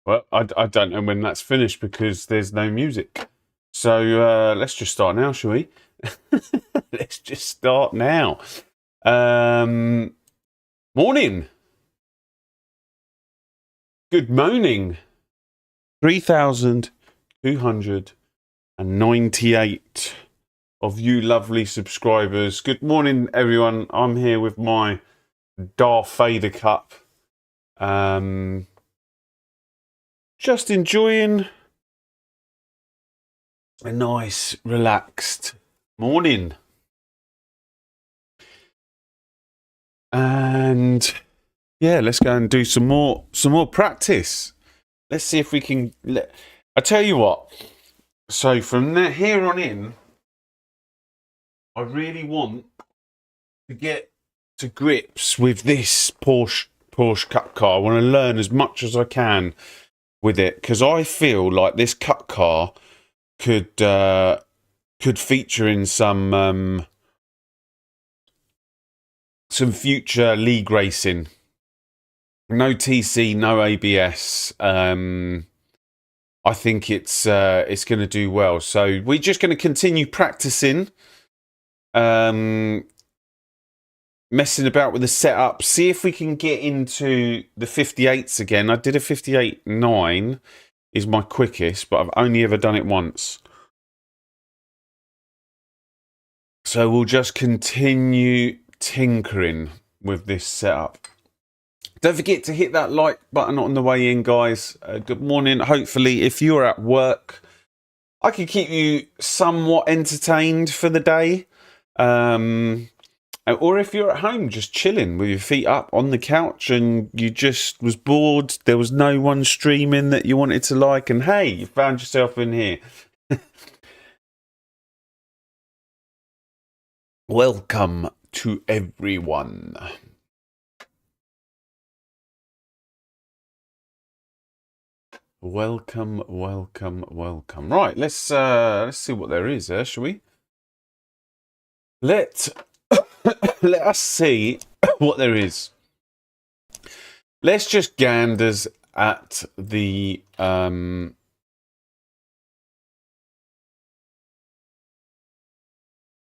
Well, I don't know when that's finished because there's no music. So let's just start now, shall we? Let's just start now. Morning. Good morning. 3,298 of you lovely subscribers. Good morning, everyone. I'm here with my Darth Vader cup. Just enjoying a nice, relaxed morning. And yeah, let's go and do some more practice. Let's see if we can. I tell you what. So from here on in, I really want to get to grips with this Porsche Cup car. I want to learn as much as I can with it because I feel like this Cup car could feature in some future league racing. No TC, no ABS. I think it's going to do well. So we're just going to continue practicing, messing about with the setup. See if we can get into the 58s again. I did a 58.9 is my quickest, but I've only ever done it once. So we'll just continue tinkering with this setup. Don't forget to hit that like button on the way in, guys. Good morning. Hopefully, if you're at work, I can keep you somewhat entertained for the day. Or if you're at home just chilling with your feet up on the couch and you just was bored, there was no one streaming that you wanted to like, and hey, you found yourself in here. Welcome to everyone. Welcome. Right, let's see what there is there, shall we? Let us see what there is. Let's just ganders at the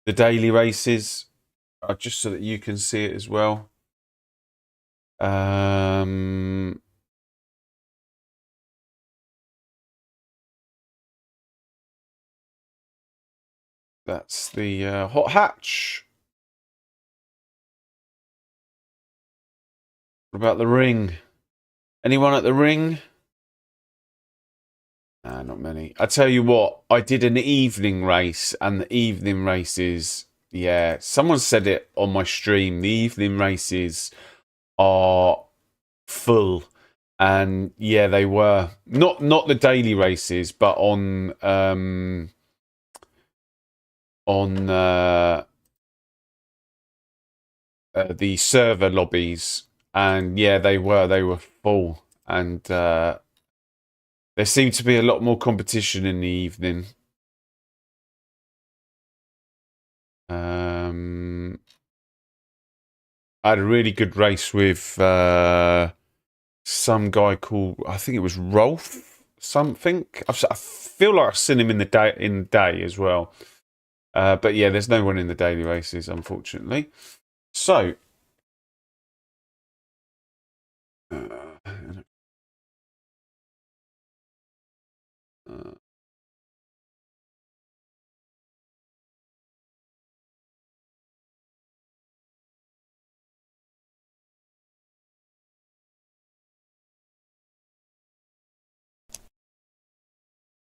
daily races, just so that you can see it as well. That's the hot hatch. What about the ring? Anyone at the ring? Nah, not many. I tell you what, I did an evening race, and the evening races, yeah, someone said it on my stream, the evening races are full. And yeah, they were not the daily races, but on the server lobbies, and yeah, they were full, and there seemed to be a lot more competition in the evening. I had a really good race with some guy called, I think it was Rolf something. I feel like I've seen him in the day as well. But yeah, there's no one in the daily races, unfortunately. So,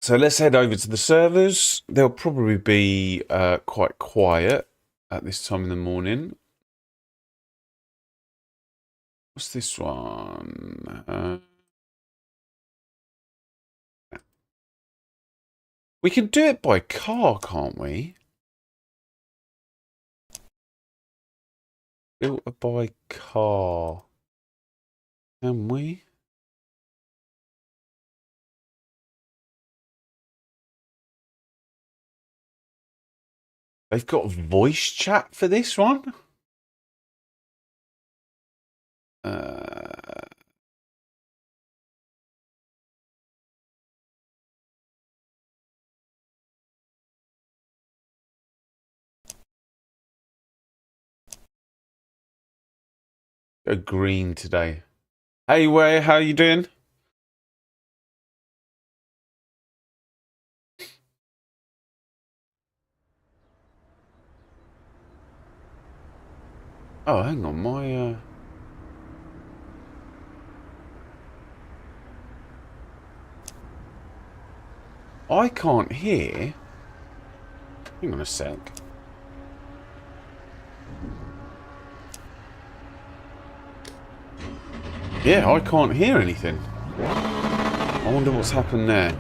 so let's head over to the servers. They'll probably be quite quiet at this time in the morning. What's this one? We can do it by car, can't we? Filter by car. Can we? They've got voice chat for this one? Go green today. Hey, Way, how you doing? Oh, hang on, my I can't hear. Hang on a sec. Yeah, I can't hear anything. I wonder what's happened there.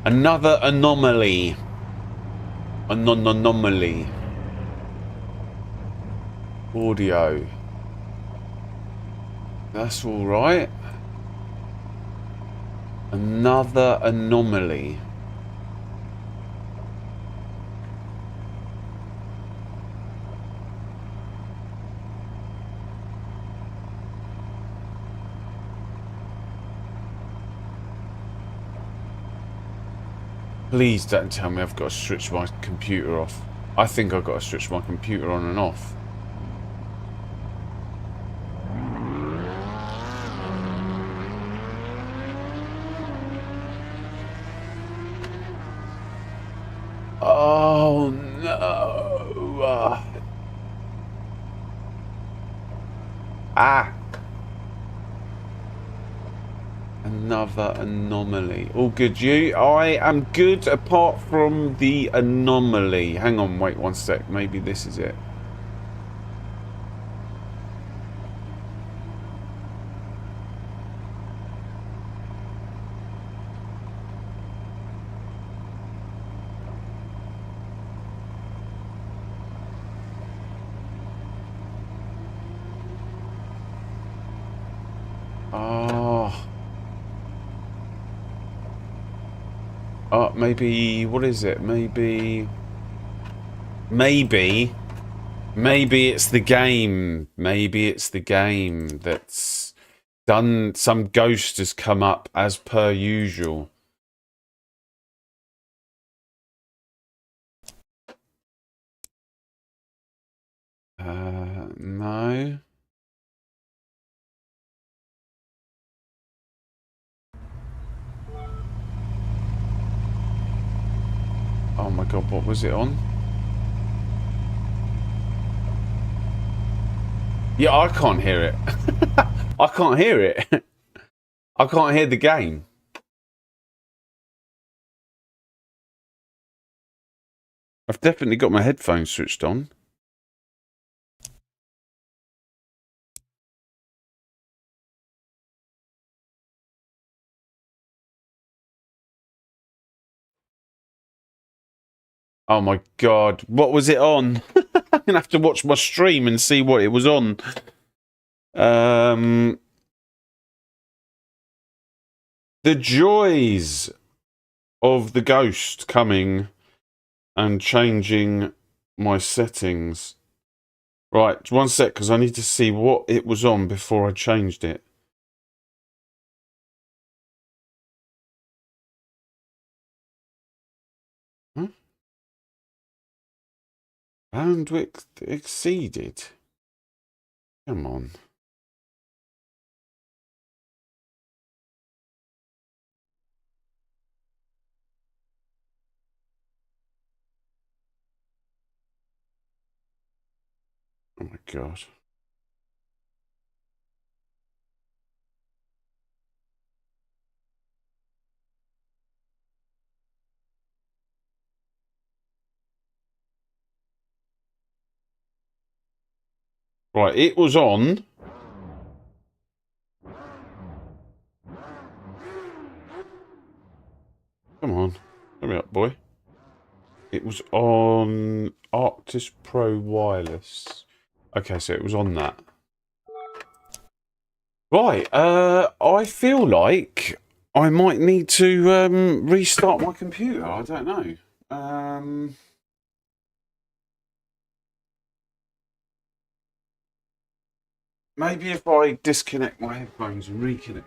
Another anomaly. An anomaly. Audio. That's all right. Another anomaly. Please don't tell me I've got to switch my computer off. I think I've got to switch my computer on and off. Oh no! Another anomaly. All good, you? I am good apart from the anomaly. Hang on, wait one sec. Maybe this is it. Oh, maybe, what is it? Maybe it's the game. Maybe it's the game that's done, some ghost has come up as per usual. No. Oh my god, what was it on? Yeah, I can't hear it. I can't hear it. I can't hear the game. I've definitely got my headphones switched on. Oh my god, what was it on? I'm gonna have to watch my stream and see what it was on. The joys of the ghost coming and changing my settings. Right, one sec, because I need to see what it was on before I changed it. Huh? Bandwidth exceeded. Come on. Oh my god. Right, it was on. Come on. Hurry up, boy. It was on Arctis Pro Wireless. Okay, so it was on that. Right, I feel like I might need to restart my computer. I don't know. Maybe if I disconnect my headphones and reconnect.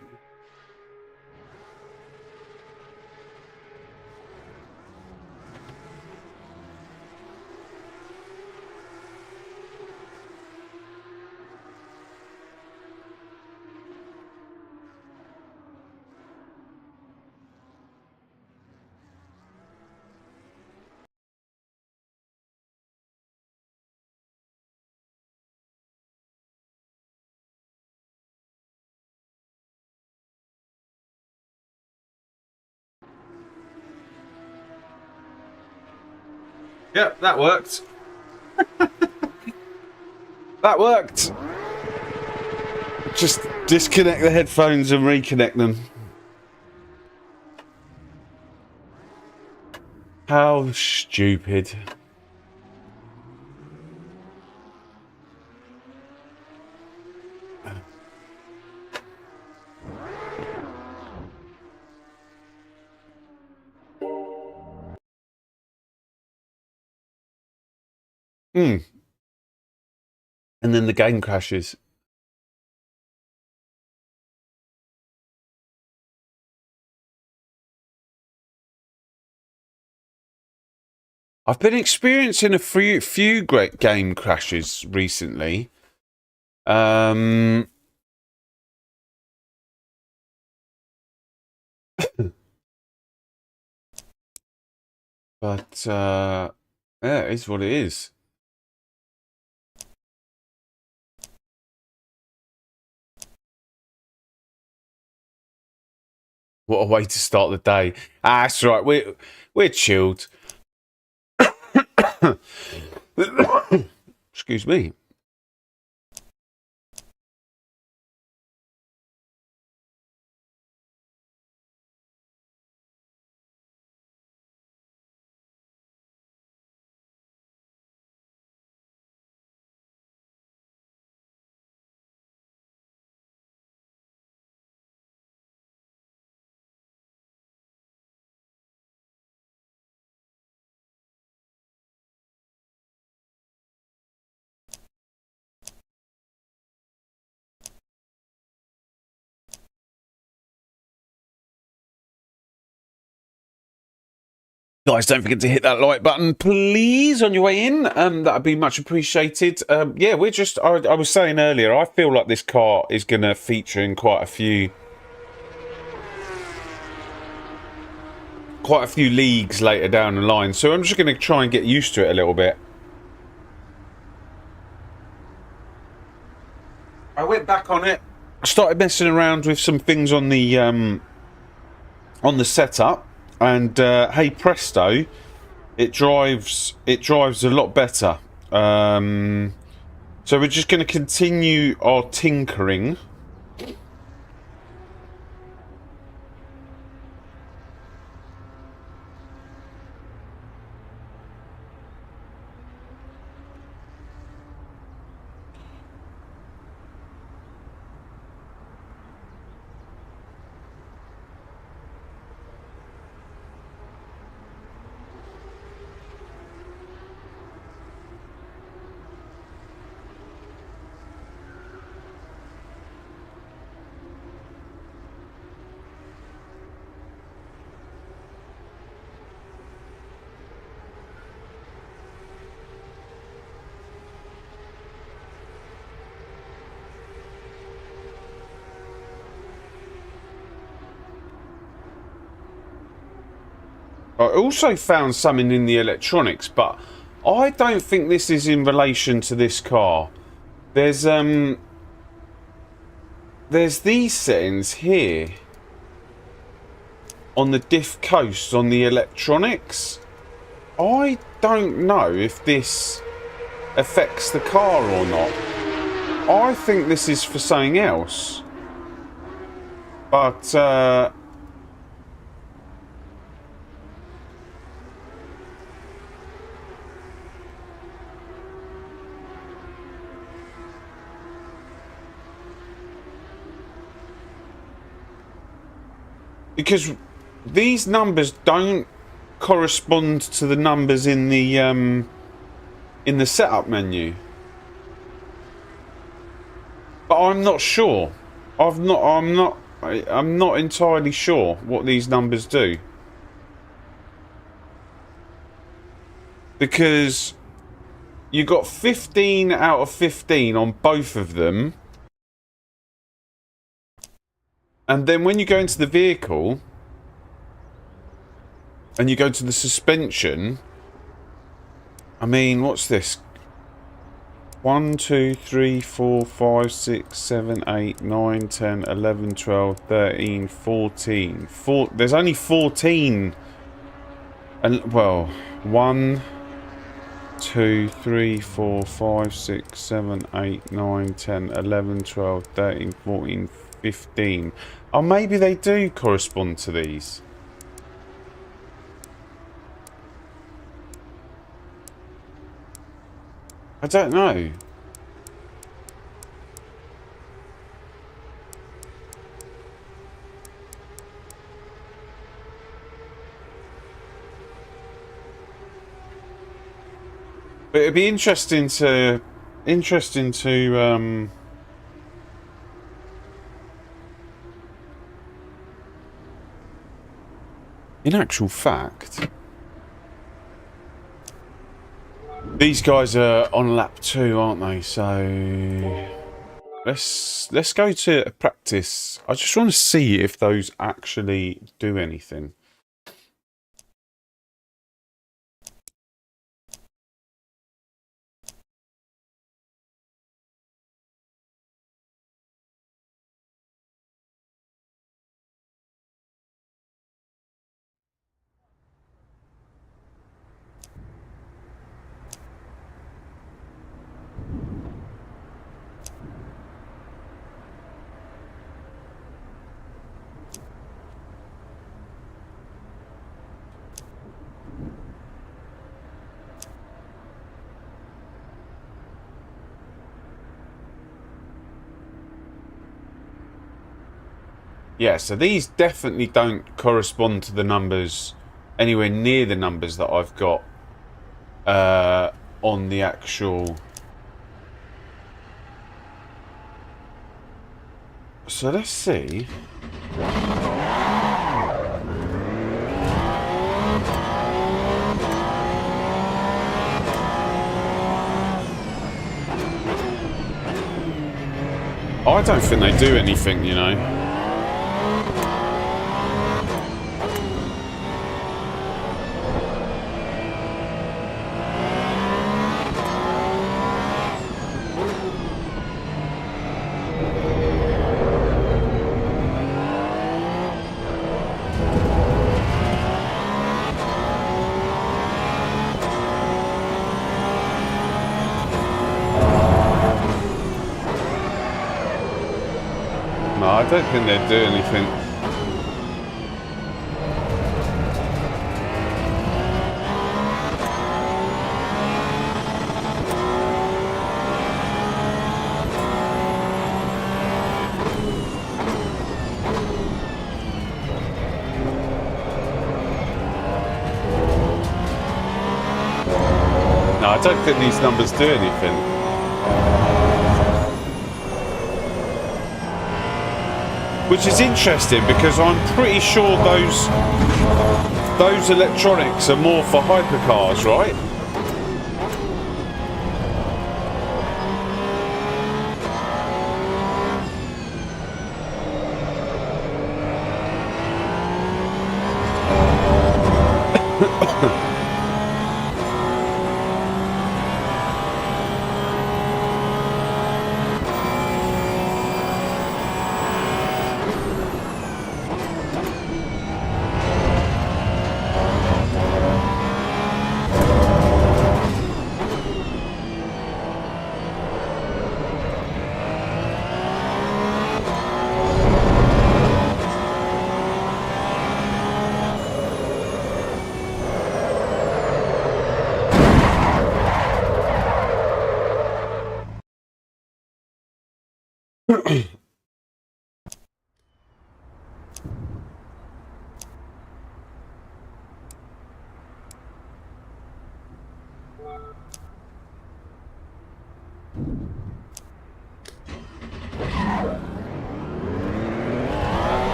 Yep, that worked. That worked. Just disconnect the headphones and reconnect them. How stupid. And then the game crashes. I've been experiencing a few great game crashes recently. But yeah, it is what it is. What a way to start the day. Ah, that's right. We're chilled. Excuse me. Guys, don't forget to hit that like button, please, on your way in. That'd be much appreciated. Yeah, we're just. I was saying earlier, I feel like this car is going to feature in quite a few leagues later down the line. So I'm just going to try and get used to it a little bit. I went back on it. I started messing around with some things on the setup, and hey presto, it drives a lot better. So we're just going to continue our tinkering. I also found something in the electronics, but I don't think this is in relation to this car. There's these settings here on the diff coast on the electronics. I don't know if this affects the car or not. I think this is for something else. But because these numbers don't correspond to the numbers in the setup menu. But I'm not sure. I'm not entirely sure what these numbers do. Because you got 15 out of 15 on both of them. And then when you go into the vehicle and you go to the suspension, I mean, what's this? 1, 2, 3, 4, 5, 6, 7, 8, 9, 10, 11, 12, 13, 14. There's only 14. And, well, 1, 2, 3, 4, 5, 6, 7, 8, 9, 10, 11, 12, 13, 14, 15. Oh, maybe they do correspond to these. I don't know. But it'd be interesting to in actual fact, these guys are on lap 2, aren't they? So let's go to practice. I just want to see if those actually do anything. Yeah, so these definitely don't correspond to the numbers, anywhere near the numbers that I've got on the actual. So let's see. I don't think they do anything, you know. No, I don't think they'd do anything. No, I don't think these numbers do anything. Which is interesting because I'm pretty sure those electronics are more for hypercars, right?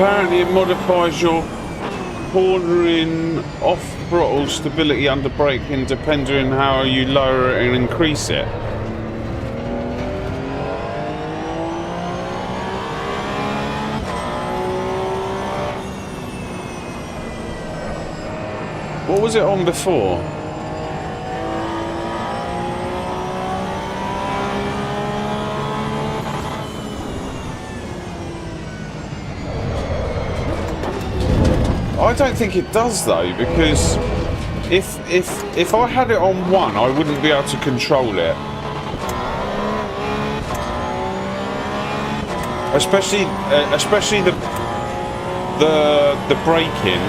Apparently it modifies your cornering off throttle stability under braking depending on how you lower it and increase it. What was it on before? I don't think it does though, because if I had it on 1, I wouldn't be able to control it. Especially the braking.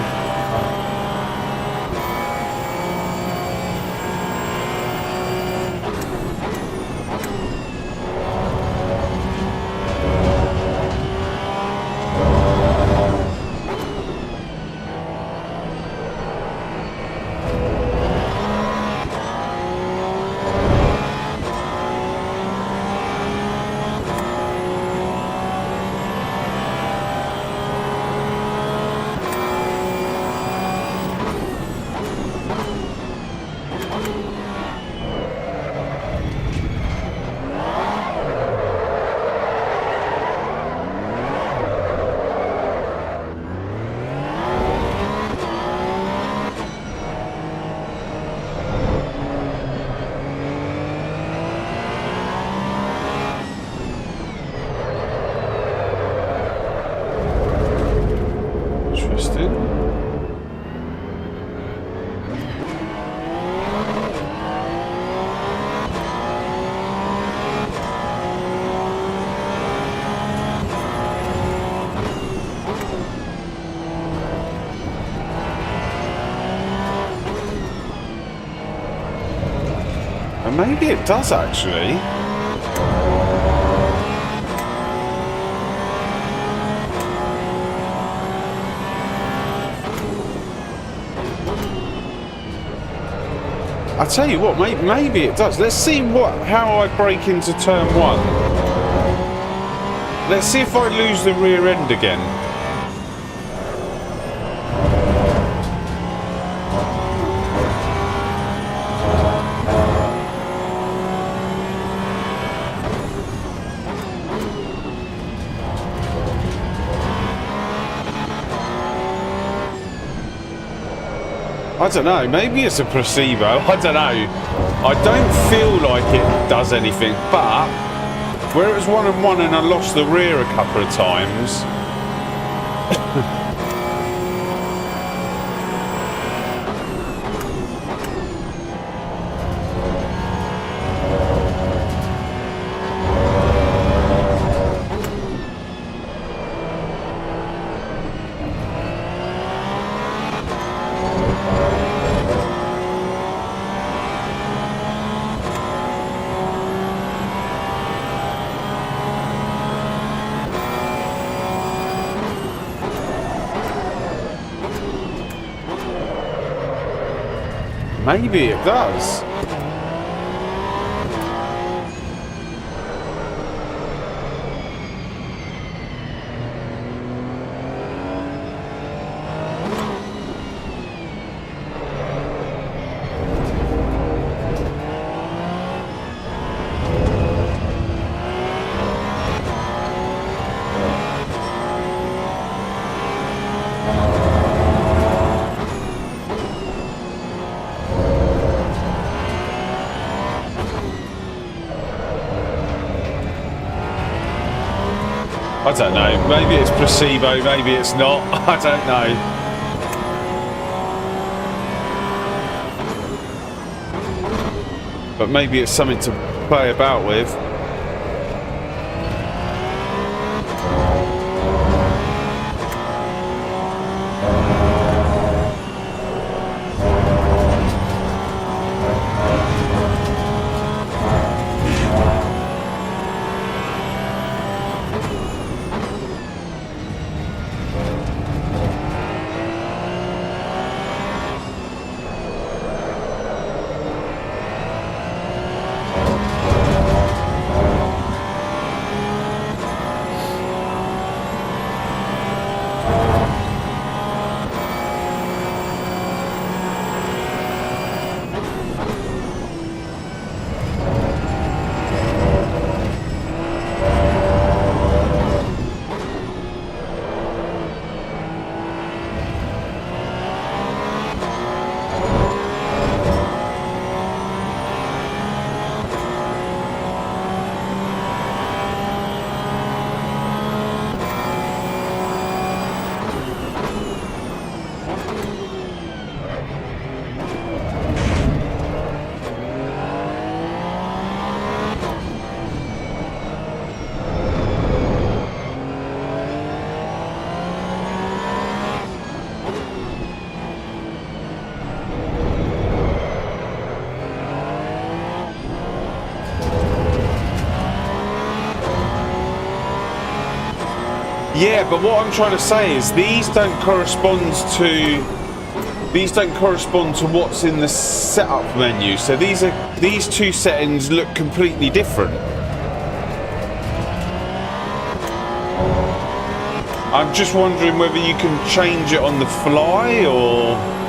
Maybe it does actually. I tell you what, maybe it does. Let's see how I break into turn 1. Let's see if I lose the rear end again. I don't know, maybe it's a placebo, I don't know. I don't feel like it does anything, but where it was 1 and 1 and I lost the rear a couple of times. Maybe it does. I don't know, maybe it's placebo, maybe it's not, I don't know. But maybe it's something to play about with. Yeah, but what I'm trying to say is these don't correspond to what's in the setup menu. So these two settings look completely different. I'm just wondering whether you can change it on the fly or...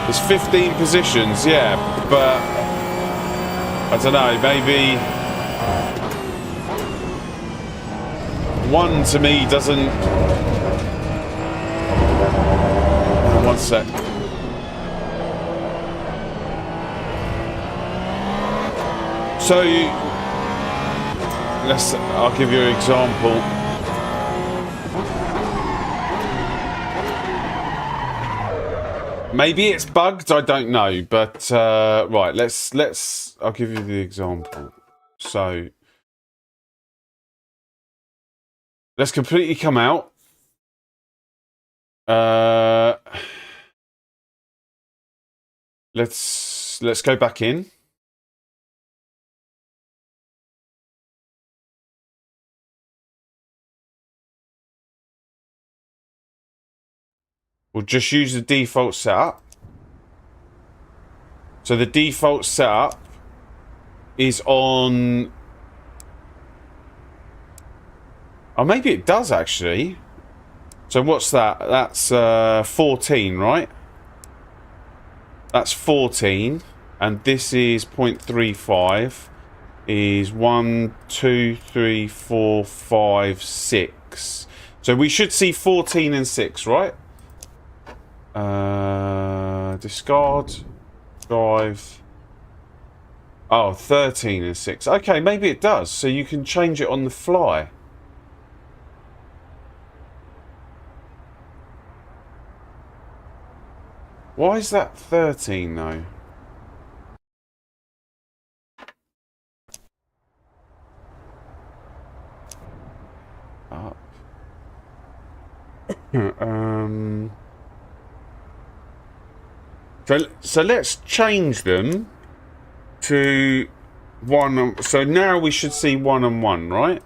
There's 15 positions, yeah, but I don't know, maybe one to me doesn't... One sec. So, I'll give you an example. Maybe it's bugged, I don't know, but right, I'll give you the example. So let's completely come out. Let's go back in. We'll just use the default setup. So the default setup is on... Oh, maybe it does actually. So what's that? That's 14, right? That's 14. And this is 0.35. Is 1, 2, 3, 4, 5, 6. So we should see 14 and 6, right? Discard. Drive. Oh, 13 and 6. Okay, maybe it does. So you can change it on the fly. Why is that 13 though? Up. So let's change them to 1. So now we should see 1 and 1, right?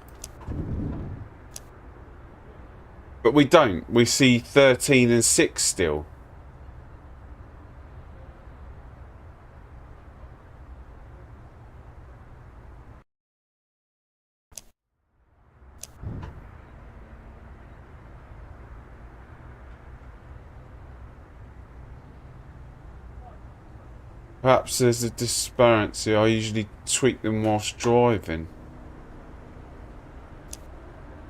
But we don't. We see 13 and 6 still. Perhaps there's a disparity. I usually tweak them whilst driving.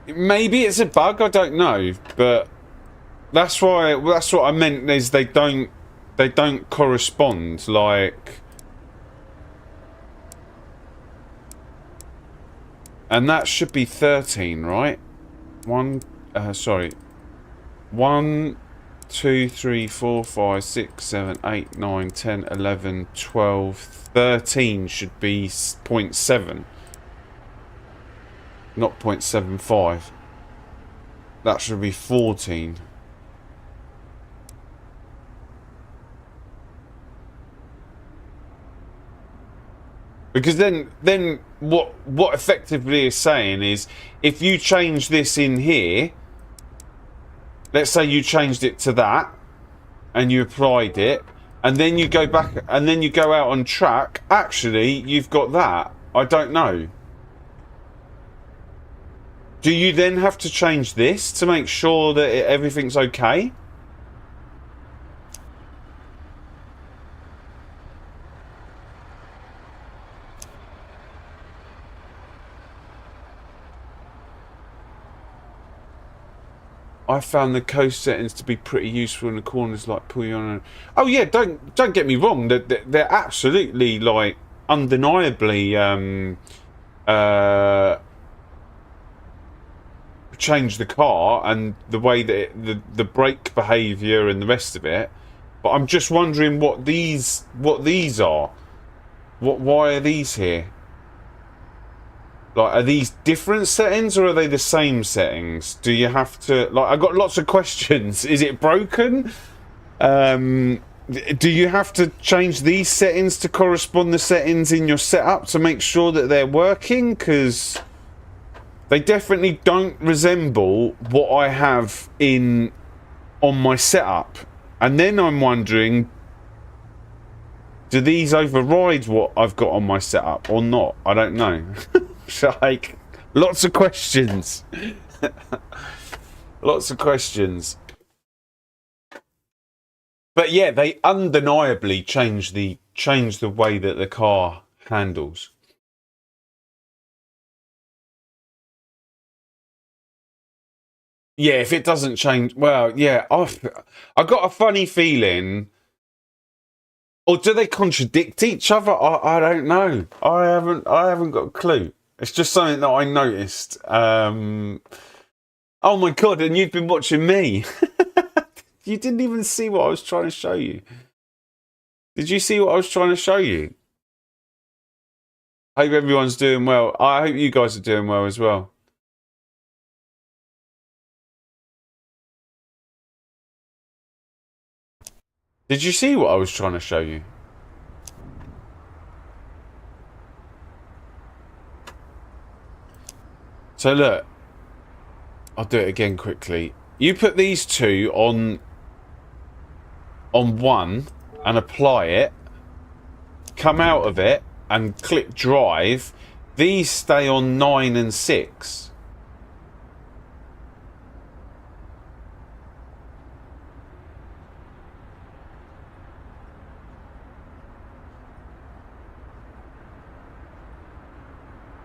Maybe it's a bug, I don't know, but that's what I meant is they don't correspond, like, and that should be 13, right? 1 2 3 4 5 6 7 8 9 10 11 12 13 should be 0.7, not 0.75. That should be 14. Because then what effectively is saying is, if you change this in here, let's say you changed it to that and you applied it, and then you go back and then you go out on track, actually you've got that. I don't know. Do you then have to change this to make sure that everything's okay? I found the coast settings to be pretty useful in the corners, like pull you on. Oh yeah, don't get me wrong. They're absolutely like undeniably change the car and the way that the brake behaviour and the rest of it. But I'm just wondering what these are. Why are these here? Like, are these different settings or are they the same settings? Do you have to, like, I got lots of questions. Is it broken? Do you have to change these settings to correspond the settings in your setup to make sure that they're working? Because they definitely don't resemble what I have on my setup. And then I'm wondering, do these override what I've got on my setup or not? I don't know. Like, lots of questions. Lots of questions. But yeah, they undeniably change the way that the car handles. Yeah, if it doesn't change, well, yeah, I got a funny feeling. Or do they contradict each other? I don't know. I haven't got a clue. It's just something that I noticed. Oh my god! And you've been watching me. You didn't even see what I was trying to show you. Did you see what I was trying to show you? Hope everyone's doing well. I hope you guys are doing well as well. Did you see what I was trying to show you? So look, I'll do it again quickly. You put these two on one and apply it, come out of it and click drive. These stay on 9 and 6.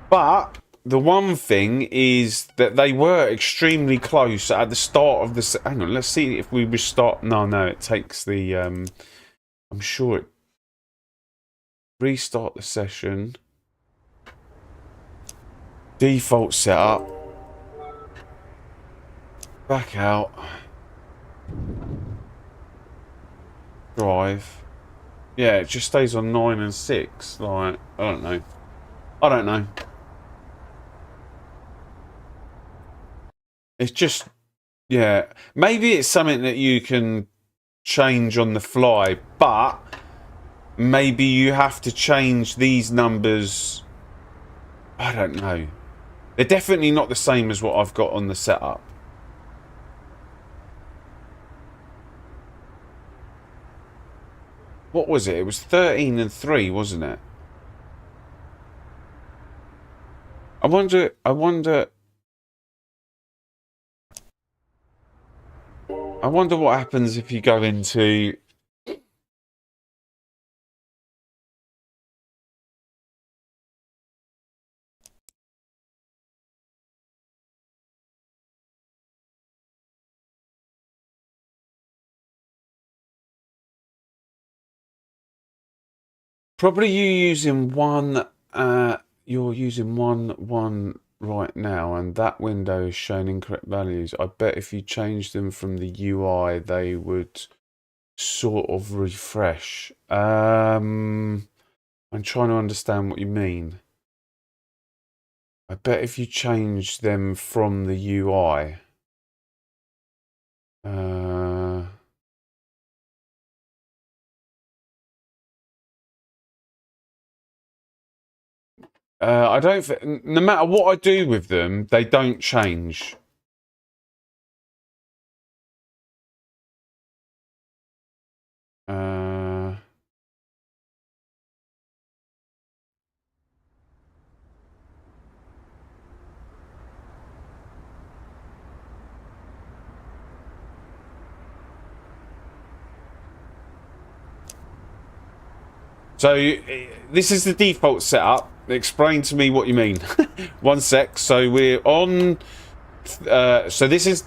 But the one thing is that they were extremely close at the start of the... Hang on, let's see if we restart... No, it takes the... I'm sure it... Restart the session. Default setup. Back out. Drive. Yeah, it just stays on 9 and 6. Like, I don't know. It's just, yeah. Maybe it's something that you can change on the fly, but maybe you have to change these numbers. I don't know. They're definitely not the same as what I've got on the setup. What was it? It was 13 and 3, wasn't it? I wonder what happens if you go into... Probably you're using one right now, and that window is showing incorrect values. I bet if you change them from the UI, they would sort of refresh. I'm trying to understand what you mean. I bet if you change them from the UI. I don't think, no matter what I do with them, they don't change. So this is the default setup. Explain to me what you mean. One sec. So we're on So this is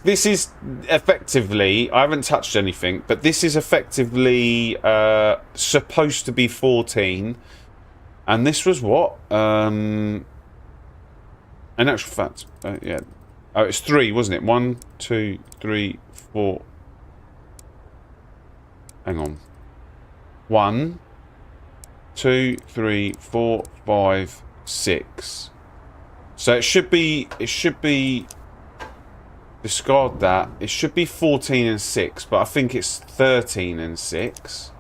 effectively, I haven't touched anything, but this is effectively supposed to be 14, and this was what? In actual fact, yeah. Oh, it's 3, wasn't it? 1, 2, 3, 4. Hang on. 1, 2, 3, 4, 5, 6. So it should be. Discard that. It should be 14 and 6, but I think it's 13 and 6.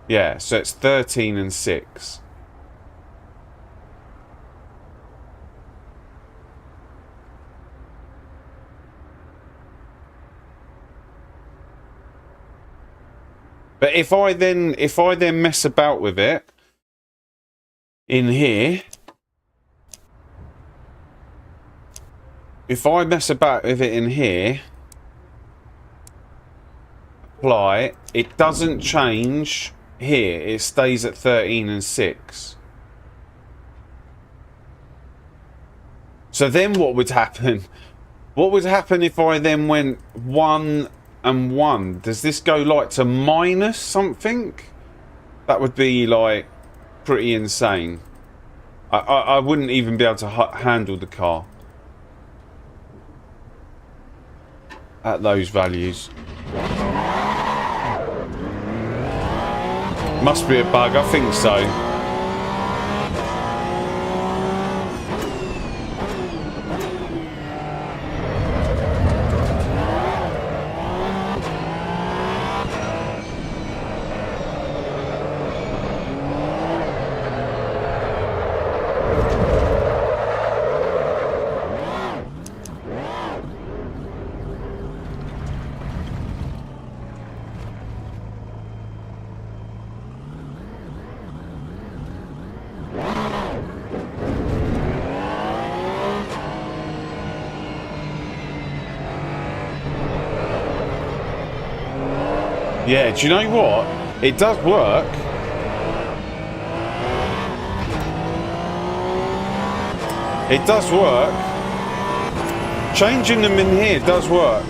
Yeah, so it's 13 and 6. But if I then mess about with it in here, apply, it doesn't change here. It stays at 13 and 6. So then what would happen? What would happen if I then went 1 and 1? Does this go like to minus something? That would be like pretty insane. I wouldn't even be able to handle the car at those values. Must be a bug, I think so. Yeah, do you know what? It does work. It does work. Changing them in here does work.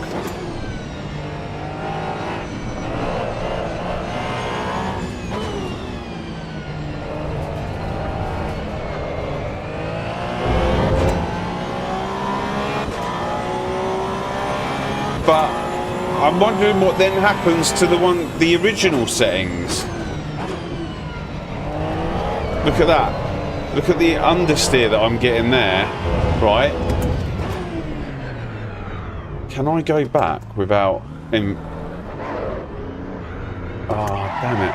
But I'm wondering what then happens to the original settings. Look at that. Look at the understeer that I'm getting there, right? Can I go back without him? Oh, damn it.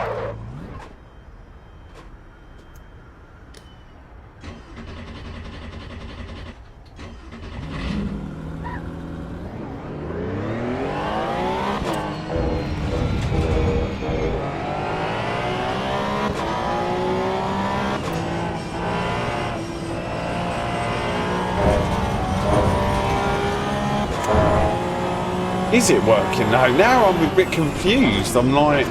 Is it working now? Now I'm a bit confused. I'm like...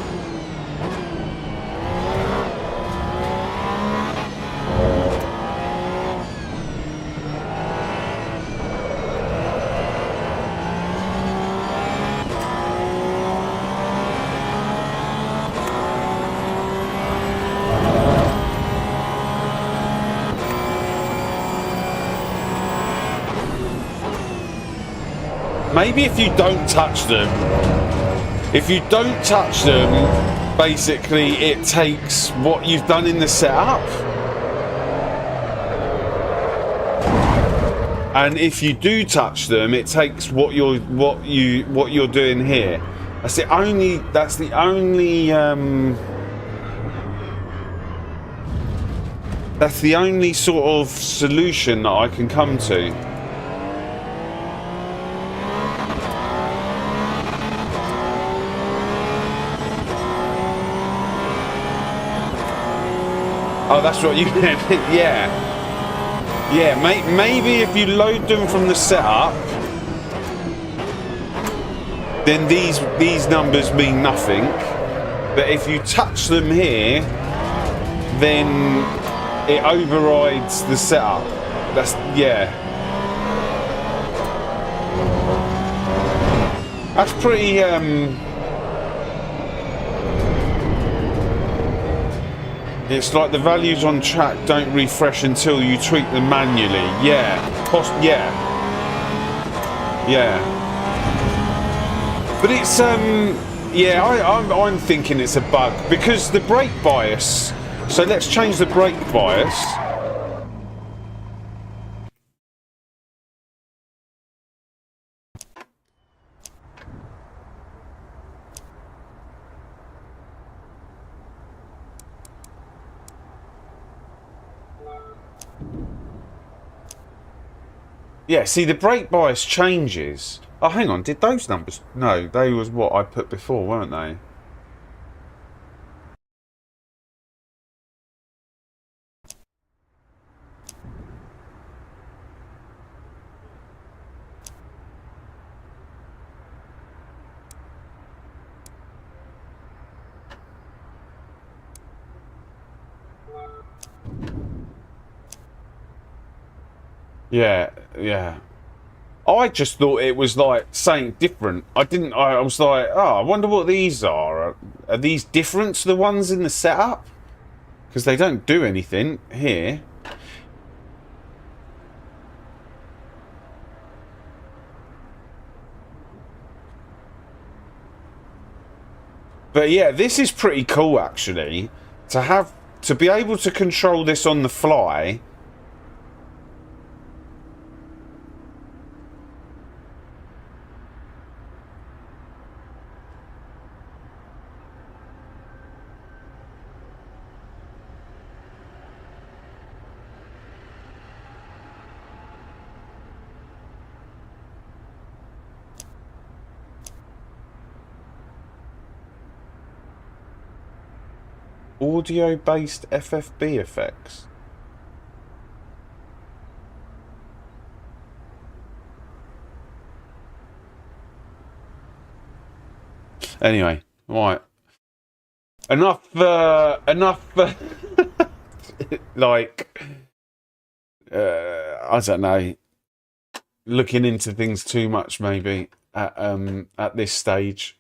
Maybe if you don't touch them, basically it takes what you've done in the setup, and if you do touch them, it takes what you're doing here. That's the only sort of solution that I can come to. Oh, that's what you meant. Yeah. Yeah, maybe if you load them from the setup, then these numbers mean nothing. But if you touch them here, then it overrides the setup. That's, yeah. That's pretty, it's like the values on track don't refresh until you tweak them manually. Yeah. Yeah. Yeah. But it's, yeah, I'm thinking it's a bug because the brake bias. So let's change the brake bias. Yeah, see the brake bias changes. Oh, hang on, did those numbers? No, they was what I put before, weren't they? Yeah, yeah. I just thought it was like something different. I was like, oh, I wonder what these are. Are these different to the ones in the setup? Because they don't do anything here. But yeah, this is pretty cool actually. To be able to control this on the fly. Audio-based FFB effects. Anyway, right. Enough. Like, I don't know. Looking into things too much, maybe at this stage.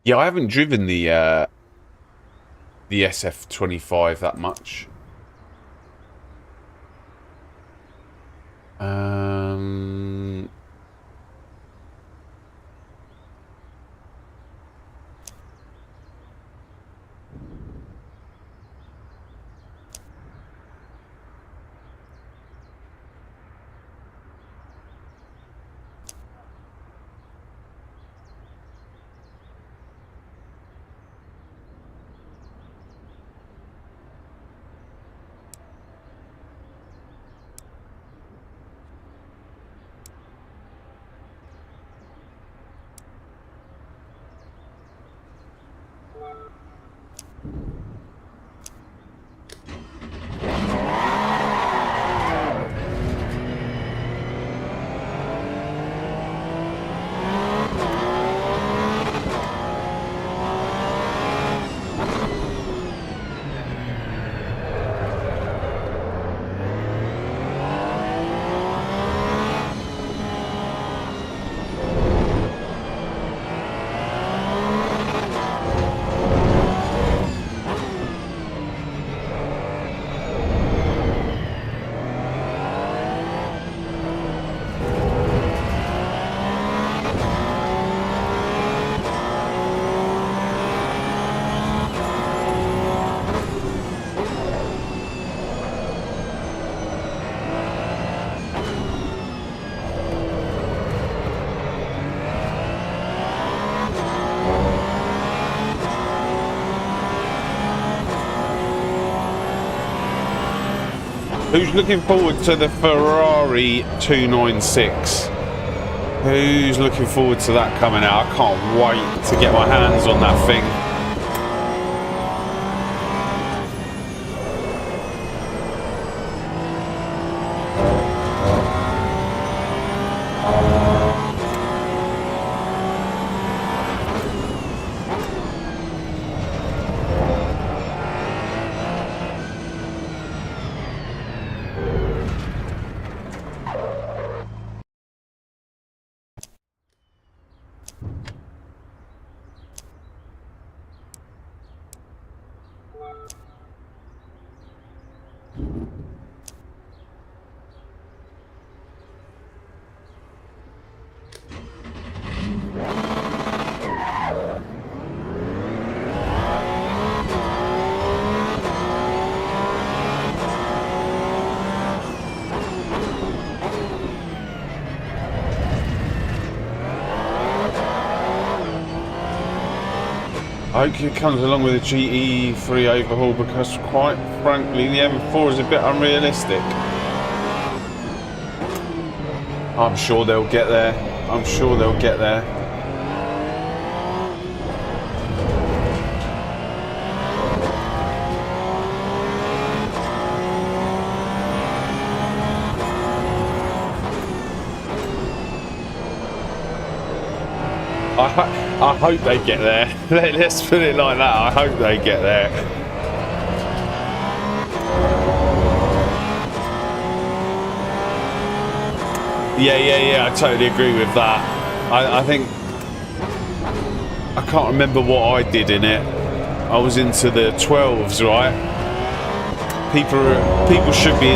Yeah, I haven't driven the SF25 that much. Who's looking forward to the Ferrari 296? Who's looking forward to that coming out? I can't wait to get my hands on that thing. I hope it comes along with a GE3 overhaul because, quite frankly, the M4 is a bit unrealistic. I'm sure they'll get there. I'm sure they'll get there. I hope they get there. Let's put it like that. I hope they get there. Yeah. I totally agree with that. I think I can't remember what I did in it. I was into the 12s, right? People should be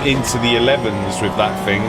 into the 11s with that thing.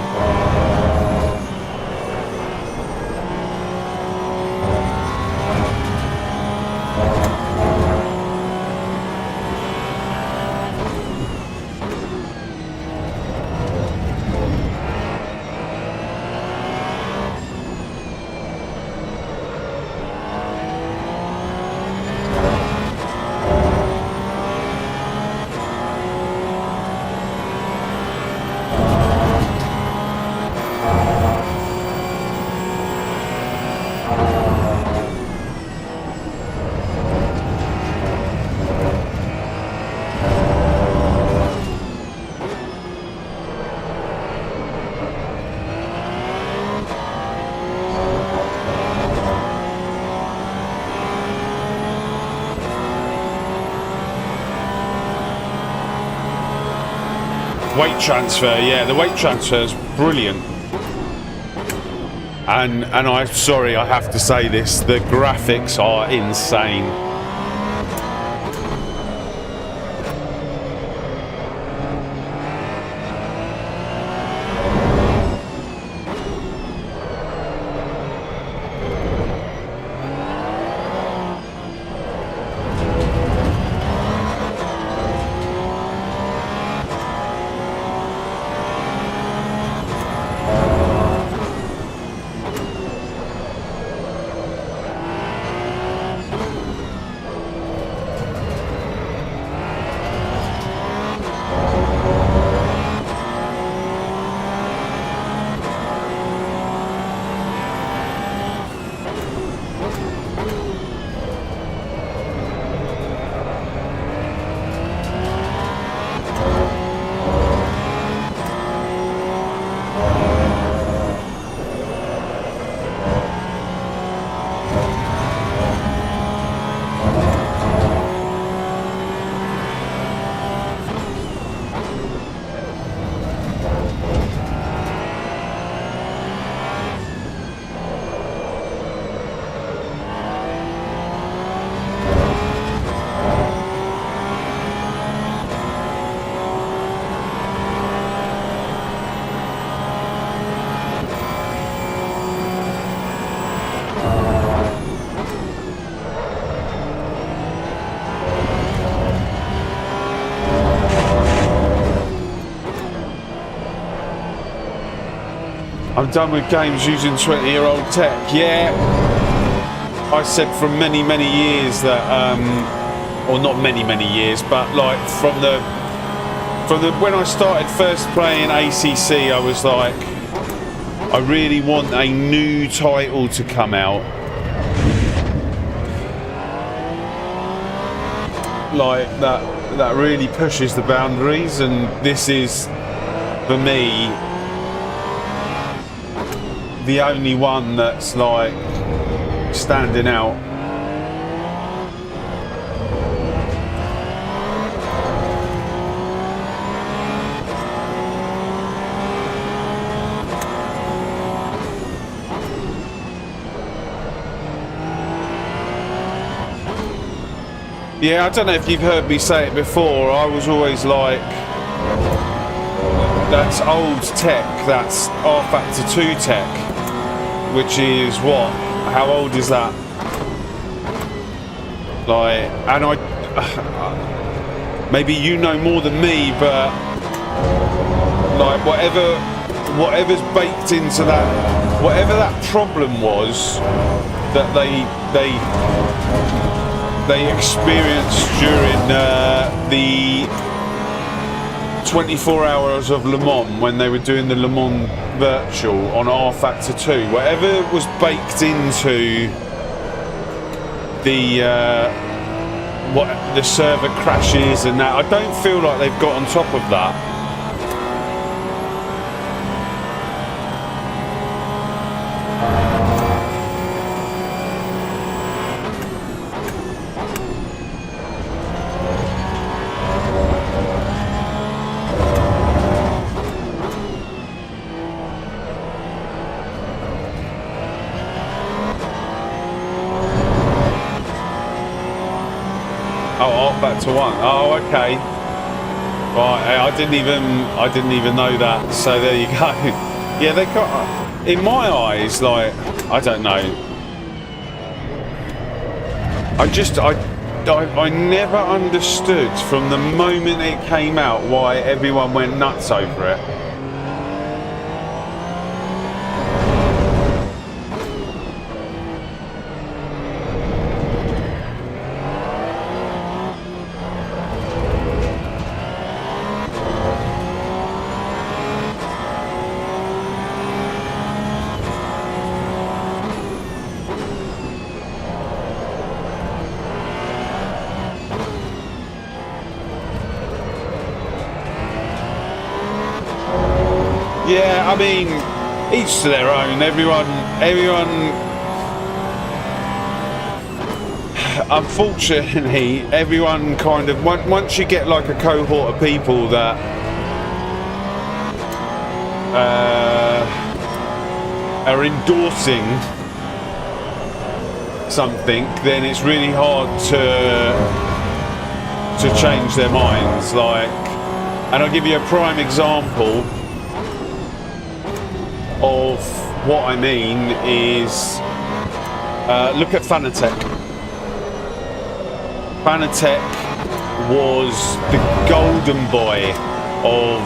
Weight transfer, yeah, the weight transfer is brilliant. And I'm sorry, I have to say this, the graphics are insane. I'm done with games using 20-year-old tech. Yeah, I said for many years that, or not many years, but like from the when I started first playing ACC, I was like, I really want a new title to come out. Like that really pushes the boundaries, and this is, for me, the only one that's like standing out. Yeah, I don't know if you've heard me say it before. I was always like, that's old tech, that's R Factor 2 tech, which is what? How old is that? Like, and maybe you know more than me, but like whatever's baked into that, whatever that problem was that they experienced during the 24 hours of Le Mans, when they were doing the Le Mans virtual on R Factor 2, whatever was baked into the server crashes and that, I don't feel like they've got on top of that. Back to one. Oh, okay. Right, I didn't even know that. So there you go. Yeah, they got, in my eyes, like, I don't know. I never understood from the moment it came out why everyone went nuts over it. Yeah, I mean, each to their own. Everyone. Unfortunately, everyone kind of, once you get like a cohort of people that are endorsing something, then it's really hard to change their minds. Like, and I'll give you a prime example of what I mean is, look at Fanatec. Fanatec was the golden boy of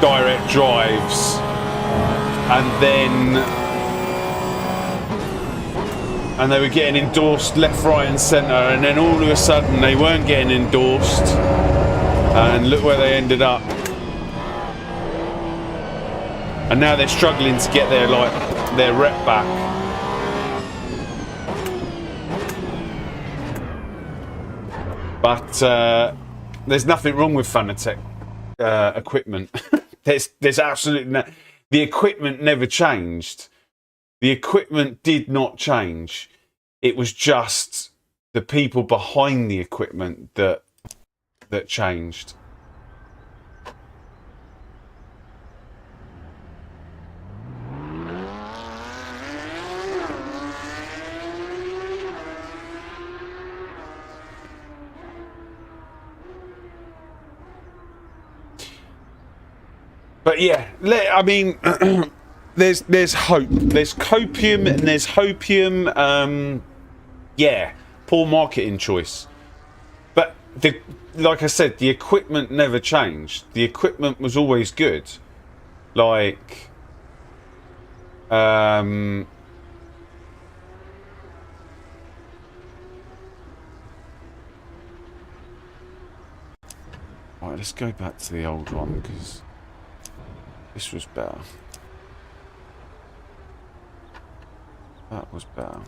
direct drives, and they were getting endorsed left, right and centre, and then all of a sudden they weren't getting endorsed, and look where they ended up. And now they're struggling to get their rep back. But there's nothing wrong with Fanatec equipment. there's absolutely no. The equipment never changed. The equipment did not change. It was just the people behind the equipment that changed. But yeah, I mean, there's hope. There's copium and there's hopium. Yeah, poor marketing choice. But like I said, the equipment never changed. The equipment was always good. Like, Right, let's go back to the old one because this was better. That was better.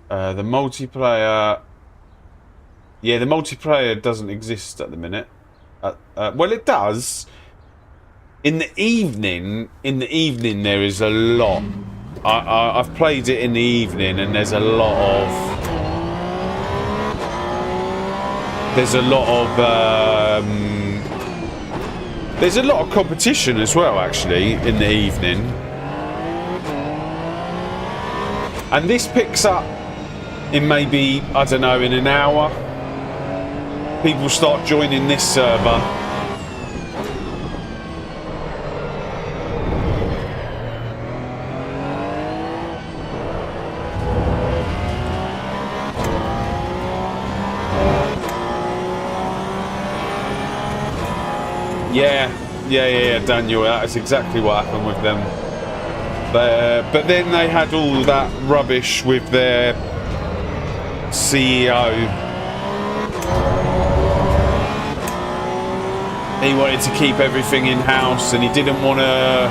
The multiplayer... Yeah, the multiplayer doesn't exist at the minute. Well, it does. In the evening there is a lot. I've played it in the evening, and there's a lot of competition as well, actually, in the evening. And this picks up in maybe, I don't know, in an hour. People start joining this server. Yeah, Daniel, that is exactly what happened with them. But then they had all that rubbish with their CEO. He wanted to keep everything in house, and he didn't want to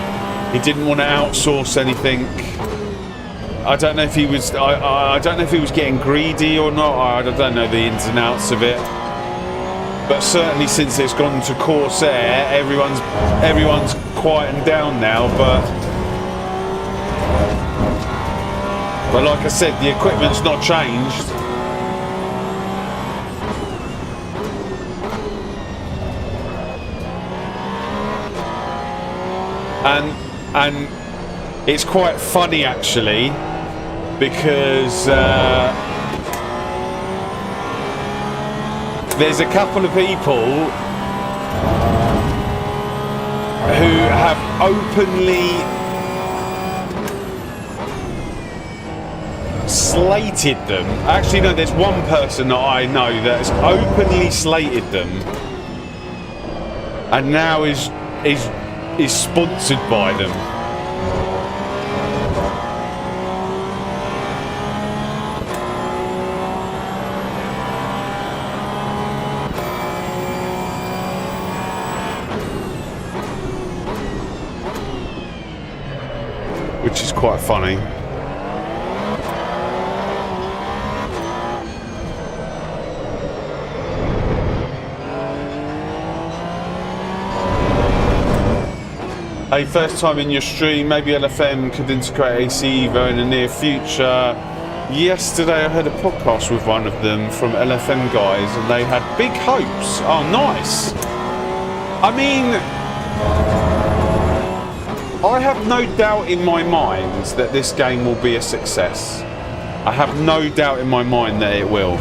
outsource anything. I don't know if he was. I don't know if he was getting greedy or not. I don't know the ins and outs of it. But certainly since it's gone to Corsa, everyone's quietened down now. But like I said, the equipment's not changed. And it's quite funny actually, because there's a couple of people who have openly slated them. Actually, no, there's one person that I know that has openly slated them, and now is sponsored by them. Which is quite funny. Hey, first time in your stream, maybe LFM could integrate AC EVO in the near future. Yesterday I heard a podcast with one of them from LFM guys, and they had big hopes. Oh, nice. I mean, I have no doubt in my mind that this game will be a success. I have no doubt in my mind that it will.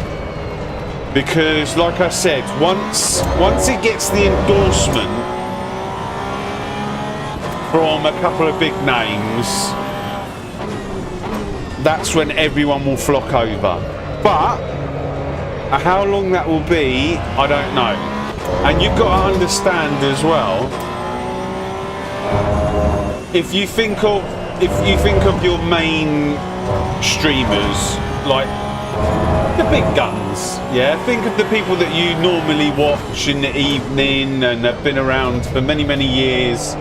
Because, like I said, once it gets the endorsement from a couple of big names, that's when everyone will flock over. But how long that will be, I don't know. And you've got to understand as well, if you think of your main streamers, like the big guns, yeah, think of the people that you normally watch in the evening and have been around for many, many years.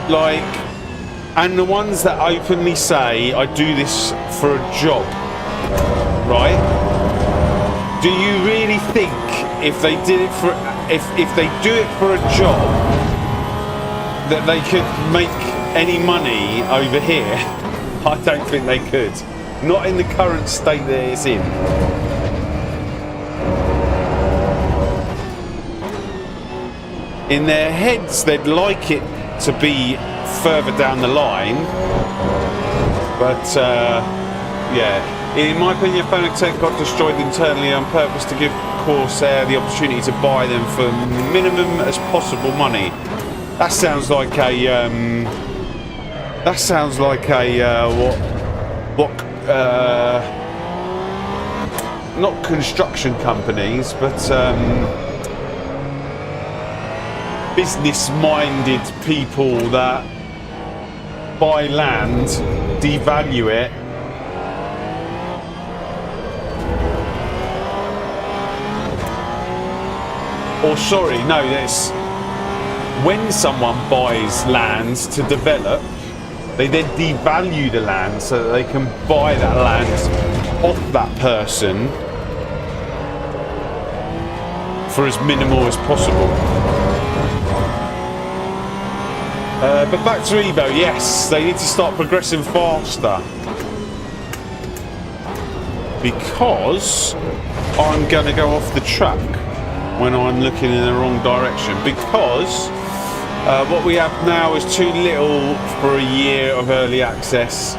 Like, and the ones that openly say, I do this for a job, right? Do you really think if they did it for, if they do it for a job, that they could make any money over here? I don't think they could. Not in the current state that it's in. In their heads, they'd like it to be further down the line, but yeah, in my opinion, Fanatec got destroyed internally on purpose to give Corsair the opportunity to buy them for minimum as possible money. That sounds like a not construction companies, but business-minded people that buy land, devalue it, or sorry, no, that's when someone buys lands to develop, they then devalue the land so that they can buy that land off that person for as minimal as possible. But back to EVO, yes, they need to start progressing faster. Because I'm going to go off the track when I'm looking in the wrong direction. Because what we have now is too little for a year of early access.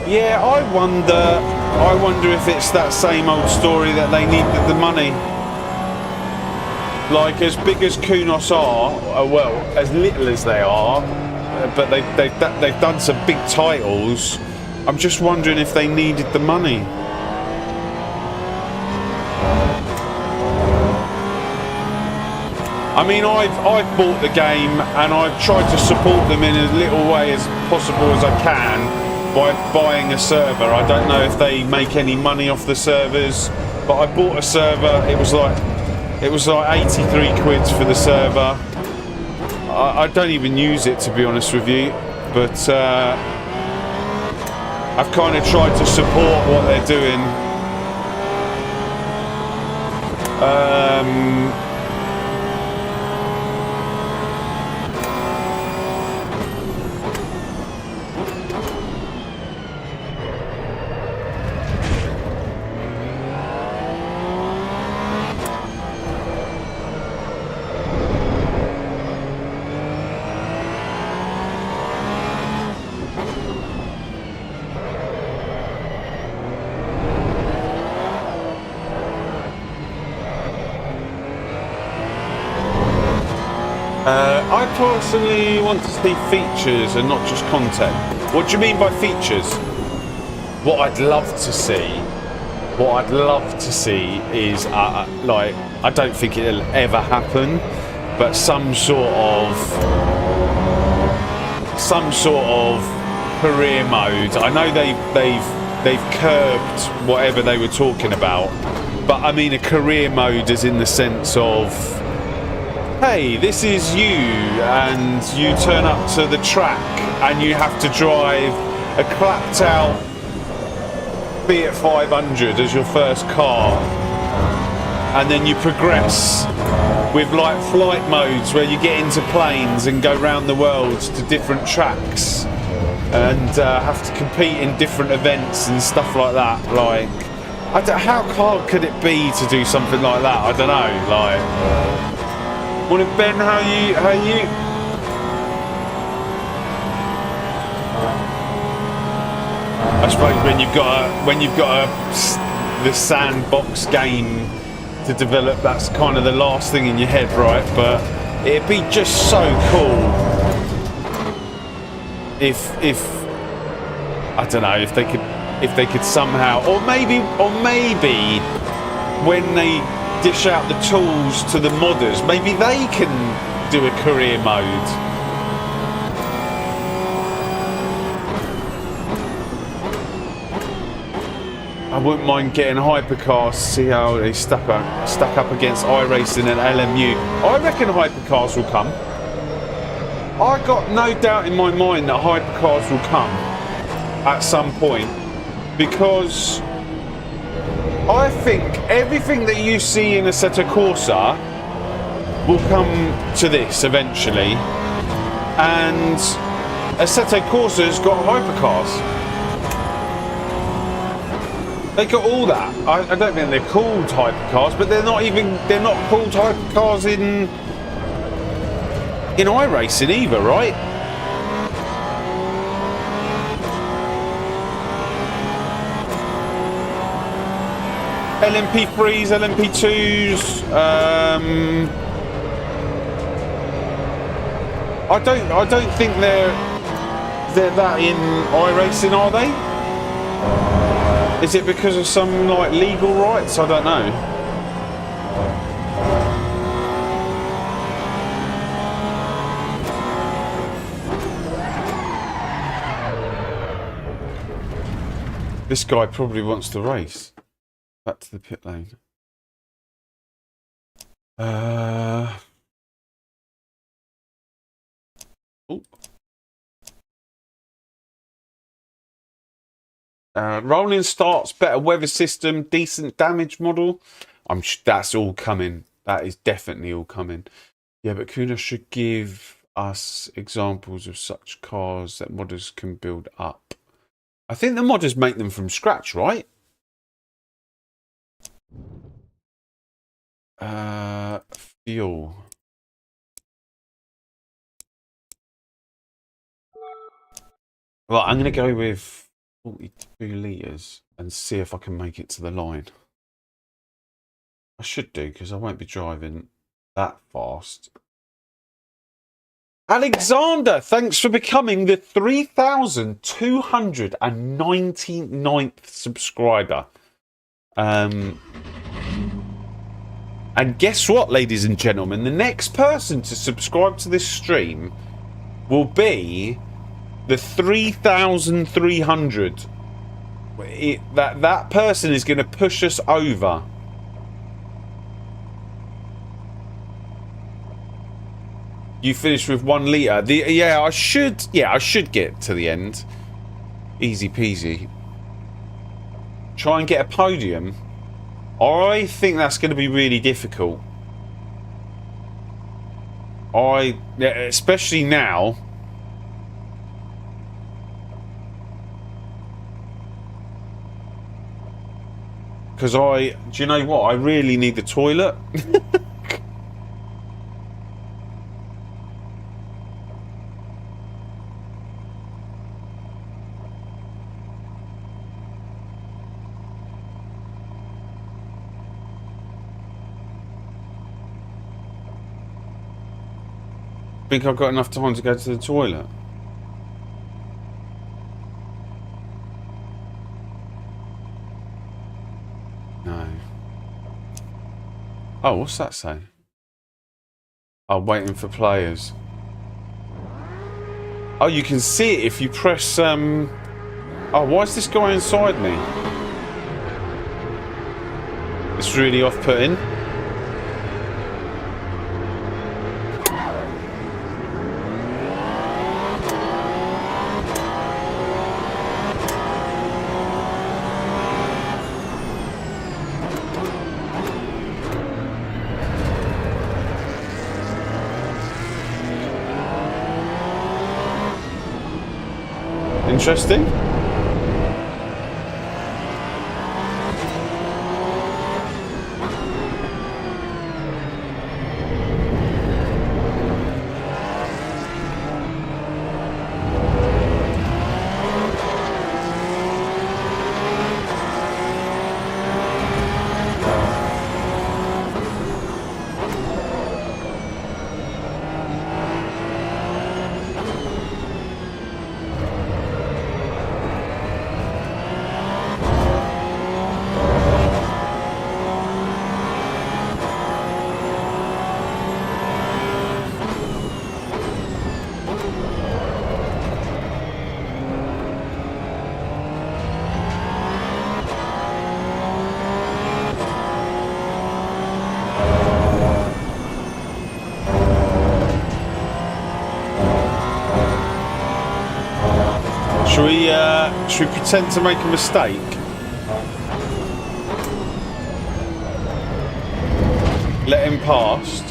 Yeah, I wonder if it's that same old story that they needed the money. Like, as big as Kunos are, well, as little as they are, but they've done some big titles. I'm just wondering if they needed the money. I mean, I've bought the game and I've tried to support them in as little way as possible as I can by buying a server. I don't know if they make any money off the servers, but I bought a server. It was like 83 quid for the server. I don't even use it, to be honest with you, but I've kind of tried to support what they're doing. I personally want to see features and not just content. What do you mean by features? What I'd love to see is, like, I don't think it'll ever happen, but some sort of career mode. I know they've curbed whatever they were talking about, but I mean a career mode as in the sense of, hey, this is you, and you turn up to the track and you have to drive a clapped out Fiat 500 as your first car, and then you progress with like flight modes where you get into planes and go around the world to different tracks and have to compete in different events and stuff like that. Like, how hard could it be to do something like that? I don't know, like. Morning, Ben. How are you? I suppose when you've got the sandbox game to develop, that's kind of the last thing in your head, right? But it'd be just so cool if I don't know, if they could somehow, or maybe when they dish out the tools to the modders, maybe they can do a career mode. I wouldn't mind getting hypercars, see how they stack up against iRacing and LMU. I reckon hypercars will come. I got no doubt in my mind that hypercars will come at some point, because I think everything that you see in Assetto Corsa will come to this eventually, and Assetto Corsa's got hypercars. They got all that. I don't think they're called hypercars, but they're not called hypercars in iRacing either, right? LMP3s, LMP2s. I don't think they're that in iRacing, are they? Is it because of some like legal rights? I don't know. This guy probably wants to race. Back to the pit lane. Rolling starts, better weather system, decent damage model. That's all coming. That is definitely all coming. Yeah, but Kuna should give us examples of such cars that modders can build up. I think the modders make them from scratch, right? Fuel. Well, I'm going to go with 42 litres and see if I can make it to the line. I should do, because I won't be driving that fast. Alexander, thanks for becoming the 3,299th subscriber. And guess what, ladies and gentlemen? The next person to subscribe to this stream will be the 3,300. That person is going to push us over. You finished with 1 litre. Yeah, I should get to the end. Easy peasy. Try and get a podium. I think that's going to be really difficult. Especially now. Because do you know what? I really need the toilet. Think I've got enough time to go to the toilet? No. Oh, what's that say? Oh, waiting for players. Oh, you can see it if you press Oh, why is this guy inside me? It's really off-putting. Interesting. Should we pretend to make a mistake? Let him past.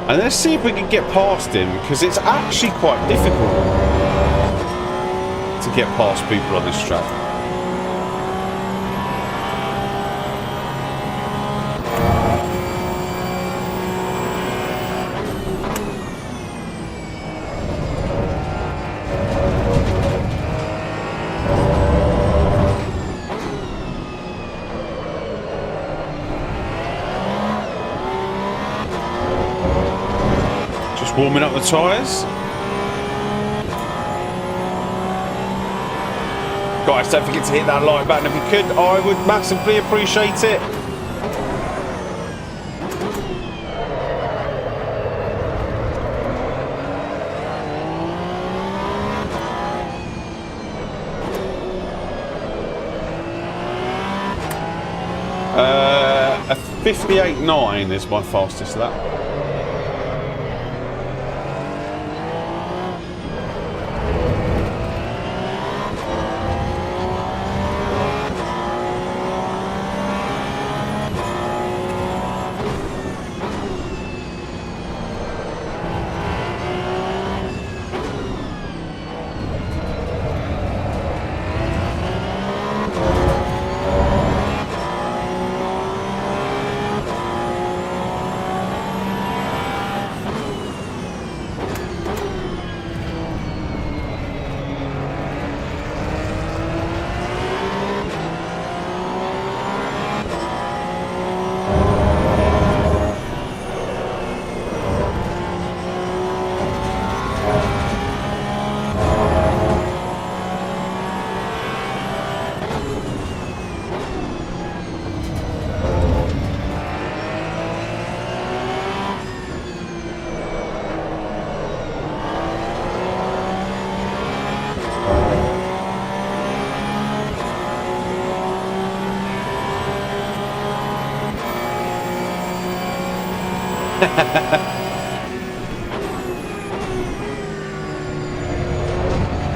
And let's see if we can get past him, because it's actually quite difficult to get past people on this track. Warming up the tyres. Guys, don't forget to hit that like button if you could. I would massively appreciate it. 58.9 is my fastest lap.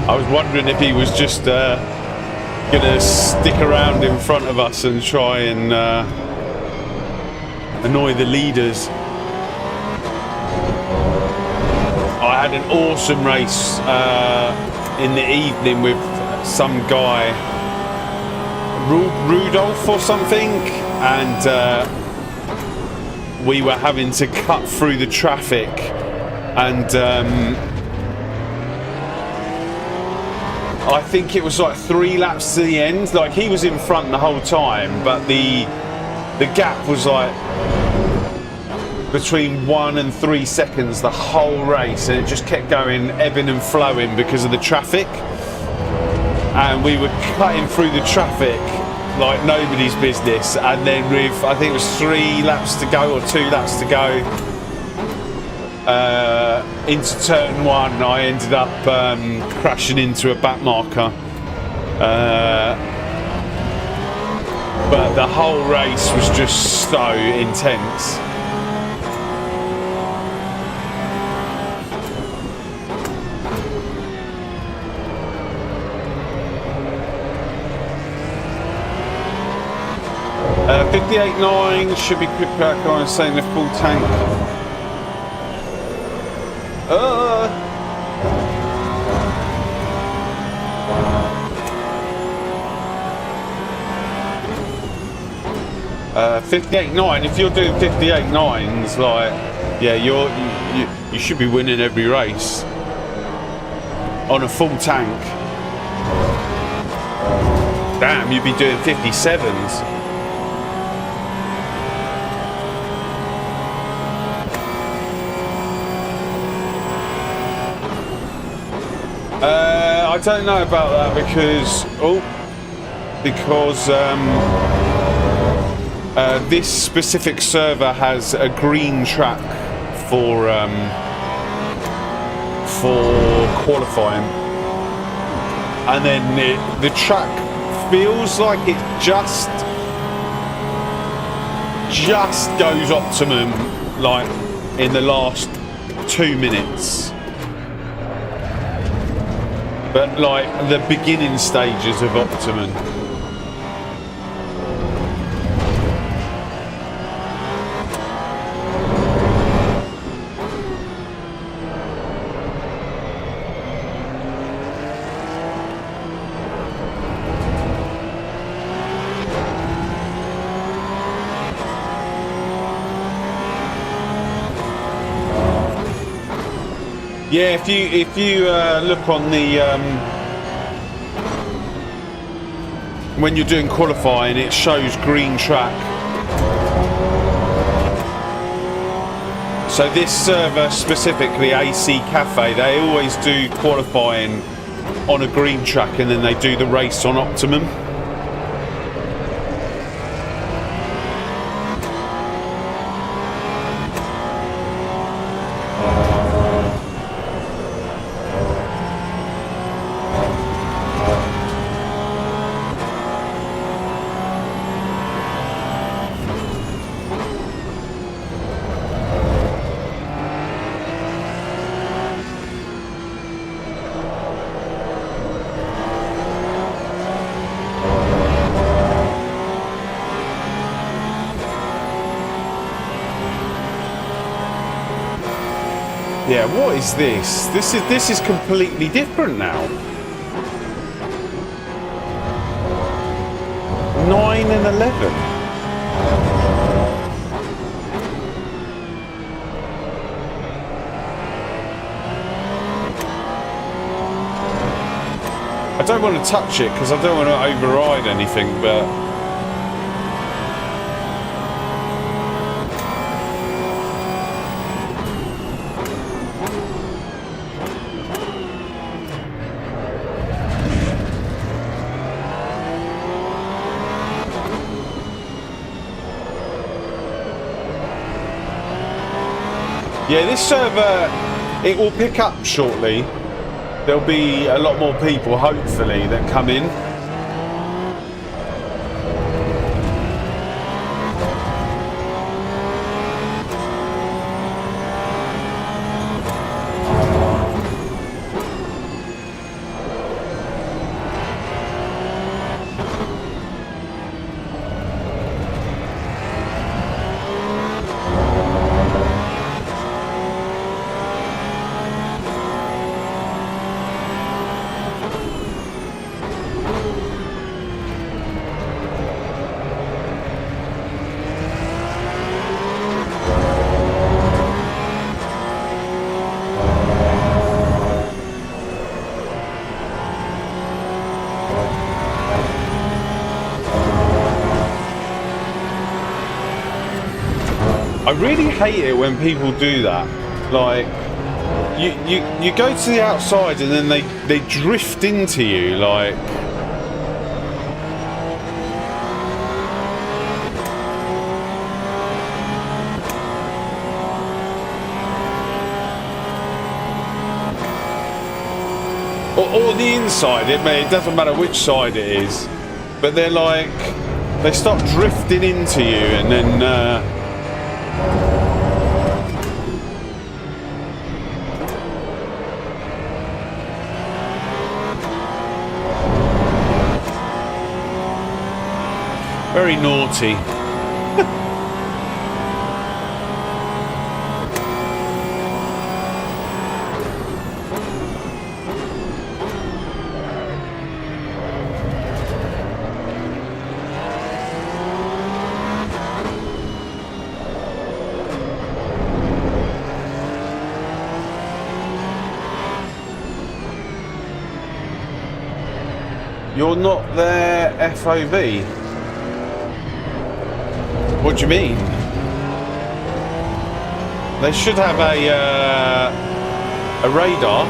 I was wondering if he was just gonna stick around in front of us and try and annoy the leaders. I had an awesome race in the evening with some guy, Rudolph or something, and we were having to cut through the traffic, and I think it was like 3 laps to the end. Like, he was in front the whole time, but the gap was like between 1 and 3 seconds the whole race, and it just kept going ebbing and flowing because of the traffic, and we were cutting through the traffic like nobody's business. And then with, I think it was 3 laps to go or 2 laps to go into turn 1, I ended up crashing into a back marker, but the whole race was just so intense. . 58.9 should be quick back on saying the full tank. 58.9. If you're doing 58.9s, like, yeah, you should be winning every race on a full tank. Damn, you'd be doing 57s. I don't know about that because this specific server has a green track for qualifying, and then the track feels like it just goes optimum like in the last 2 minutes. But like the beginning stages of optimum. Yeah, if you look on the when you're doing qualifying, it shows green track. So this server specifically, AC Cafe, they always do qualifying on a green track, and then they do the race on optimum. Yeah, what is this? This is completely different now. 9 and 11. I don't want to touch it because I don't want to override anything, but yeah, this server, it will pick up shortly. There'll be a lot more people, hopefully, that come in. I really hate it when people do that. Like, you go to the outside and then they drift into you, like. Or the inside, it doesn't matter which side it is. But they're like, they start drifting into you and then very naughty. You're not their FOV? What do you mean? They should have a radar.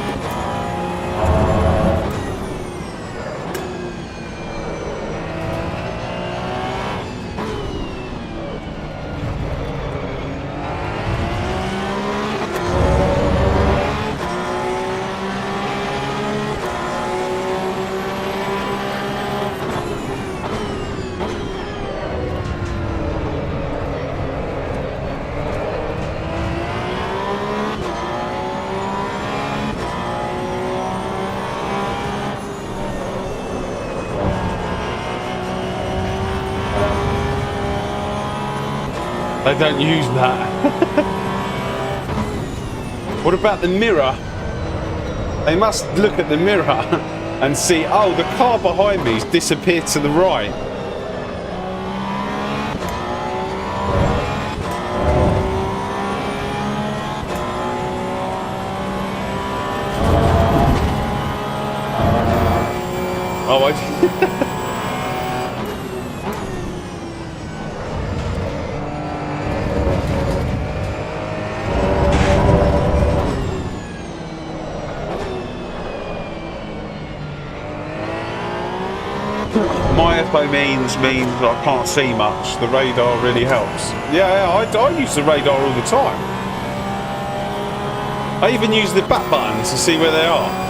They don't use that. What about the mirror? They must look at the mirror and see, oh, the car behind me's disappeared to the right. Oh, I... My FO means I can't see much. The radar really helps. Yeah, I use the radar all the time. I even use the back buttons to see where they are.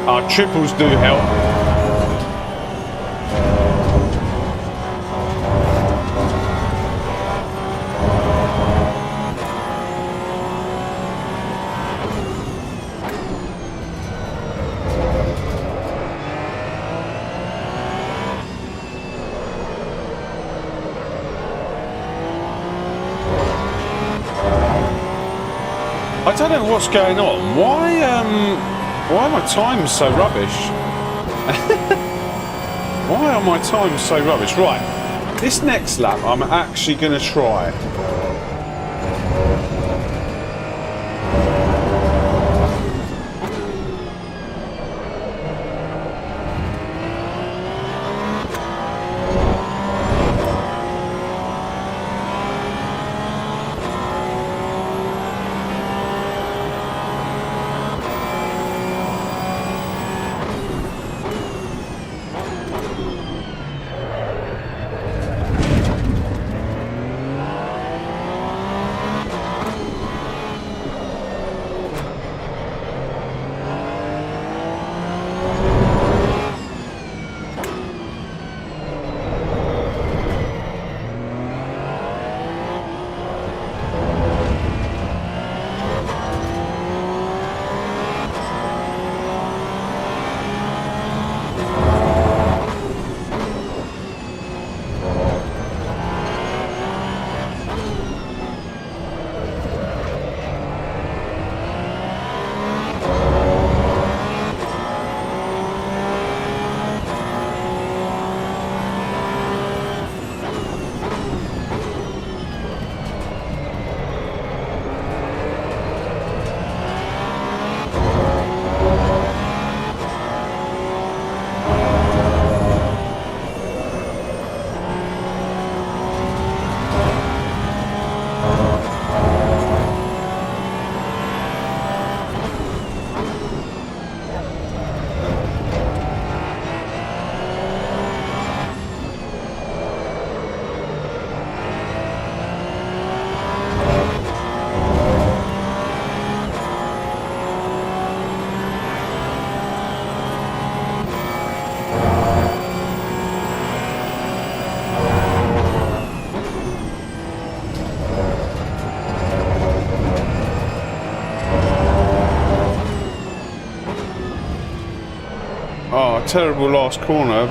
Our triples do help. I don't know what's going on. Why are my times so rubbish? Why are my times so rubbish? Right, this next lap I'm actually going to try. Oh, terrible last corner,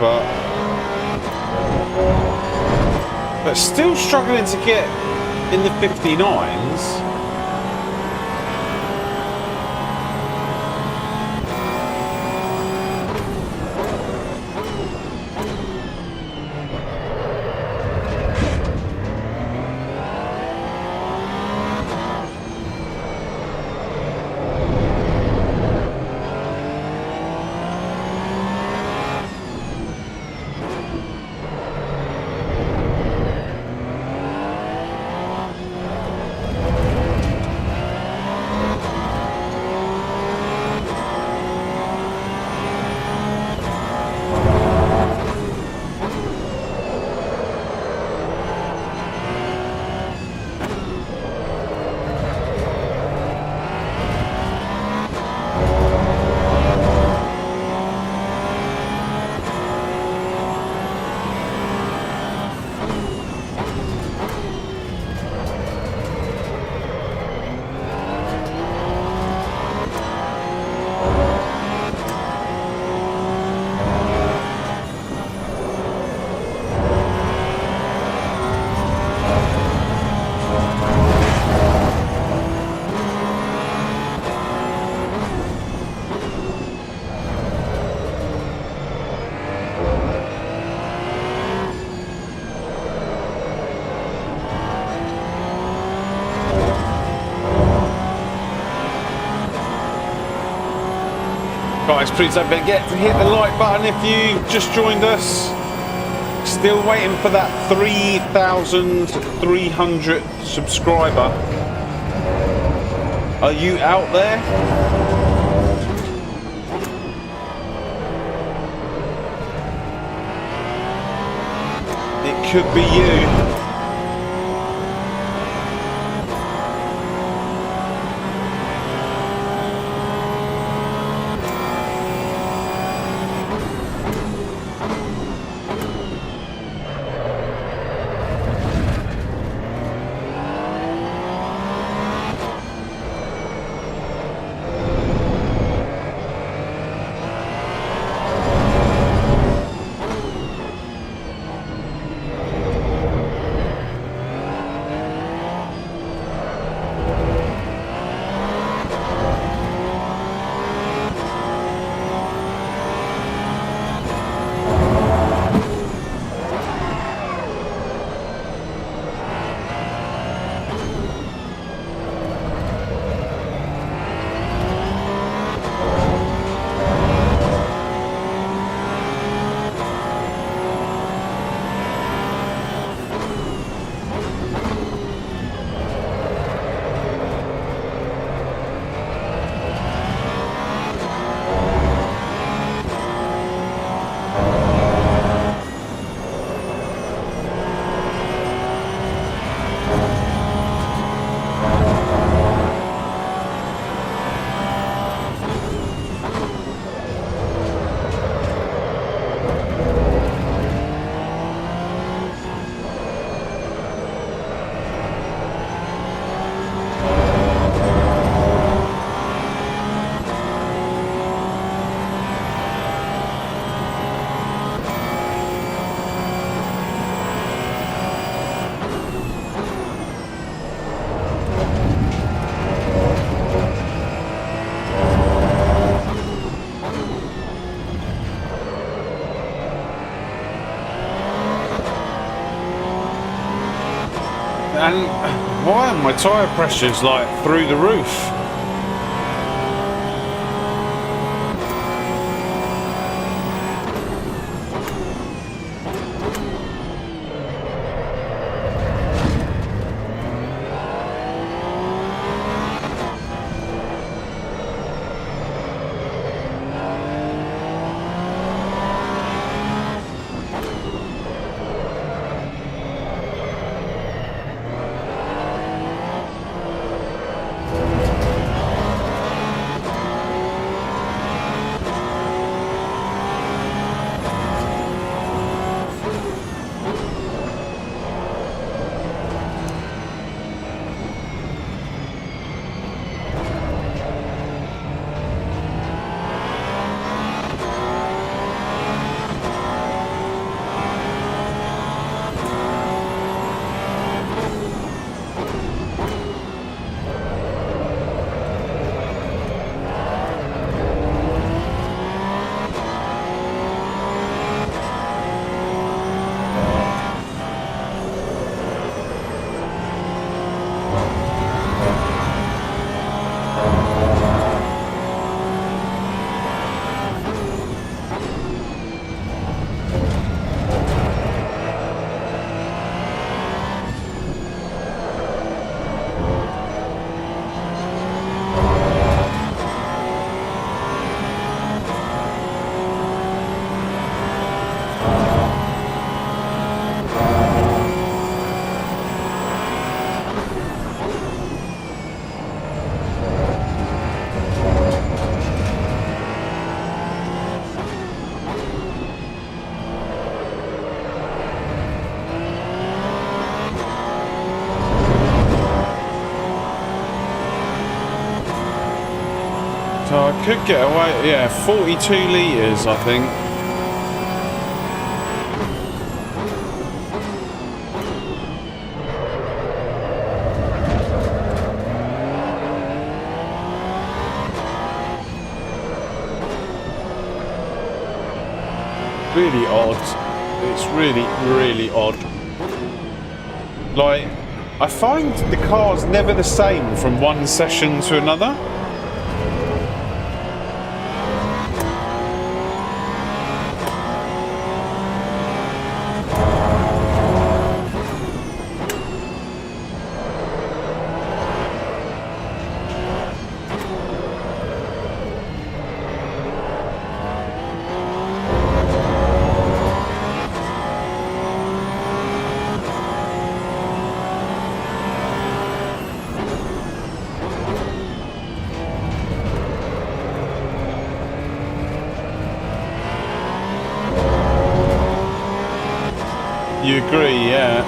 but still struggling to get in the 59s. Guys, please don't forget to hit the like button if you just joined us. Still waiting for that 3,300 subscriber. Are you out there? It could be you. And why are my tyre pressures like through the roof? So I could get away, yeah, 42 litres, I think. Really odd. It's really, really odd. Like, I find the car's never the same from one session to another. You agree, yeah.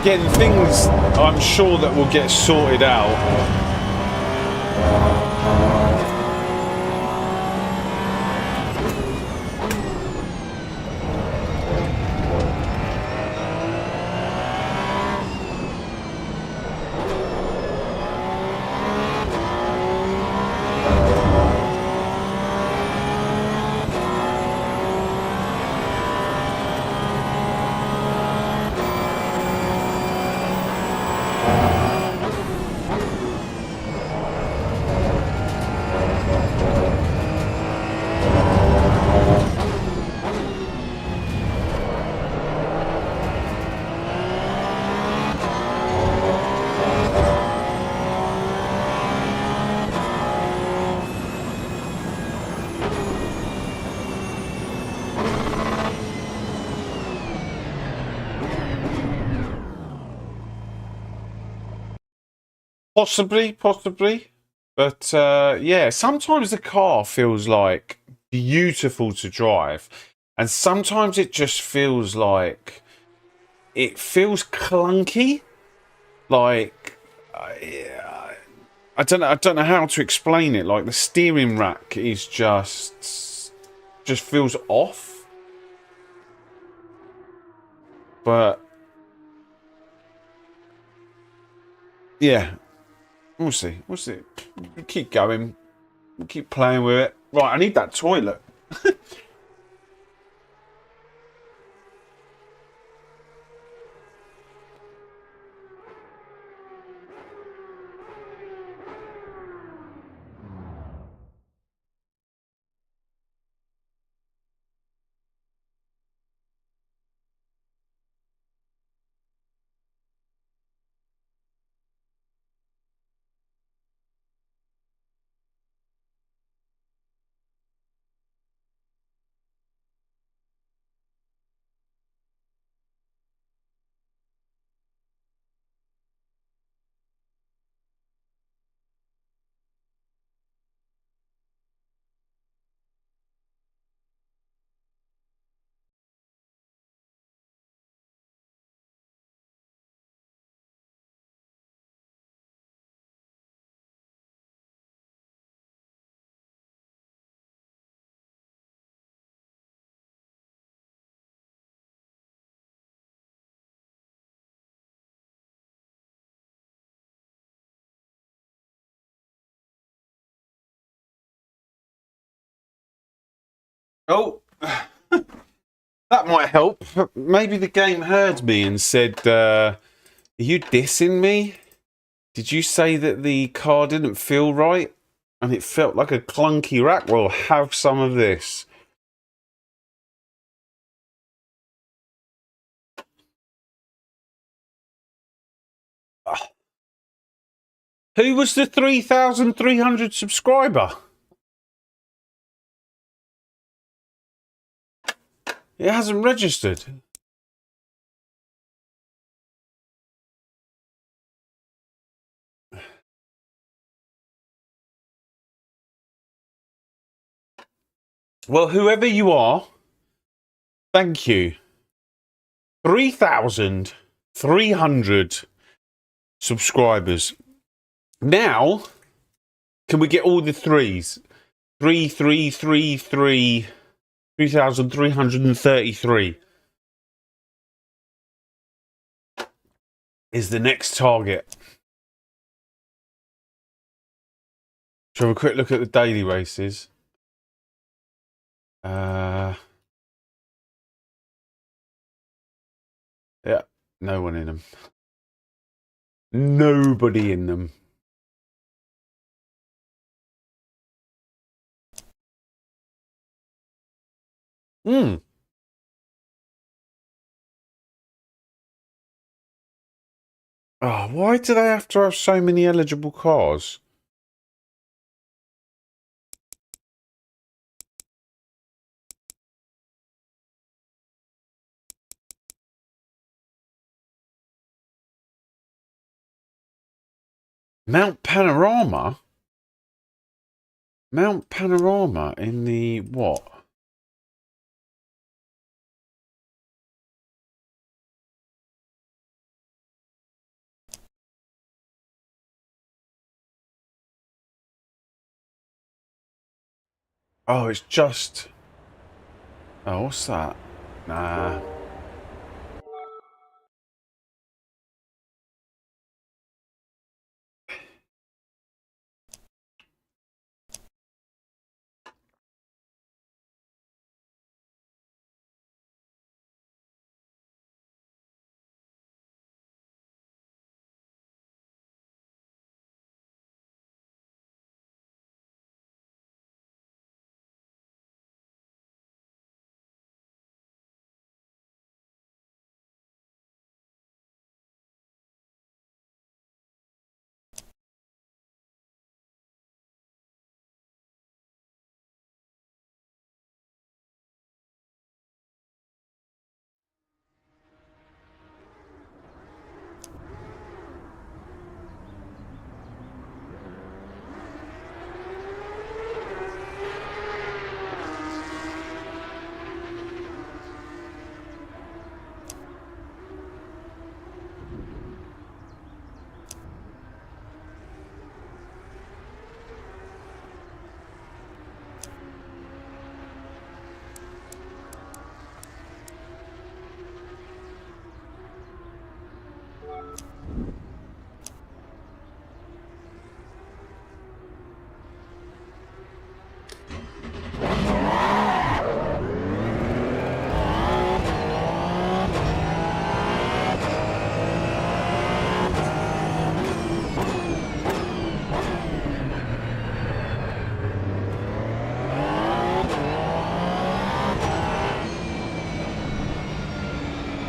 Again, things I'm sure that will get sorted out. Possibly. But yeah, sometimes the car feels like beautiful to drive. And sometimes it just feels like it feels clunky. Like I don't know how to explain it. Like the steering rack is just feels off. But yeah, we'll see. We'll keep going. We'll keep playing with it. Right, I need that toilet. Oh, that might help. Maybe the game heard me and said, are you dissing me? Did you say that the car didn't feel right? And it felt like a clunky rack? Well, have some of this. Who was the 3,300 subscriber? It hasn't registered. Well, whoever you are, thank you. 3,300 subscribers. Now, can we get all the threes? 3,333, 3,333 is the next target. Shall we have a quick look at the daily races? Yeah, no one in them. Nobody in them. Oh, why do they have to have so many eligible cars? Mount Panorama? Mount Panorama in the what? Oh, it's just... Oh, what's that? Nah.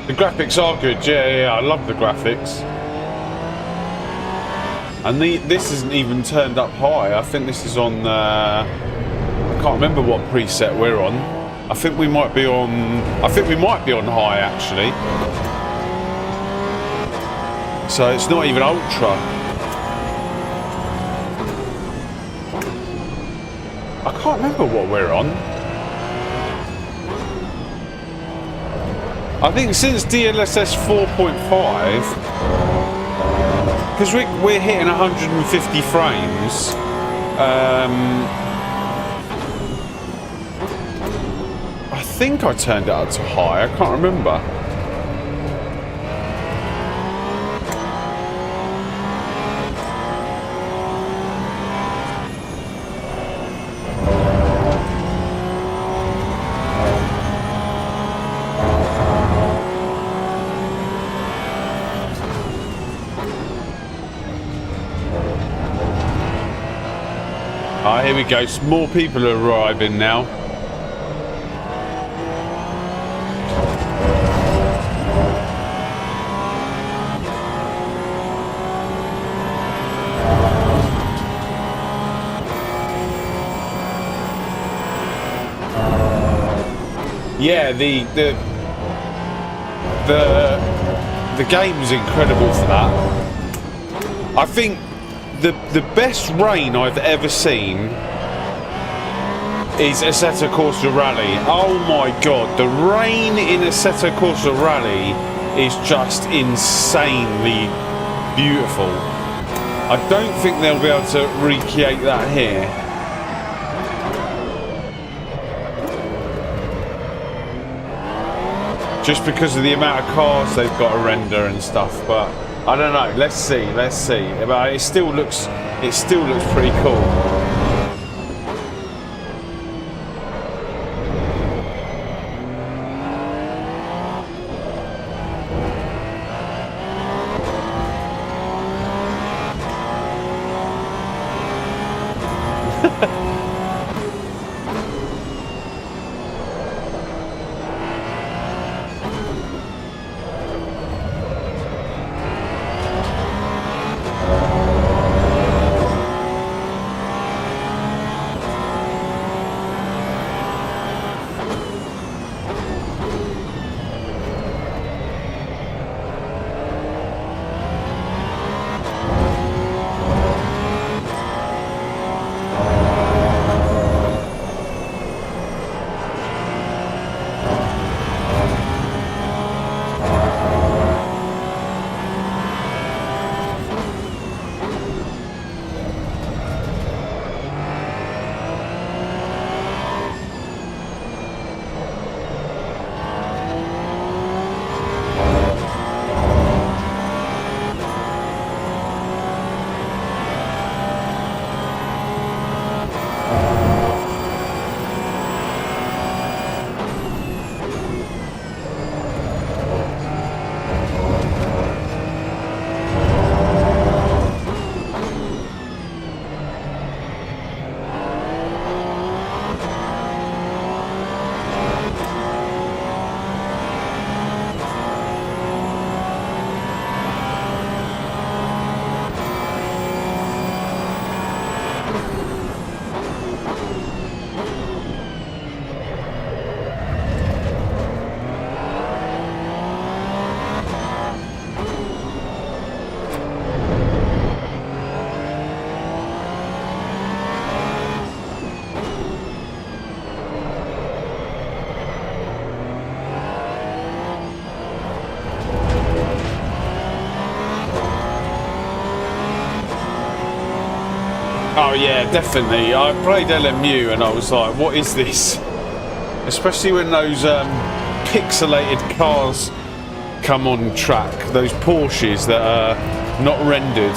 The graphics are good, yeah, I love the graphics. And this isn't even turned up high. I think this is on, I can't remember what preset we're on. I think we might be on high actually. So it's not even ultra. I can't remember what we're on. I think since DLSS 4.5, because we're hitting 150 frames, I think I turned it up to high, I can't remember. we go. Some more people are arriving now. Yeah, the game's incredible for that. I think the best rain I've ever seen is Assetto Corsa Rally. Oh my god, the rain in Assetto Corsa Rally is just insanely beautiful. I don't think they'll be able to recreate that here. Just because of the amount of cars they've got to render and stuff, but I don't know. Let's see. But it still looks pretty cool. Oh yeah, definitely. I played LMU and I was like, what is this? Especially when those pixelated cars come on track, those Porsches that are not rendered.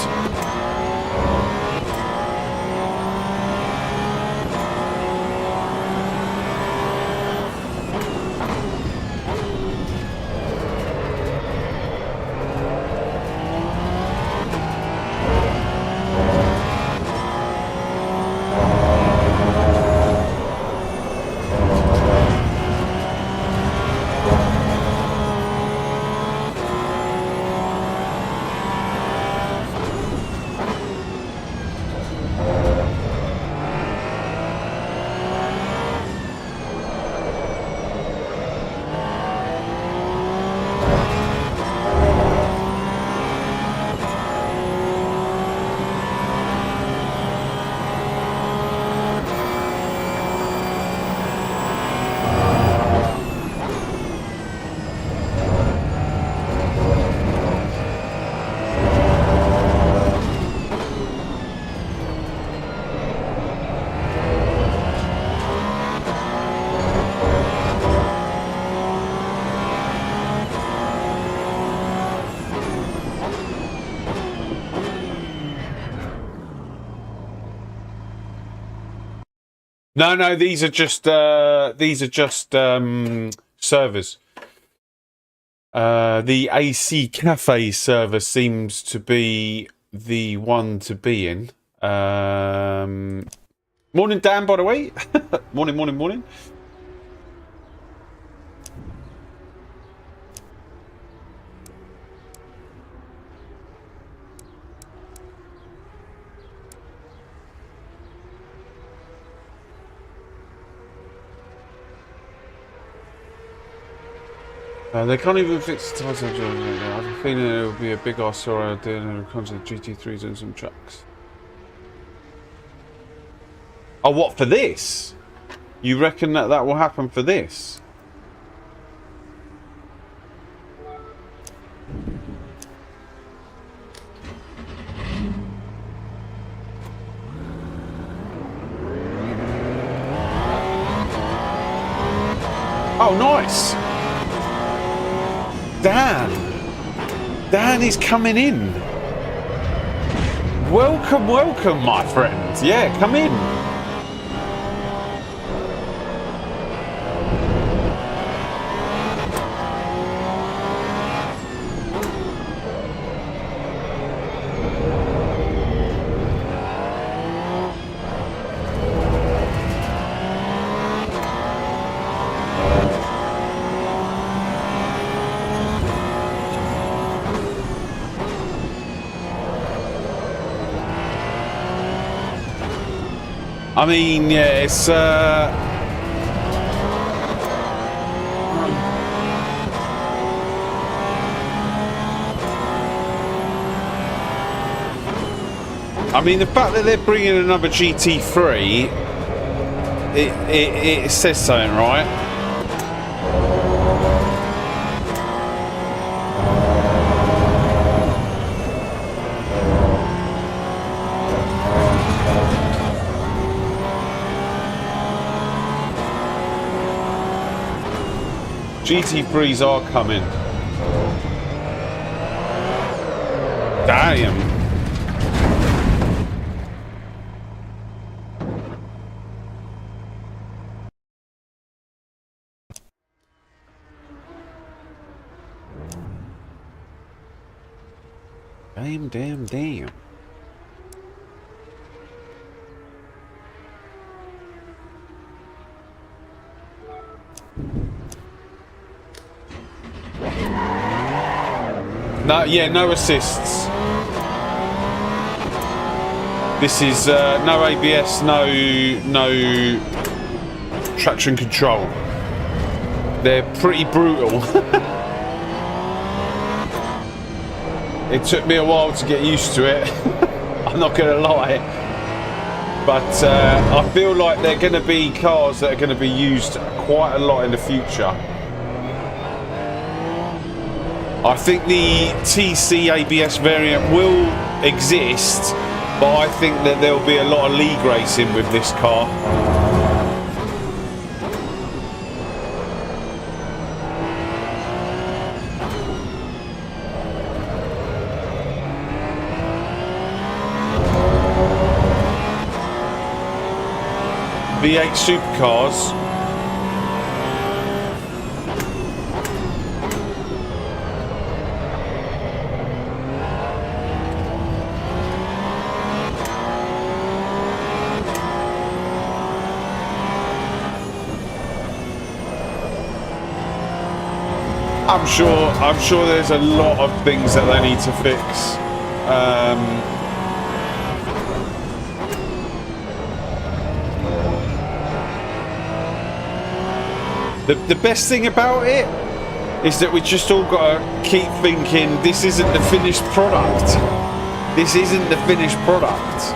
No, these are just servers. The AC Cafe server seems to be the one to be in. Well, Morning, Dan, by the way. Morning, morning, morning. They can't even fix the tyres. I have a feeling it will be a big ass sorrow doing a concept GT3s and some trucks. Oh, what, for this? You reckon that that will happen for this? Oh, nice. Dan is coming in. Welcome, welcome, my friend. Yeah, come in. I mean, yeah, it's I mean, the fact that they're bringing another GT3, it says something, right? GT3s are coming. Damn. Damn. No, yeah, no assists. This is no ABS, no traction control. They're pretty brutal. It took me a while to get used to it. I'm not gonna lie, but I feel like they're gonna be cars that are gonna be used quite a lot in the future. I think the TC ABS variant will exist, but I think that there'll be a lot of league racing with this car. V8 supercars. I'm sure there's a lot of things that they need to fix. The best thing about it is that we just all got to keep thinking this isn't the finished product. This isn't the finished product.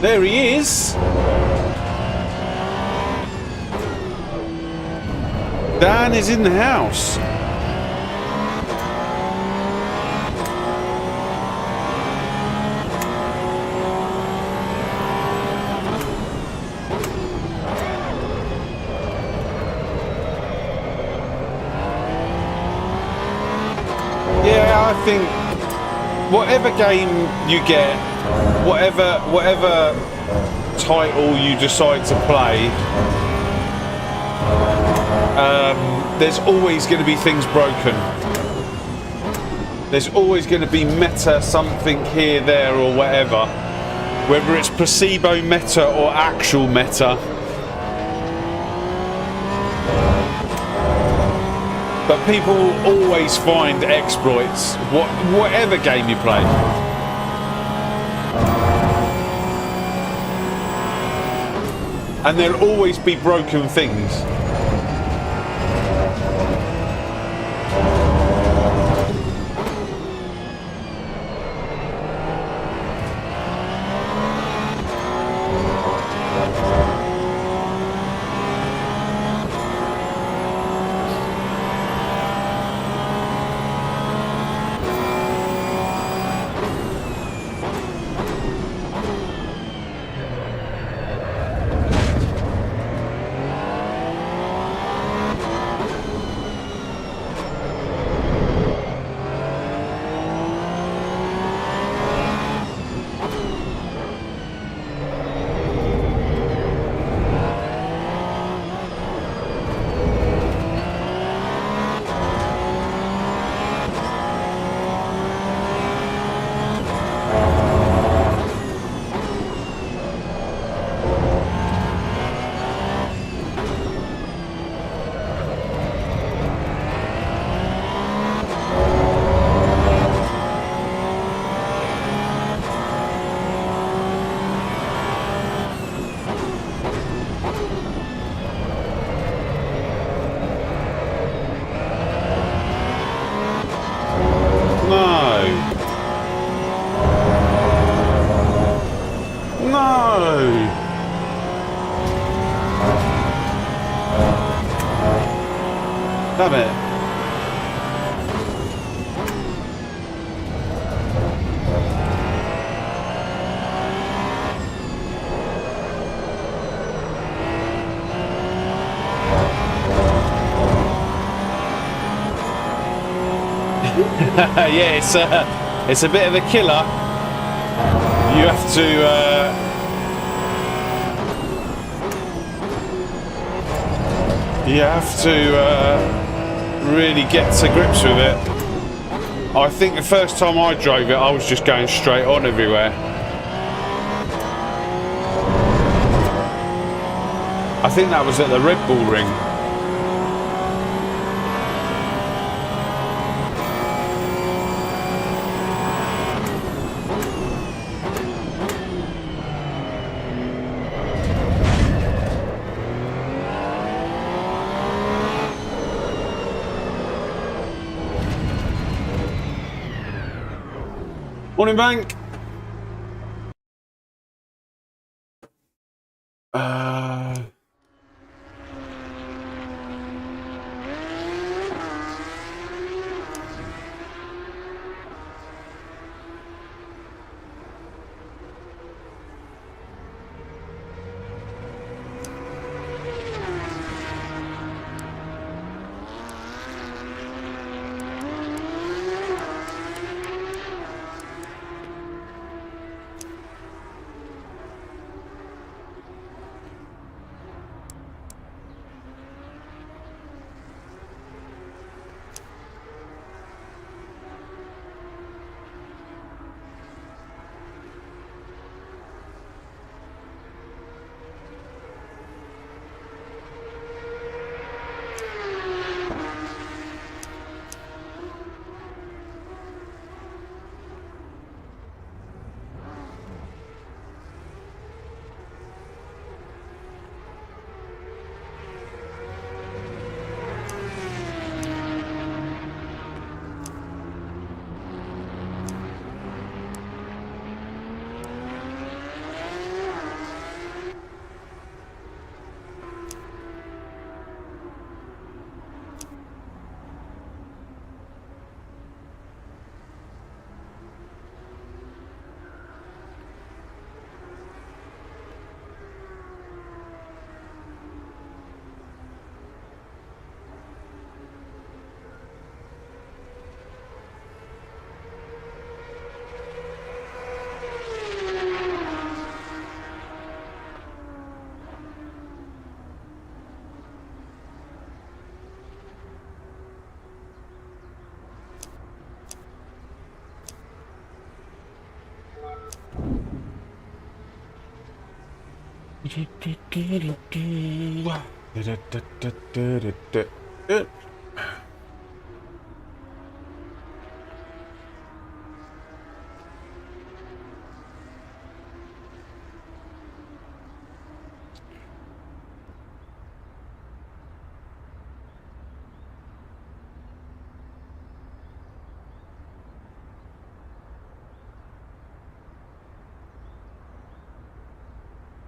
There he is. Dan is in the house. Yeah, I think whatever game you get, whatever title you decide to play, there's always going to be things broken. There's always going to be meta something here, there, or whatever. Whether it's placebo meta or actual meta. But people will always find exploits, whatever game you play. And there'll always be broken things. Damn it. Yeah, it's a bit of a killer. You have to really get to grips with it. I think the first time I drove it, I was just going straight on everywhere. I think that was at the Red Bull Ring. Morning, Bank.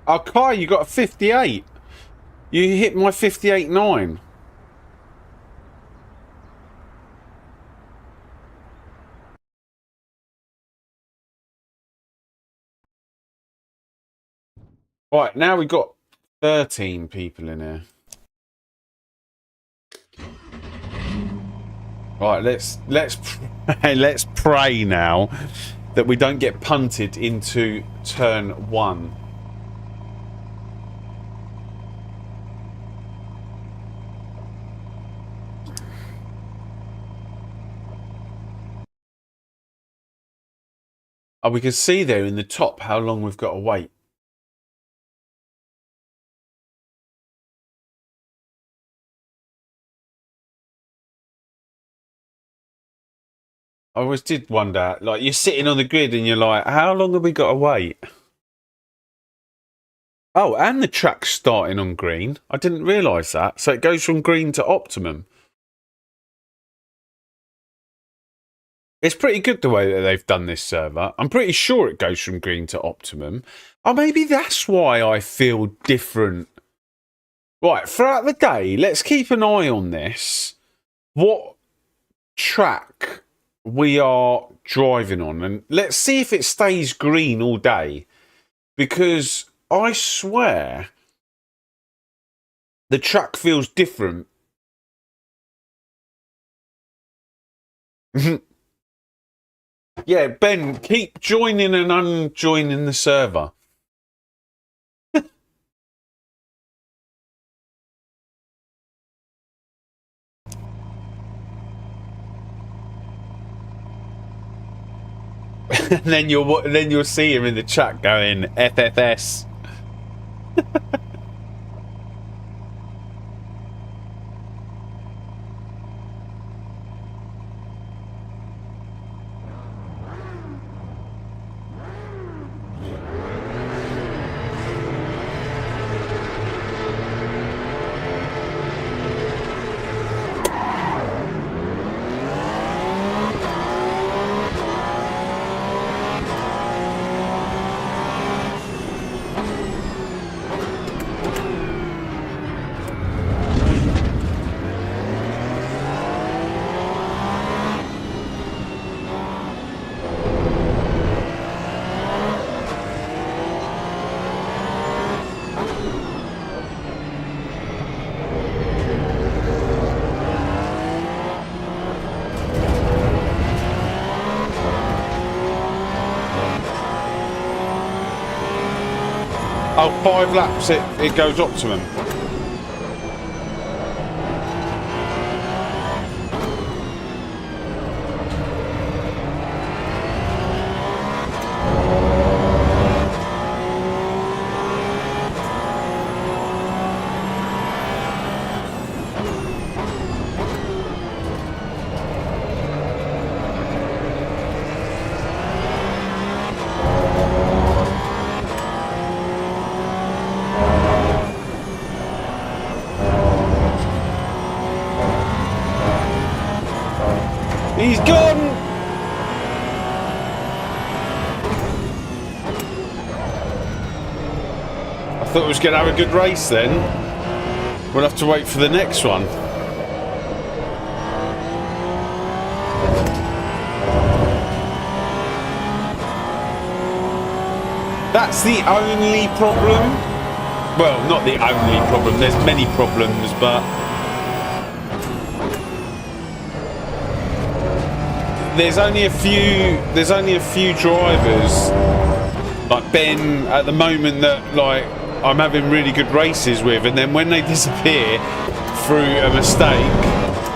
Oh, Kai, you got a 58. You hit my 58.9. Right, now we've got 13 people in here. Right, let's pray now that we don't get punted into turn 1. Oh, we can see there in the top how long we've got to wait. I always did wonder, like, you're sitting on the grid and you're like, how long have we got to wait? Oh, and the track's starting on green. I didn't realise that. So it goes from green to optimum. It's pretty good the way that they've done this server. I'm pretty sure it goes from green to optimum. Oh, maybe that's why I feel different. Right, throughout the day, let's keep an eye on this. What track we are driving on, and let's see if it stays green all day, because I swear the track feels different. Yeah, Ben, keep joining and unjoining the server. And then you'll see him in the chat going FFS. Oh, 5 laps it goes optimum. He's gone! I thought we was going to have a good race then. We'll have to wait for the next one. That's the only problem. Well, not the only problem. There's many problems, but there's only a few drivers like Ben at the moment that like I'm having really good races with, and then when they disappear through a mistake,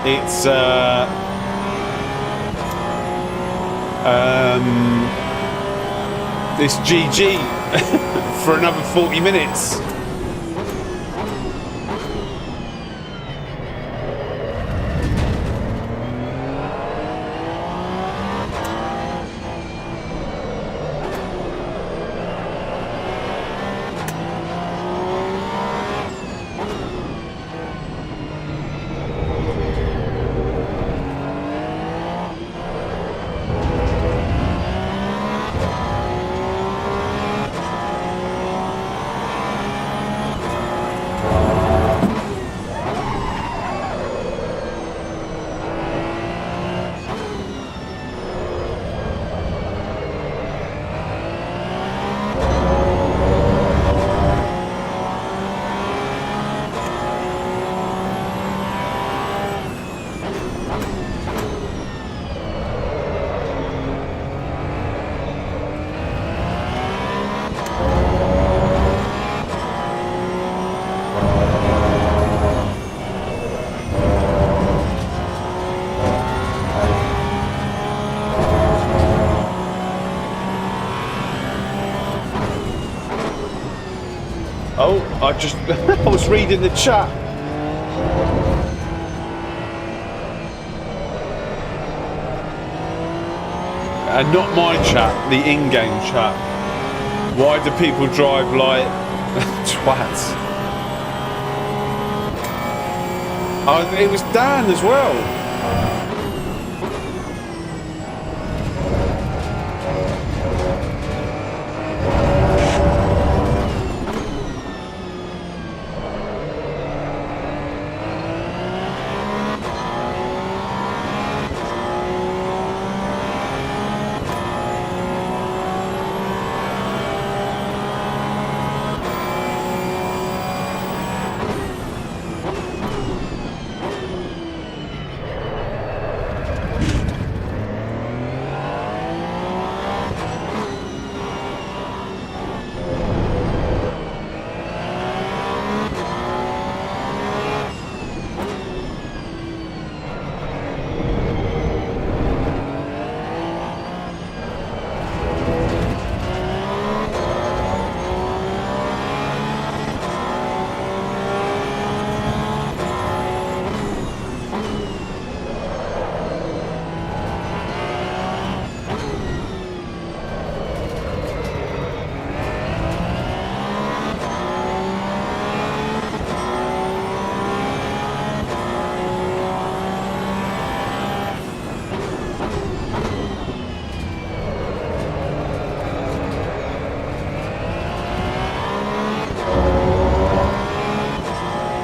it's GG. for another 40 minutes. Oh, I was reading the chat. And not my chat, the in-game chat. Why do people drive like twats? Oh, it was Dan as well.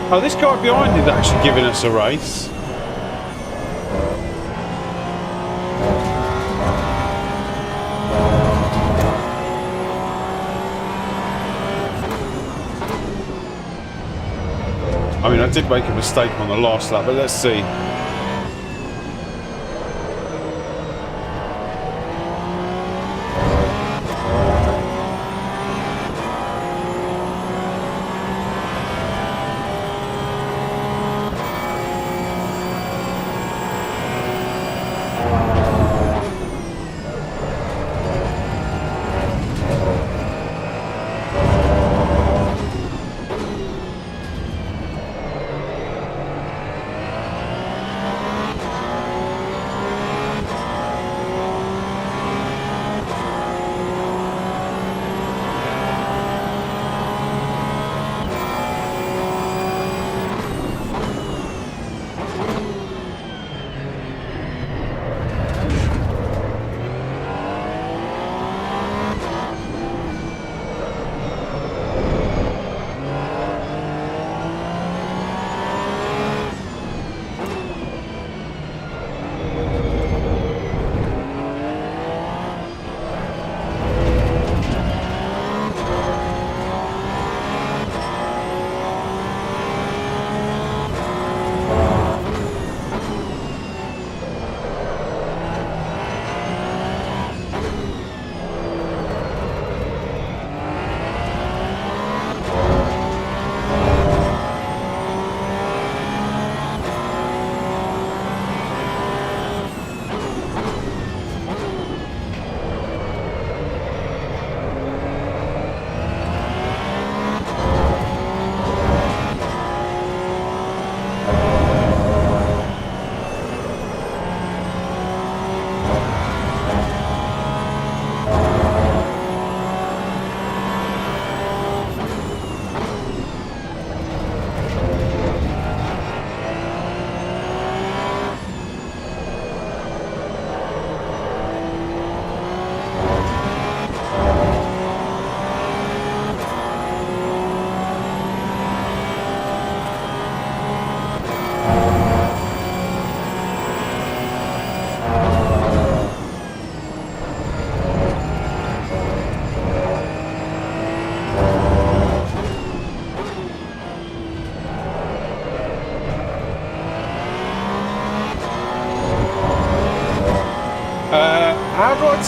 Oh, this guy behind is actually giving us a race. I mean, I did make a mistake on the last lap, but let's see.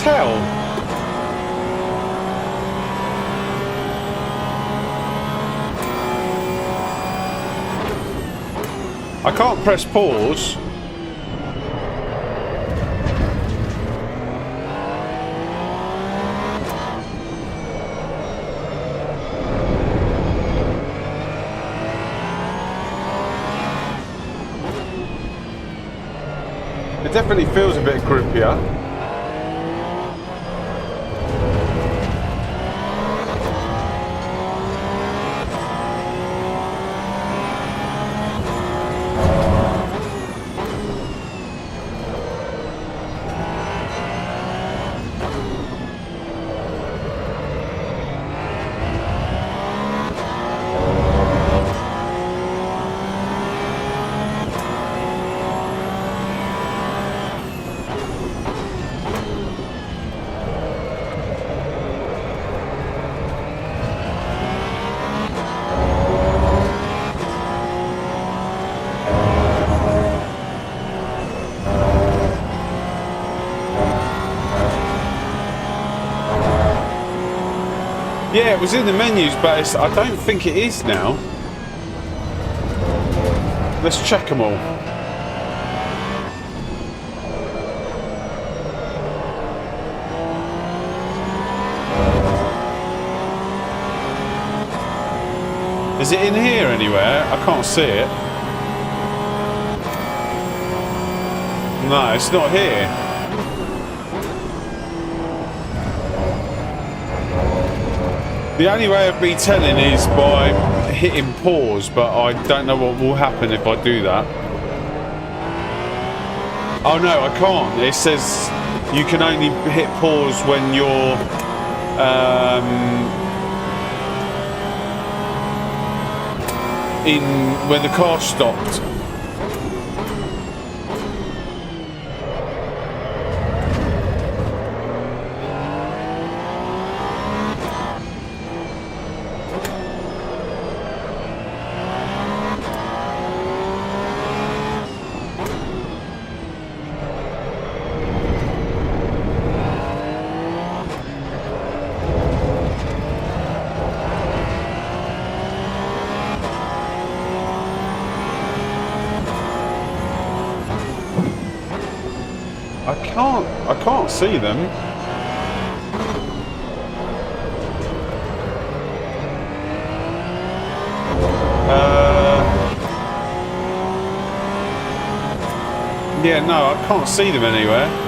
tell? I can't press pause. It definitely feels a bit grippier. Yeah, it was in the menus, but I don't think it is now. Let's check them all. Is it in here anywhere? I can't see it. No, it's not here. The only way of me telling is by hitting pause, but I don't know what will happen if I do that. Oh no, I can't. It says you can only hit pause when you're when the car stopped. I can't see them. Yeah, no, I can't see them anywhere.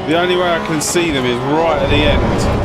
The only way I can see them is right at the end.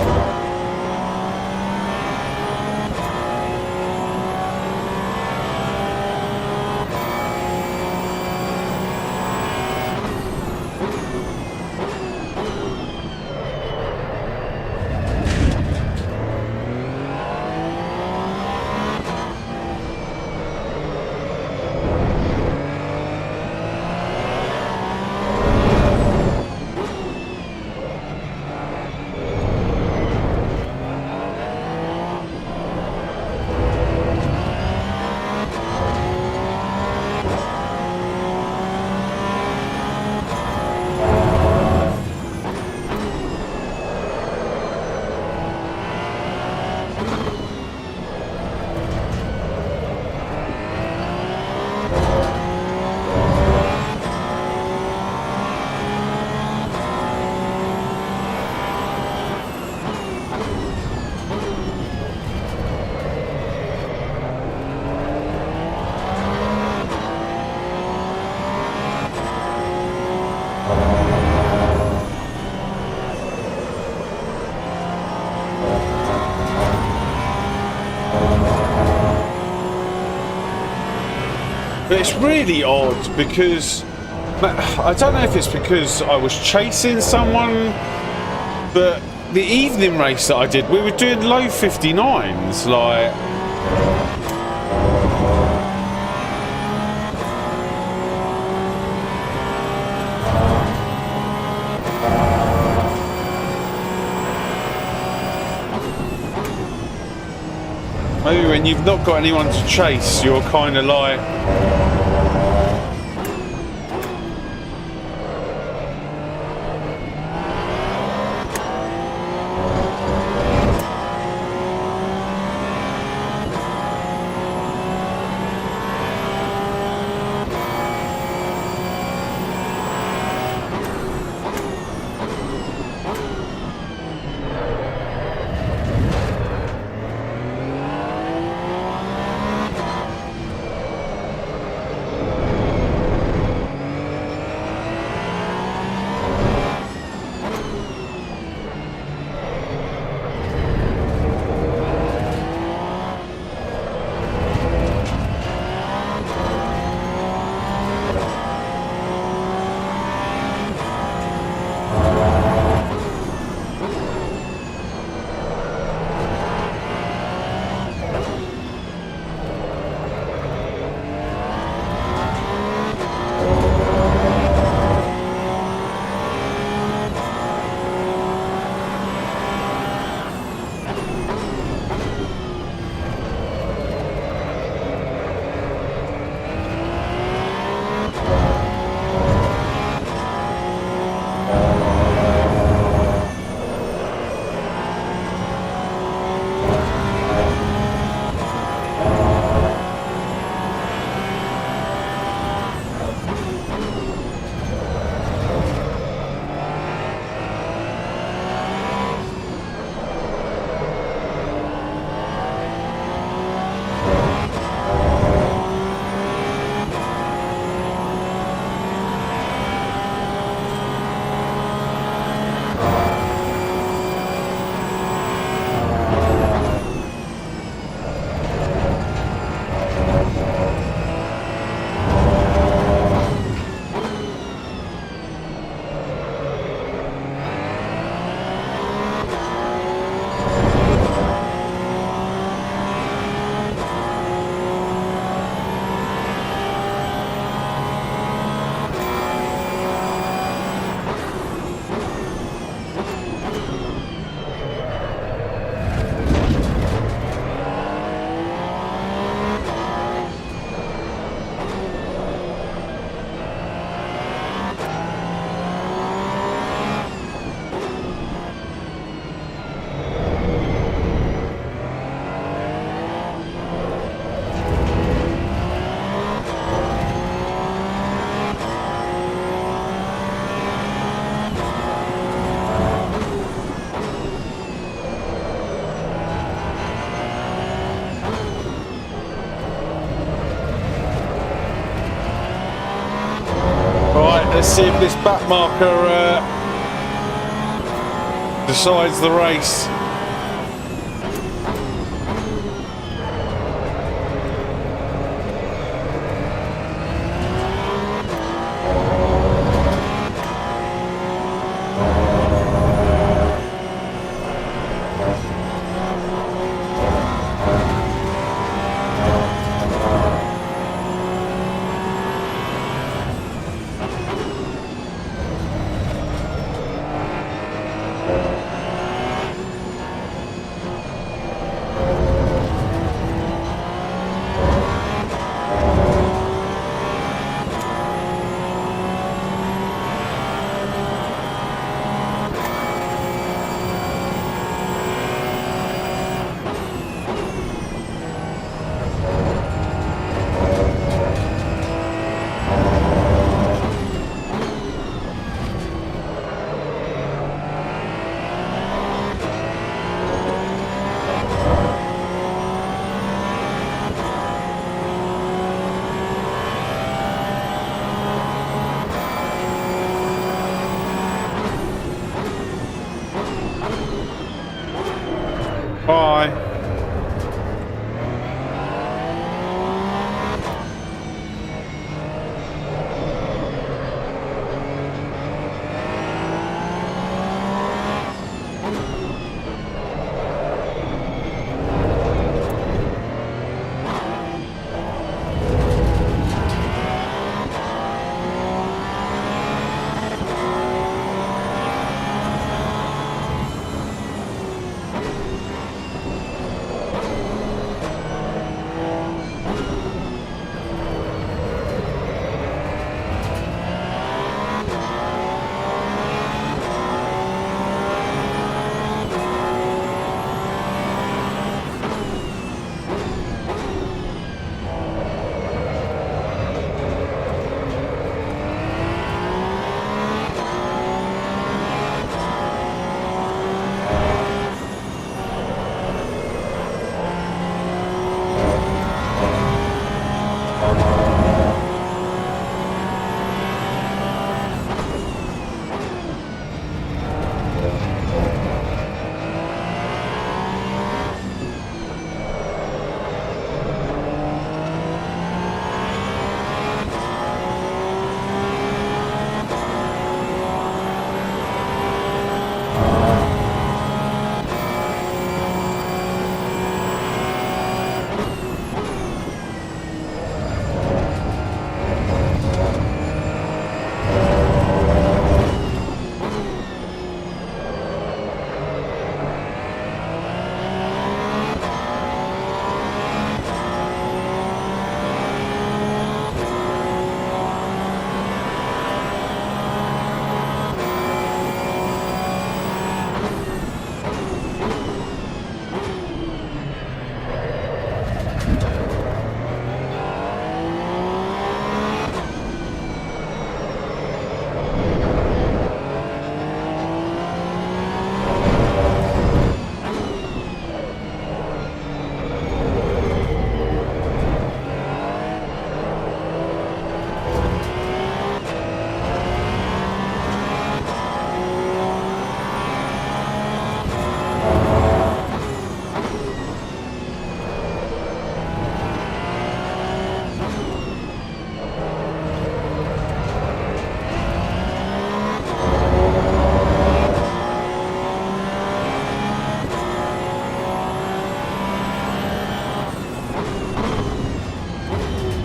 But it's really odd because I don't know if it's because I was chasing someone, but the evening race that I did, we were doing low 59s, like. Maybe when you've not got anyone to chase, you're kind of like. Let's see if this back marker decides the race.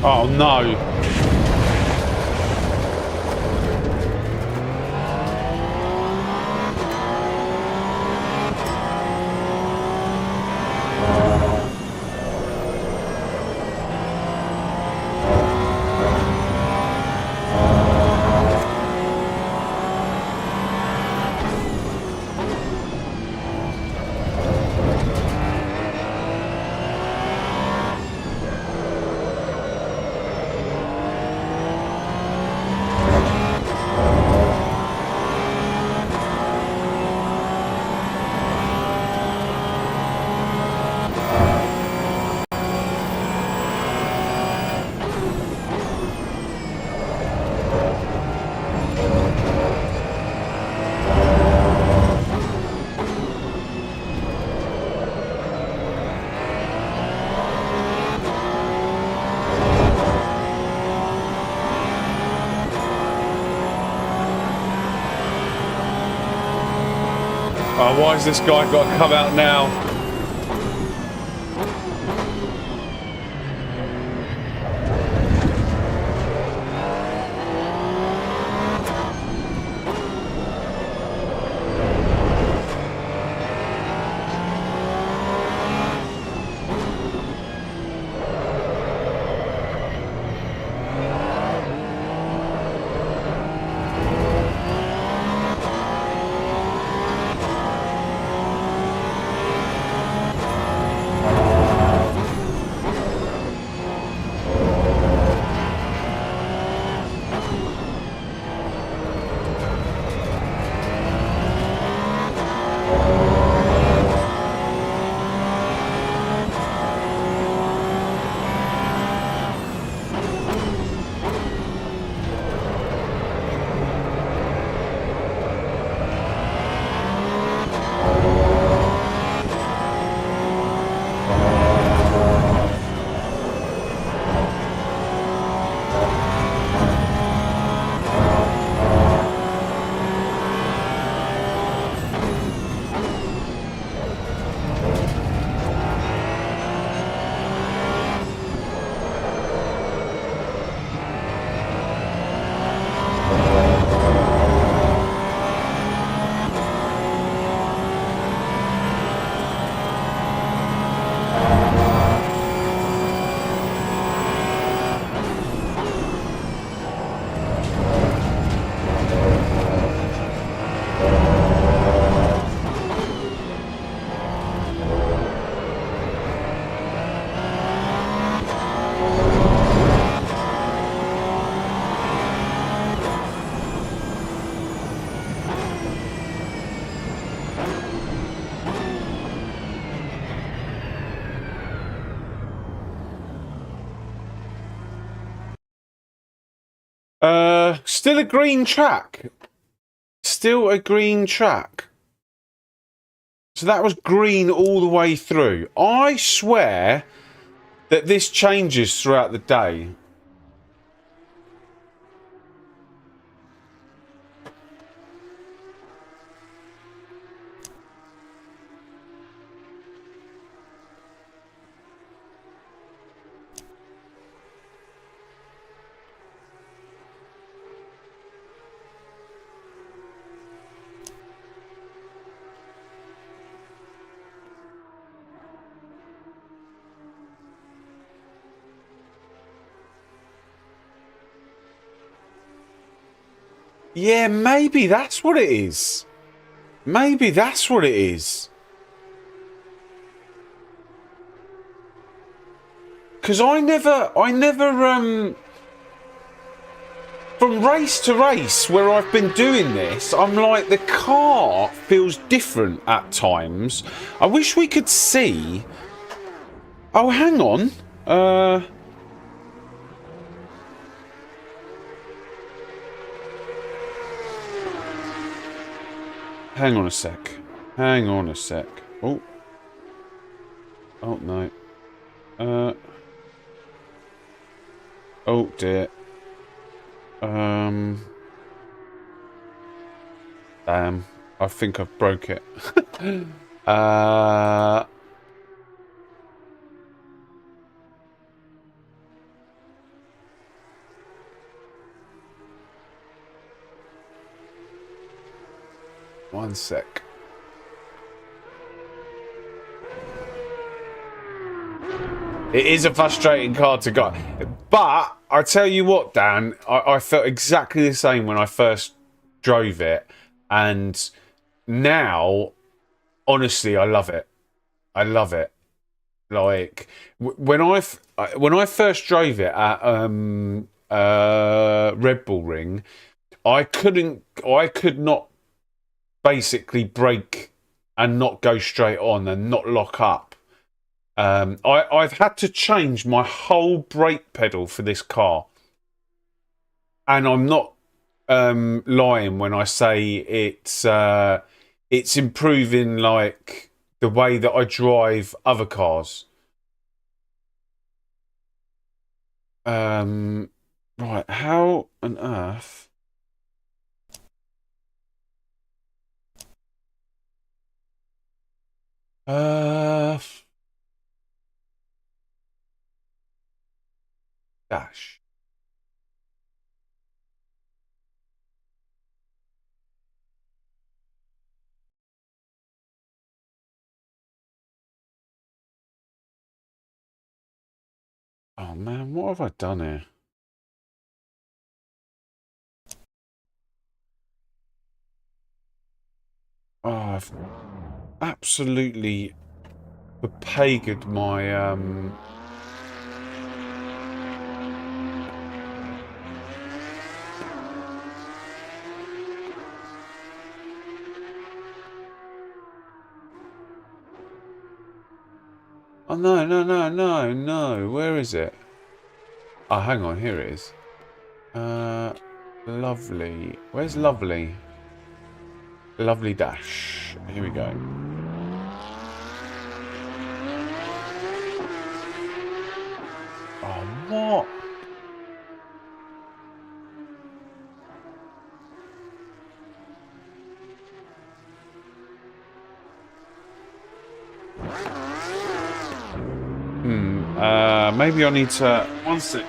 Oh no. Oh, why has this guy got to come out now? Still a green track. Still a green track. So that was green all the way through. I swear that this changes throughout the day. Yeah, maybe that's what it is. Maybe that's what it is. Because I never, from race to race where I've been doing this, I'm like, the car feels different at times. I wish we could see. Oh, hang on. Hang on a sec. Hang on a sec. Oh. Oh, no. Oh, dear. Damn. I think I've broke it. 1 sec. It is a frustrating car to go. But I tell you what, Dan, I felt exactly the same when I first drove it. And now, honestly, I love it. I love it. Like when I first drove it at Red Bull Ring, I could not basically brake and not go straight on and not lock up. I've had to change my whole brake pedal for this car, and I'm not lying when I say it's improving like the way that I drive other cars. Right, how on earth? Dash. Oh man, what have I done here? Oh, I've absolutely bepagered my Oh no, where is it? Oh, hang on, here it is. Lovely. Where's Lovely? Lovely dash. Here we go. Oh, what? Maybe I need to... One sec.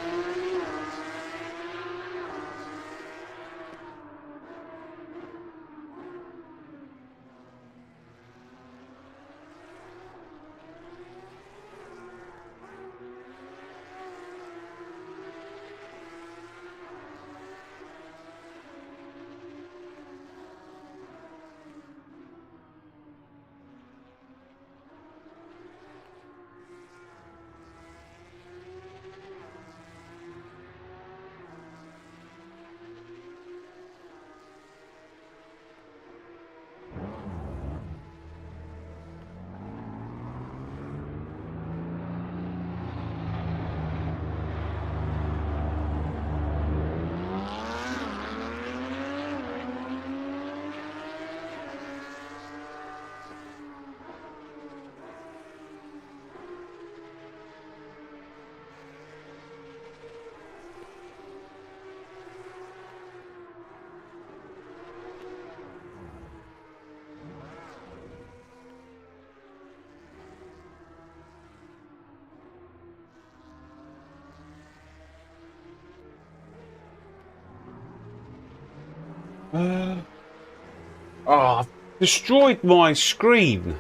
I've destroyed my screen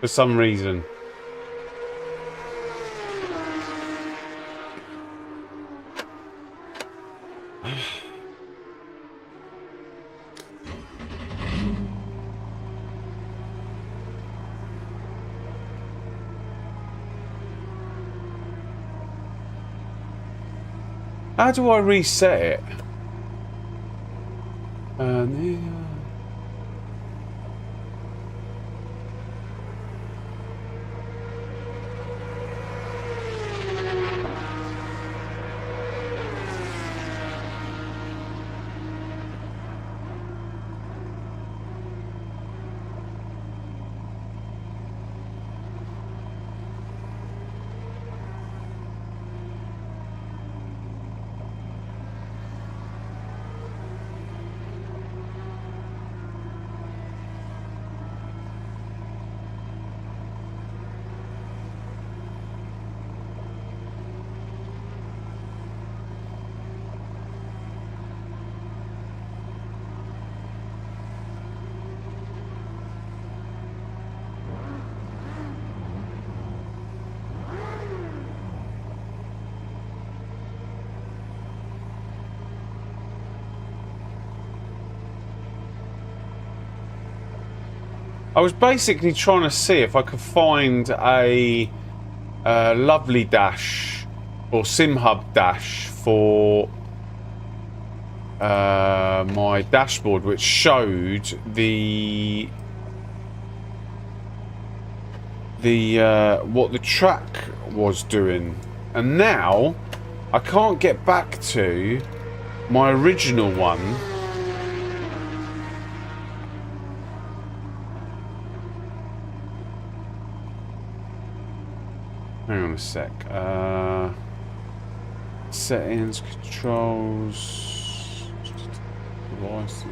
for some reason. How do I reset it? I was basically trying to see if I could find a lovely dash or SimHub dash for my dashboard, which showed the what the track was doing, and now I can't get back to my original one. Hang on a sec. Settings, controls, devices,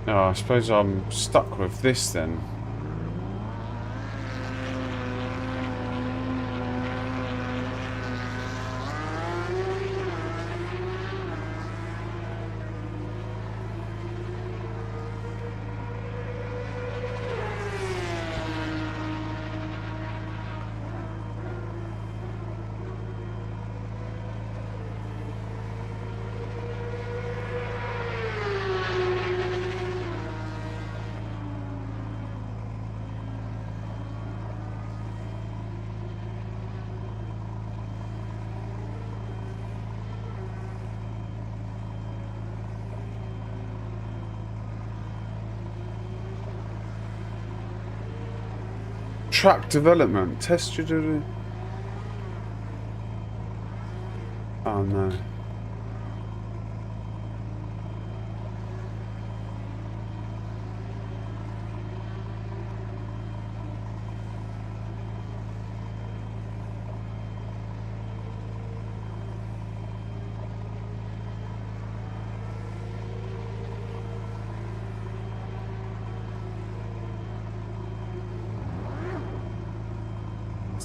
Oh, I suppose I'm stuck with this then. Track development. Test your... Oh no.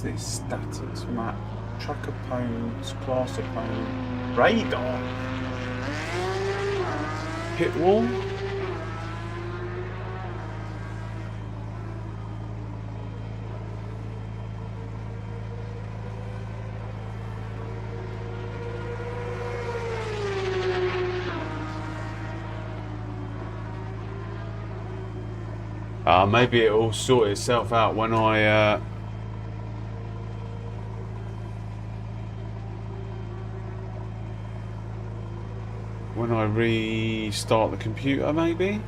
These status map, track opponents, class opponent, radar, pit wall. Maybe it'll sort itself out when I restart the computer, maybe?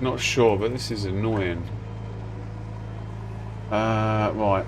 Not sure, but this is annoying. Right.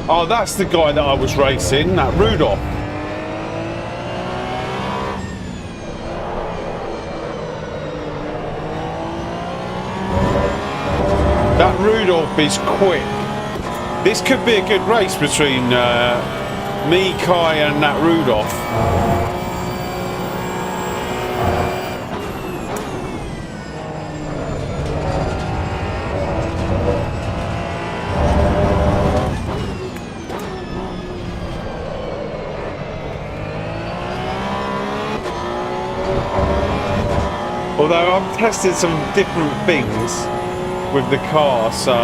Oh, that's the guy that I was racing, that Rudolph. That Rudolph is quick. This could be a good race between me, Kai, and that Rudolph. Although I've tested some different things with the car, so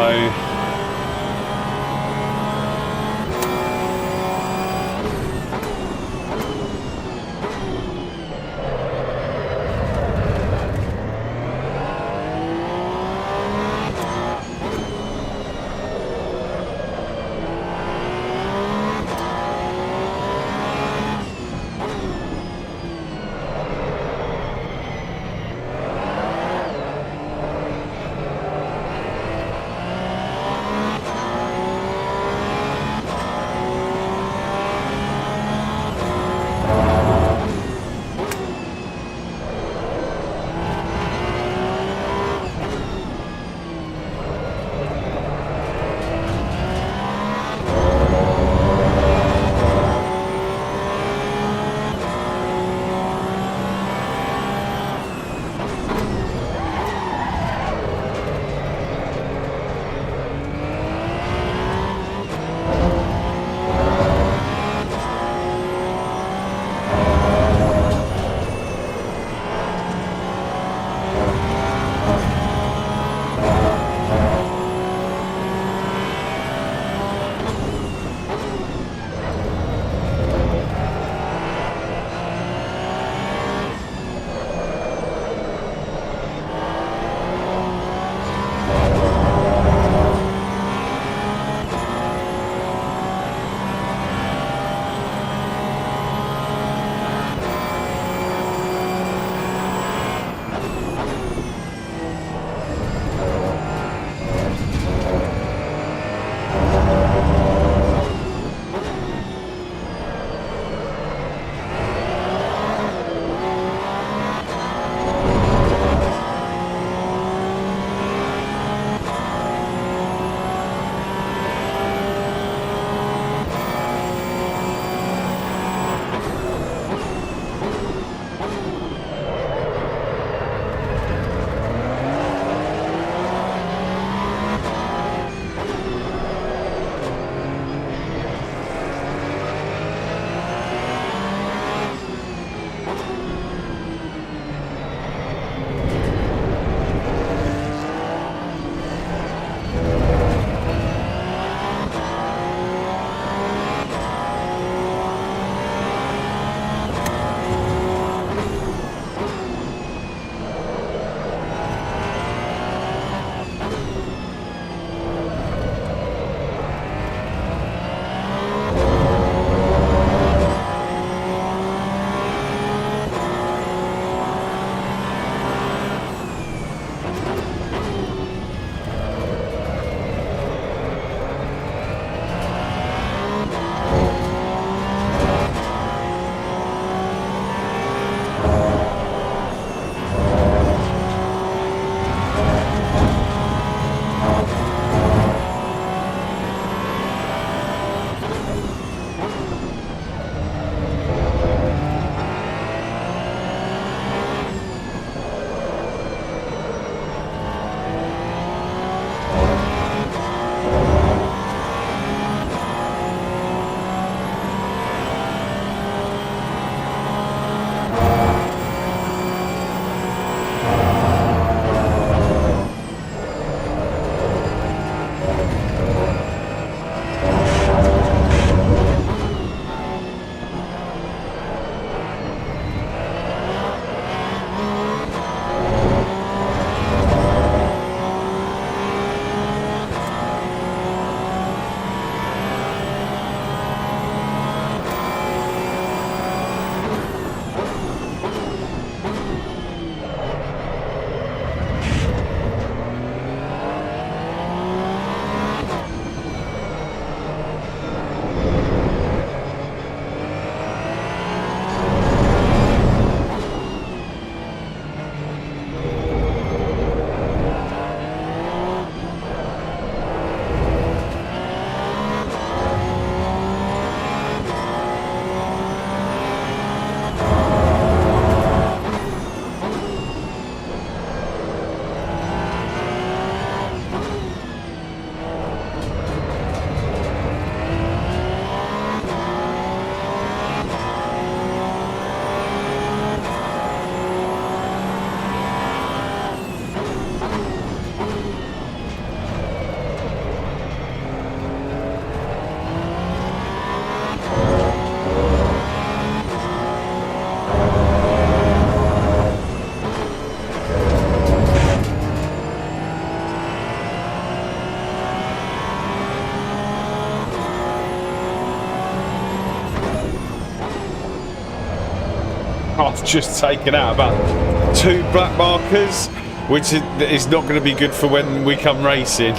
I've just taken out about 2 black markers, which is not going to be good for when we come racing.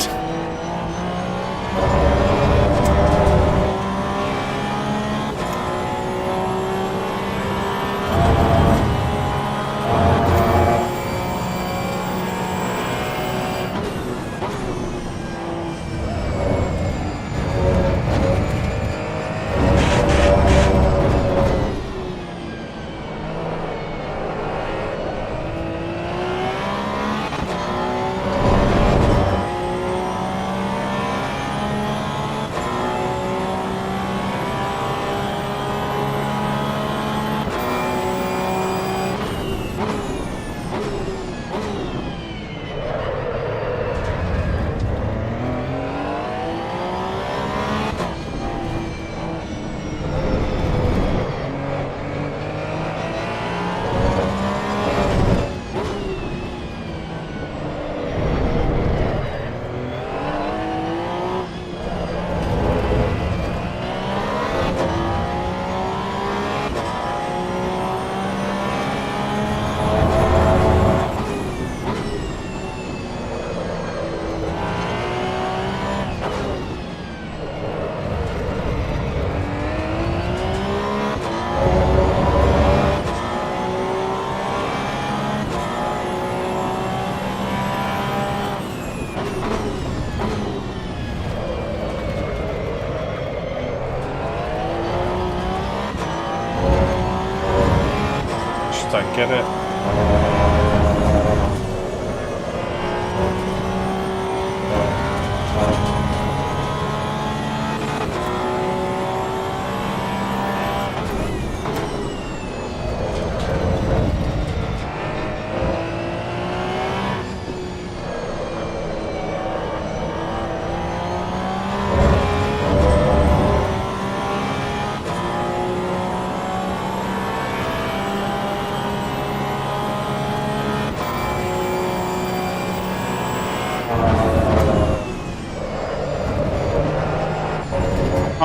Don't get it.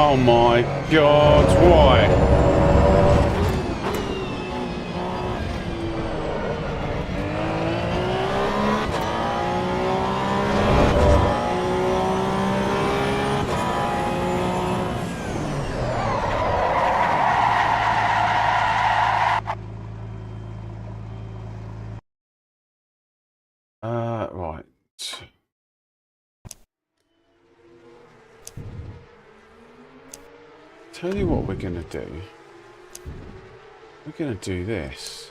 Oh my God, why? Right. Tell you what we're going to do. We're going to do this.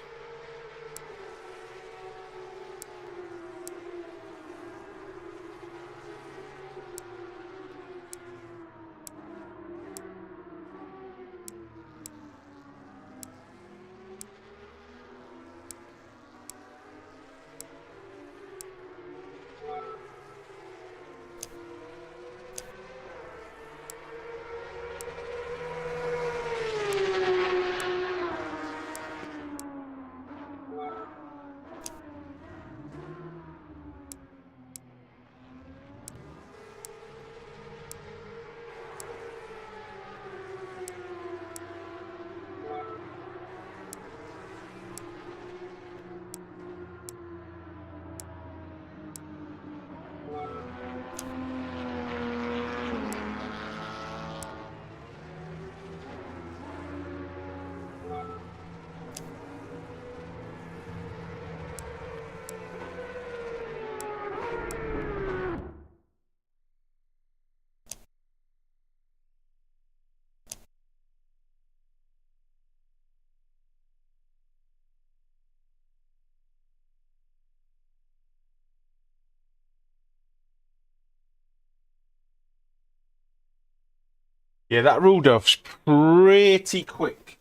Yeah, that ruled off's pretty quick.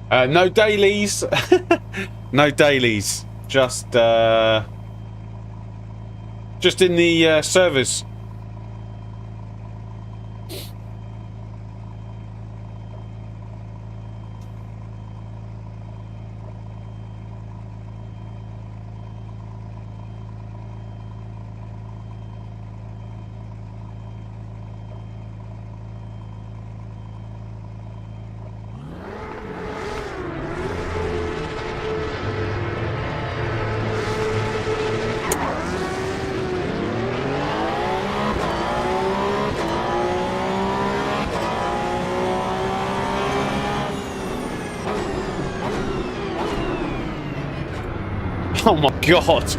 No dailies. No dailies. Just in the servers. Oh my god.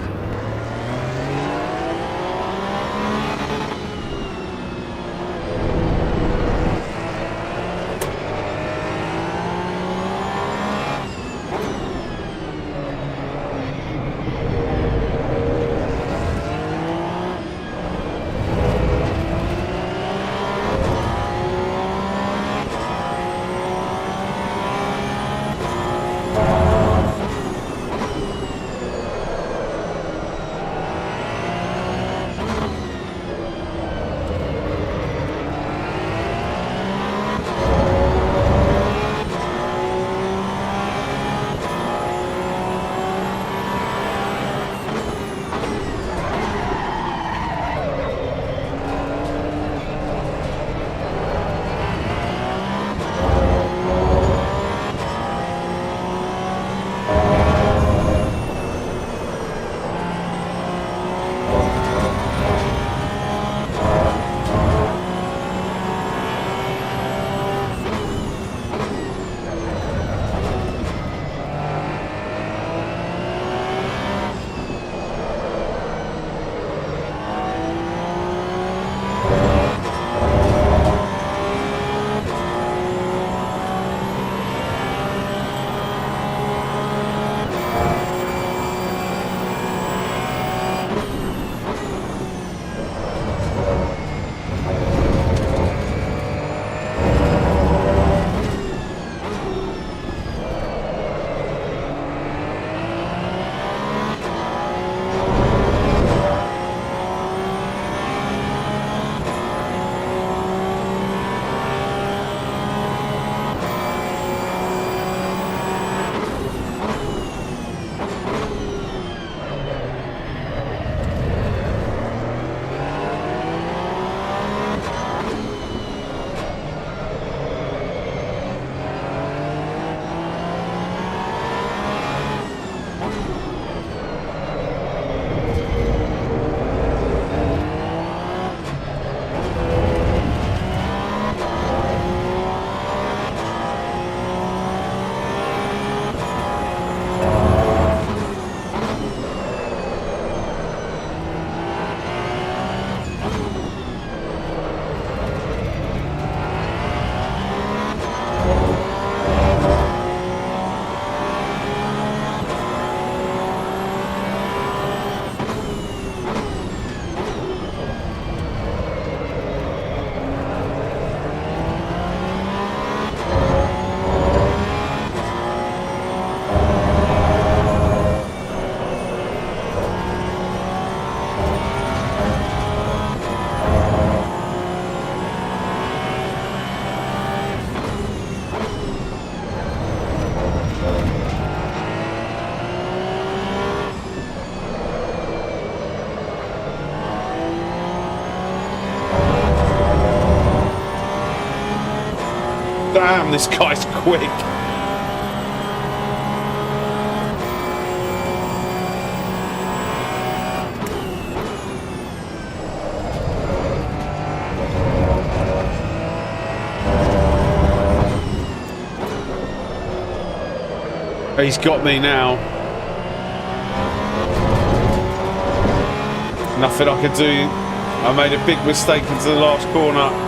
Damn, this guy's quick. He's got me now. Nothing I could do. I made a big mistake into the last corner.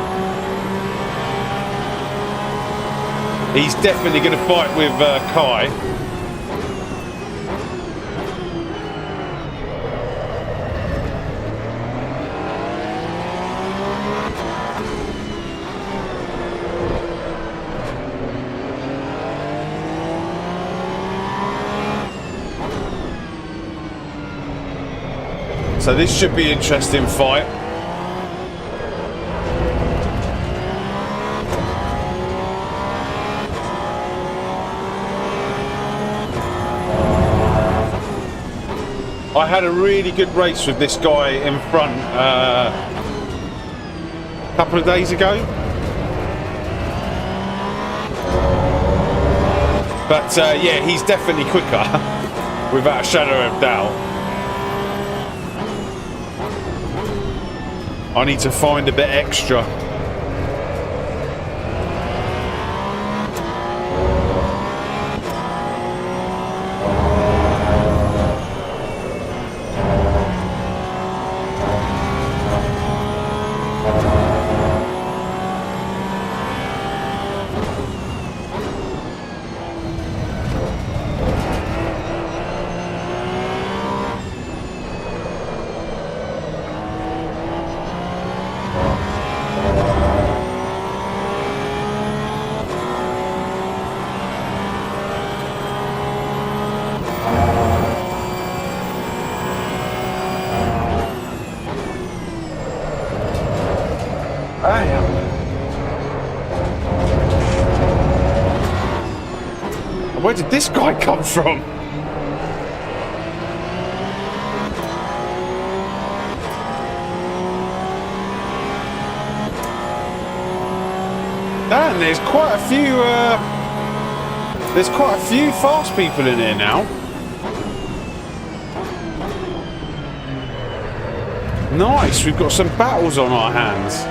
He's definitely going to fight with Kai. So this should be an interesting fight. I had a really good race with this guy in front a couple of days ago. But yeah, he's definitely quicker, without a shadow of doubt. I need to find a bit extra. Where did this guy come from? Dan, there's quite a few fast people in here now. Nice, we've got some battles on our hands.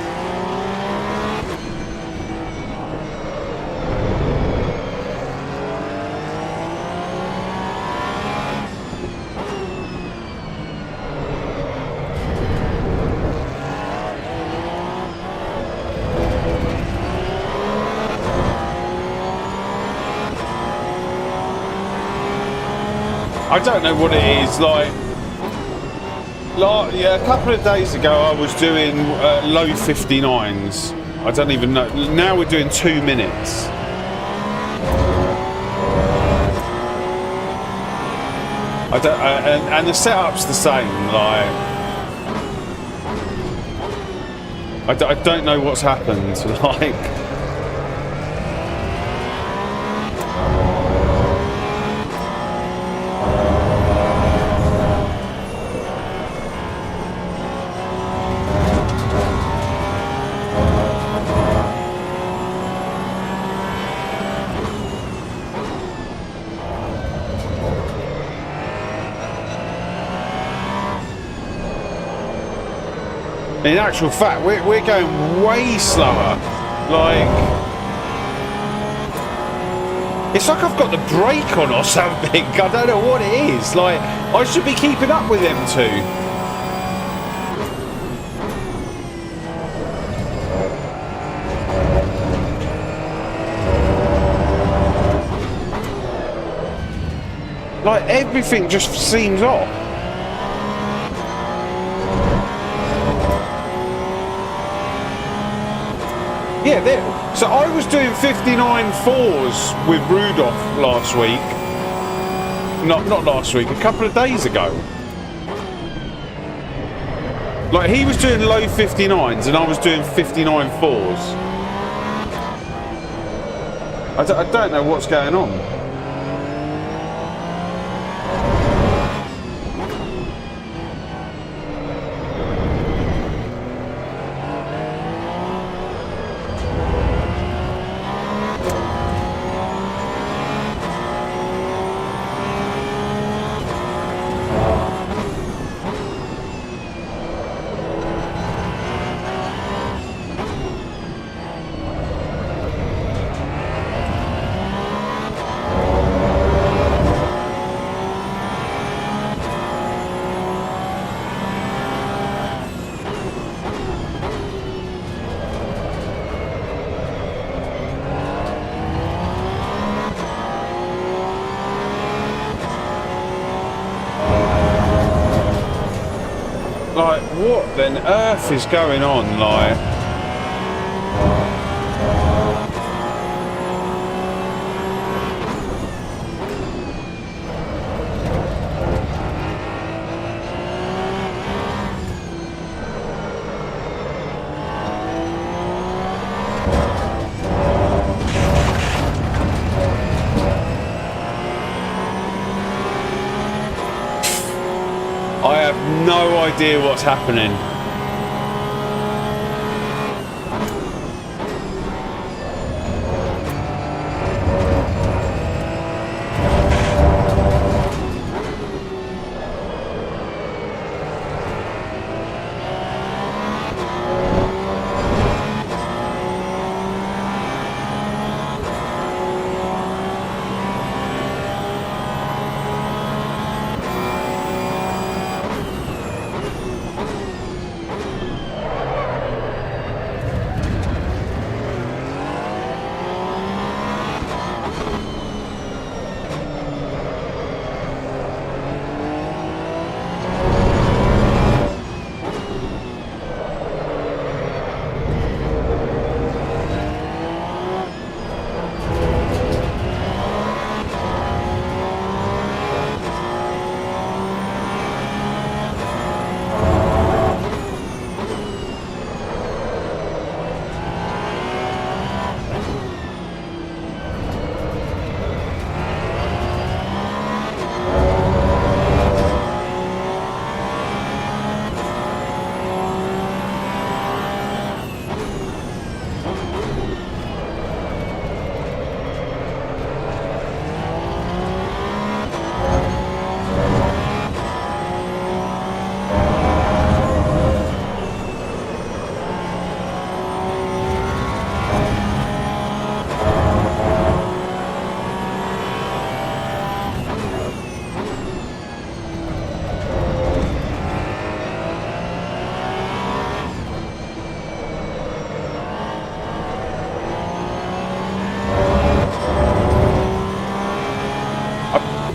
I don't know what it is, like yeah, a couple of days ago I was doing low 59s. I don't even know. Now we're doing 2 minutes. I don't, and the setup's the same. Like, I don't know what's happened. Like. In actual fact, we're going way slower. Like, it's like I've got the brake on or something. I don't know what it is. Like, I should be keeping up with them two. Like, everything just seems off. Yeah, so I was doing 59.4s with Rudolph last week. Not last week, a couple of days ago. Like, he was doing low 59s and I was doing 59.4s. I don't know what's going on. Like, what on earth is going on? Like, no idea what's happening.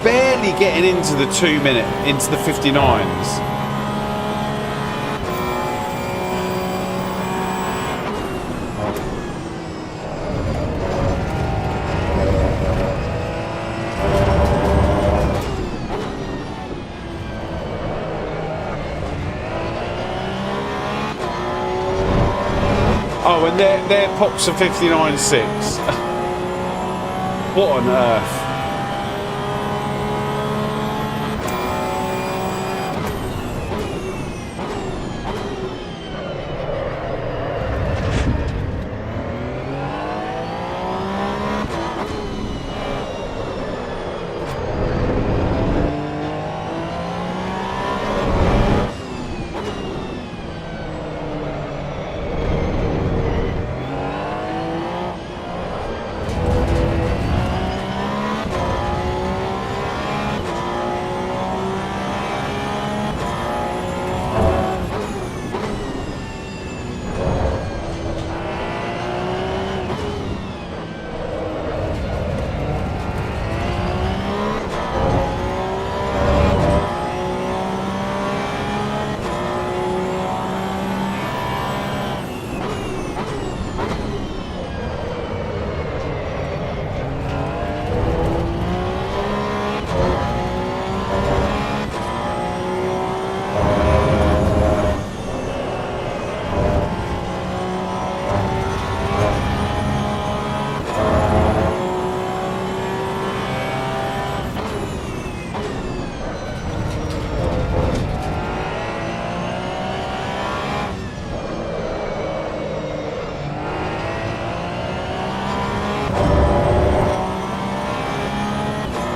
Barely getting into the 2 minute, into the 59s. Oh, and their pops are 59.6. What on earth?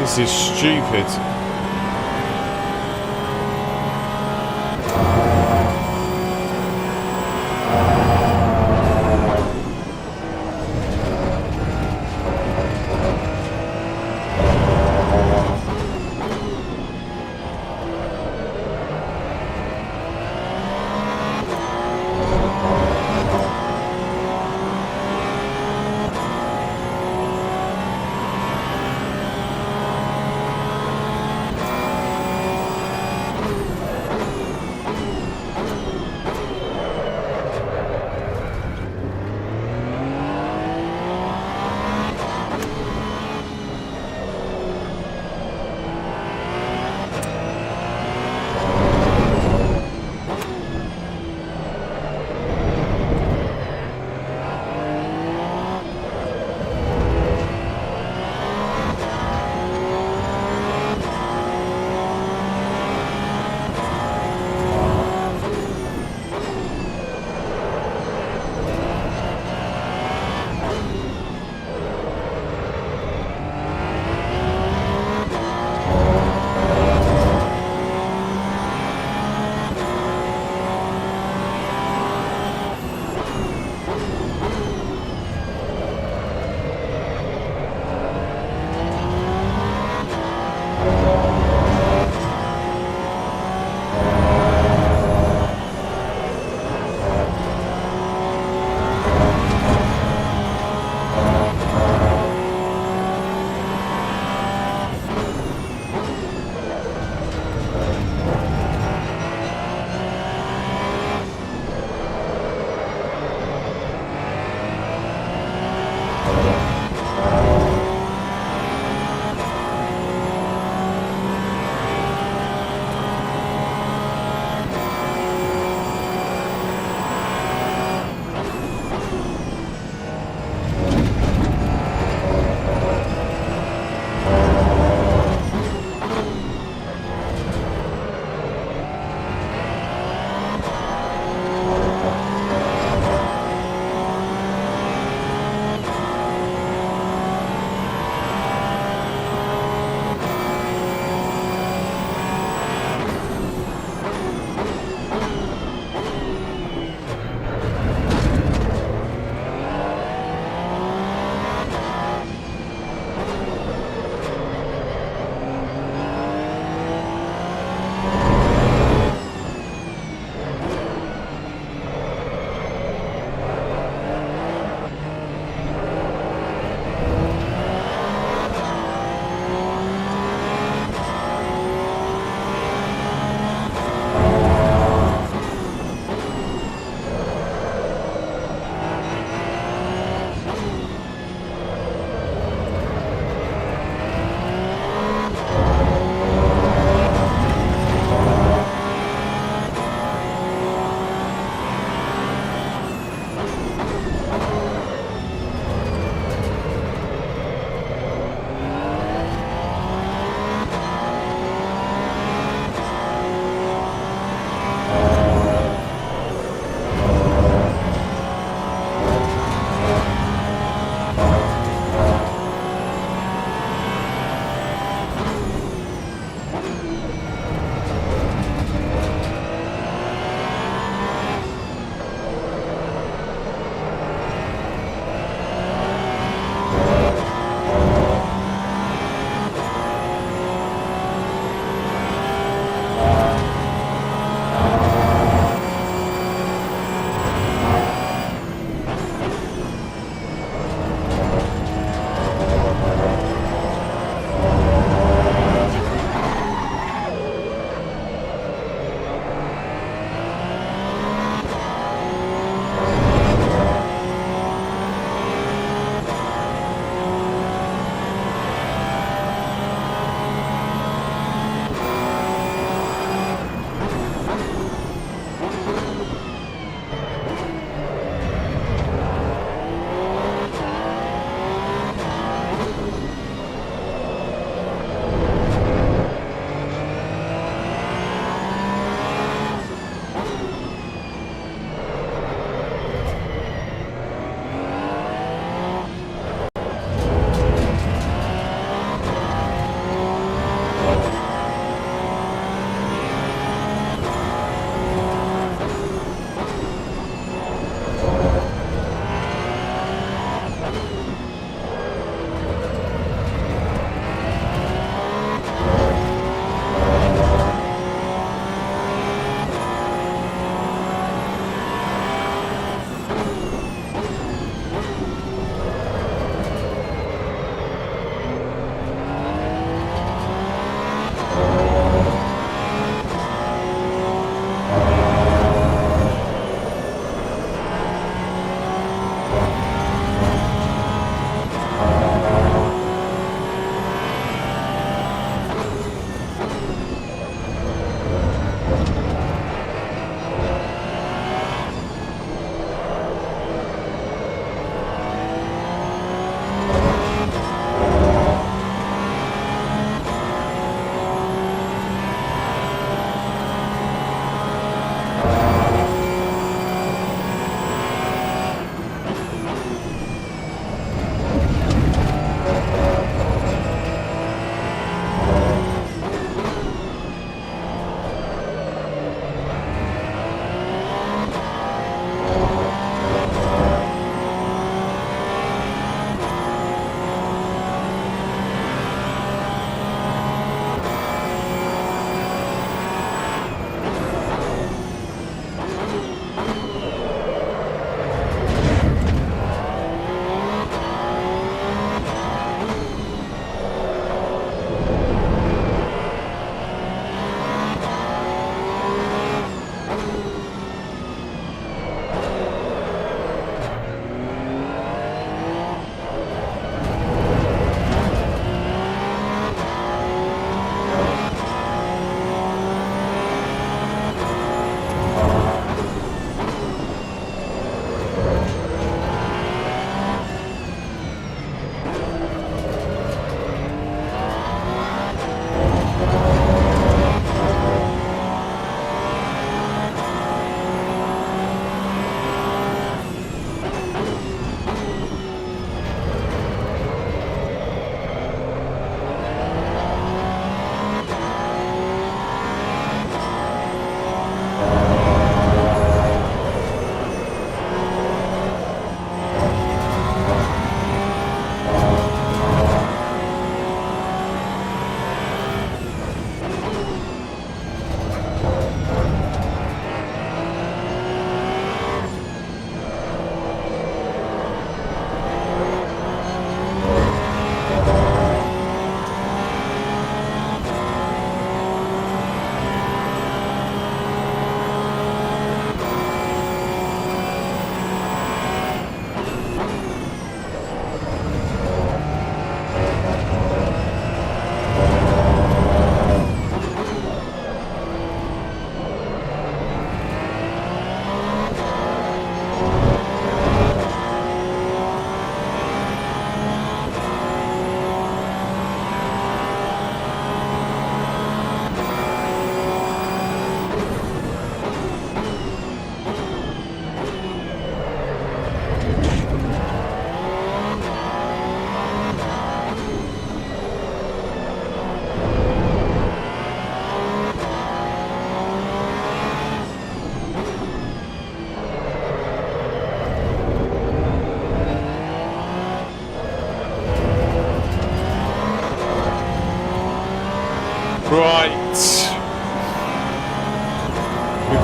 This is stupid.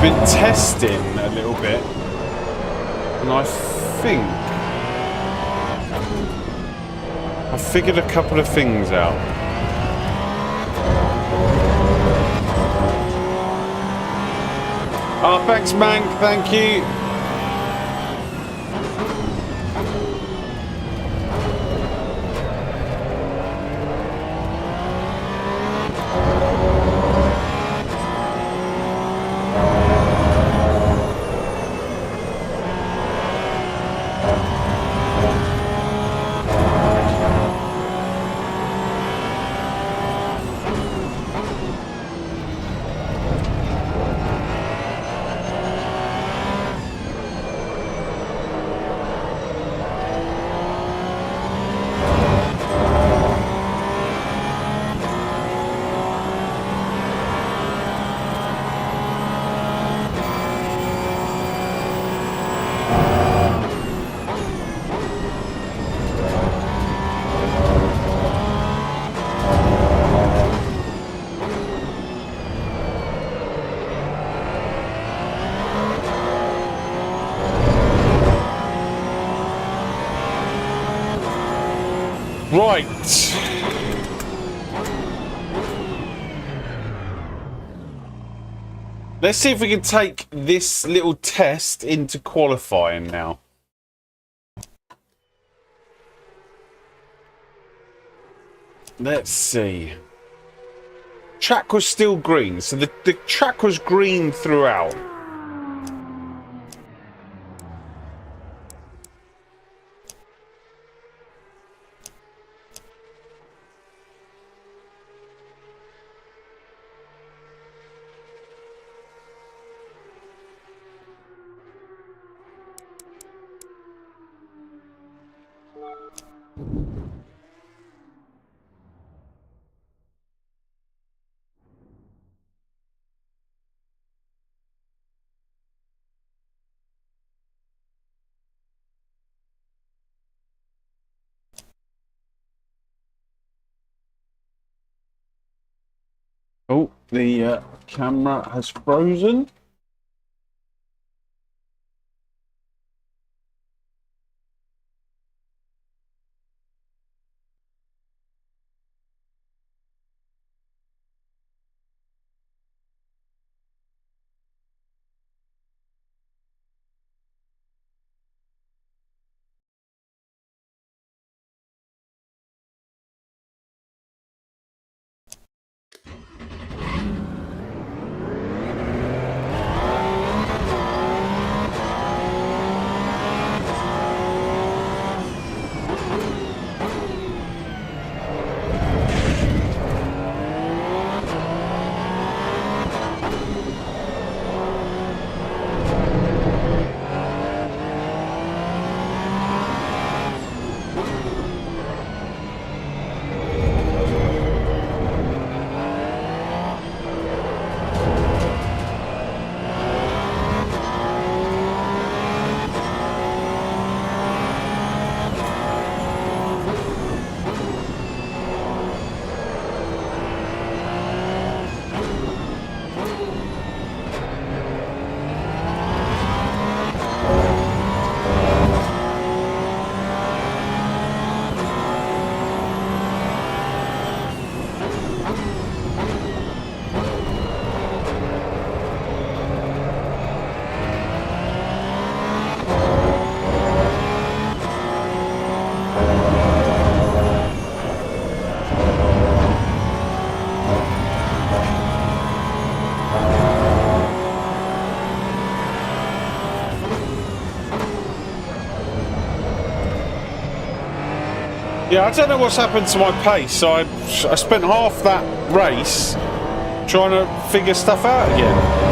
been testing a little bit, and I think I figured a couple of things out. Oh, thanks, Mank. Thank you. Right. Let's see if we can take this little test into qualifying now. Let's see. Track was still green, so the track was green throughout. Oh, the camera has frozen. Yeah, I don't know what's happened to my pace. I spent half that race trying to figure stuff out again.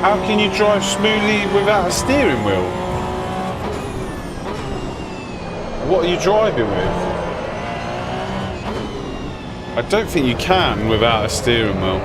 How can you drive smoothly without a steering wheel? What are you driving with? I don't think you can without a steering wheel.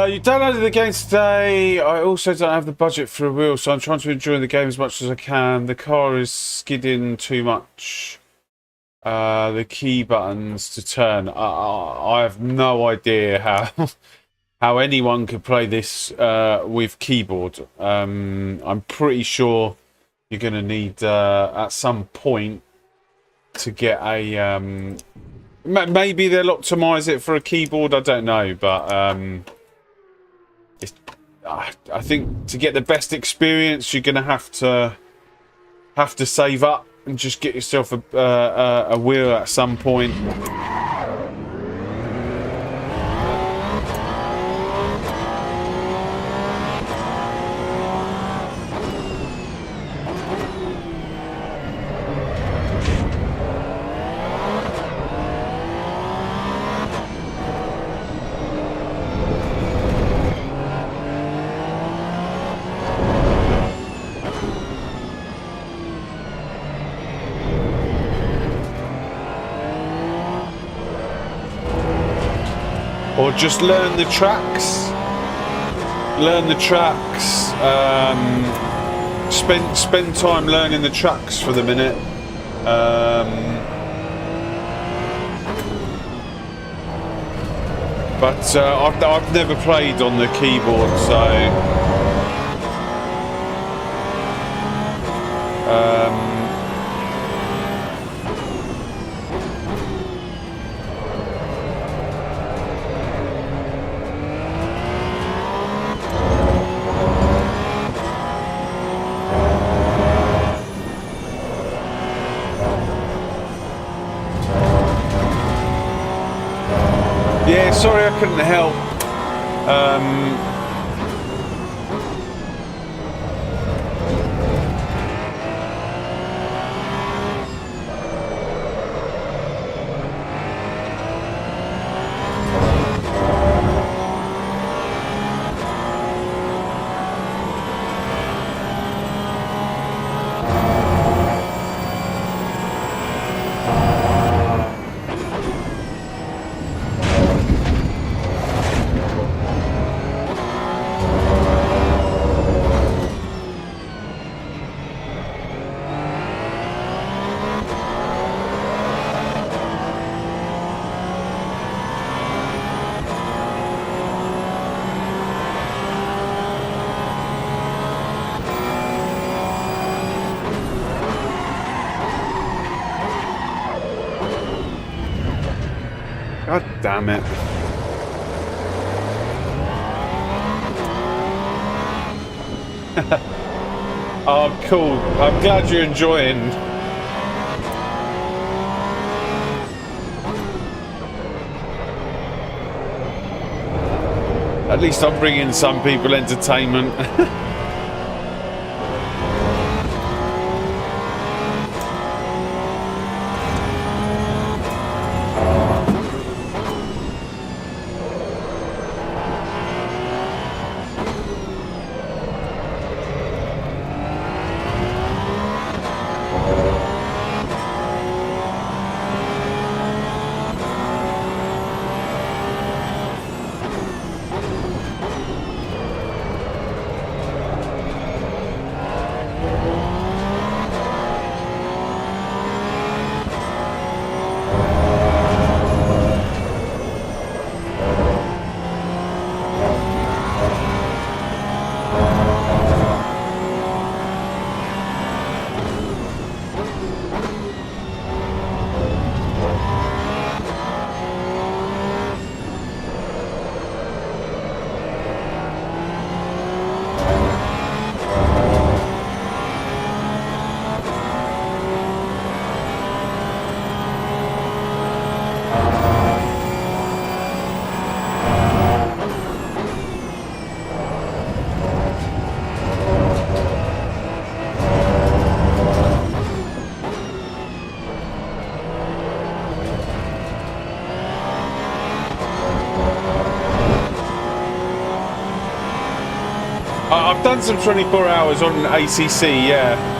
You downloaded the game today. I also don't have the budget for a wheel, so I'm trying to enjoy the game as much as I can. The car is skidding too much. The key buttons to turn. I have no idea how how anyone could play this with keyboard. I'm pretty sure you're going to need at some point to get a. Maybe they'll optimize it for a keyboard. I don't know, but. I think to get the best experience, you're going to have to save up and just get yourself a wheel at some point. Or just learn the tracks. Spend time learning the tracks for the minute. But I've never played on the keyboard, so yeah, sorry I couldn't help. God damn it. Oh, cool. I'm glad you're enjoying. At least I'm bringing some people entertainment. I've done some 24 hours on ACC, yeah.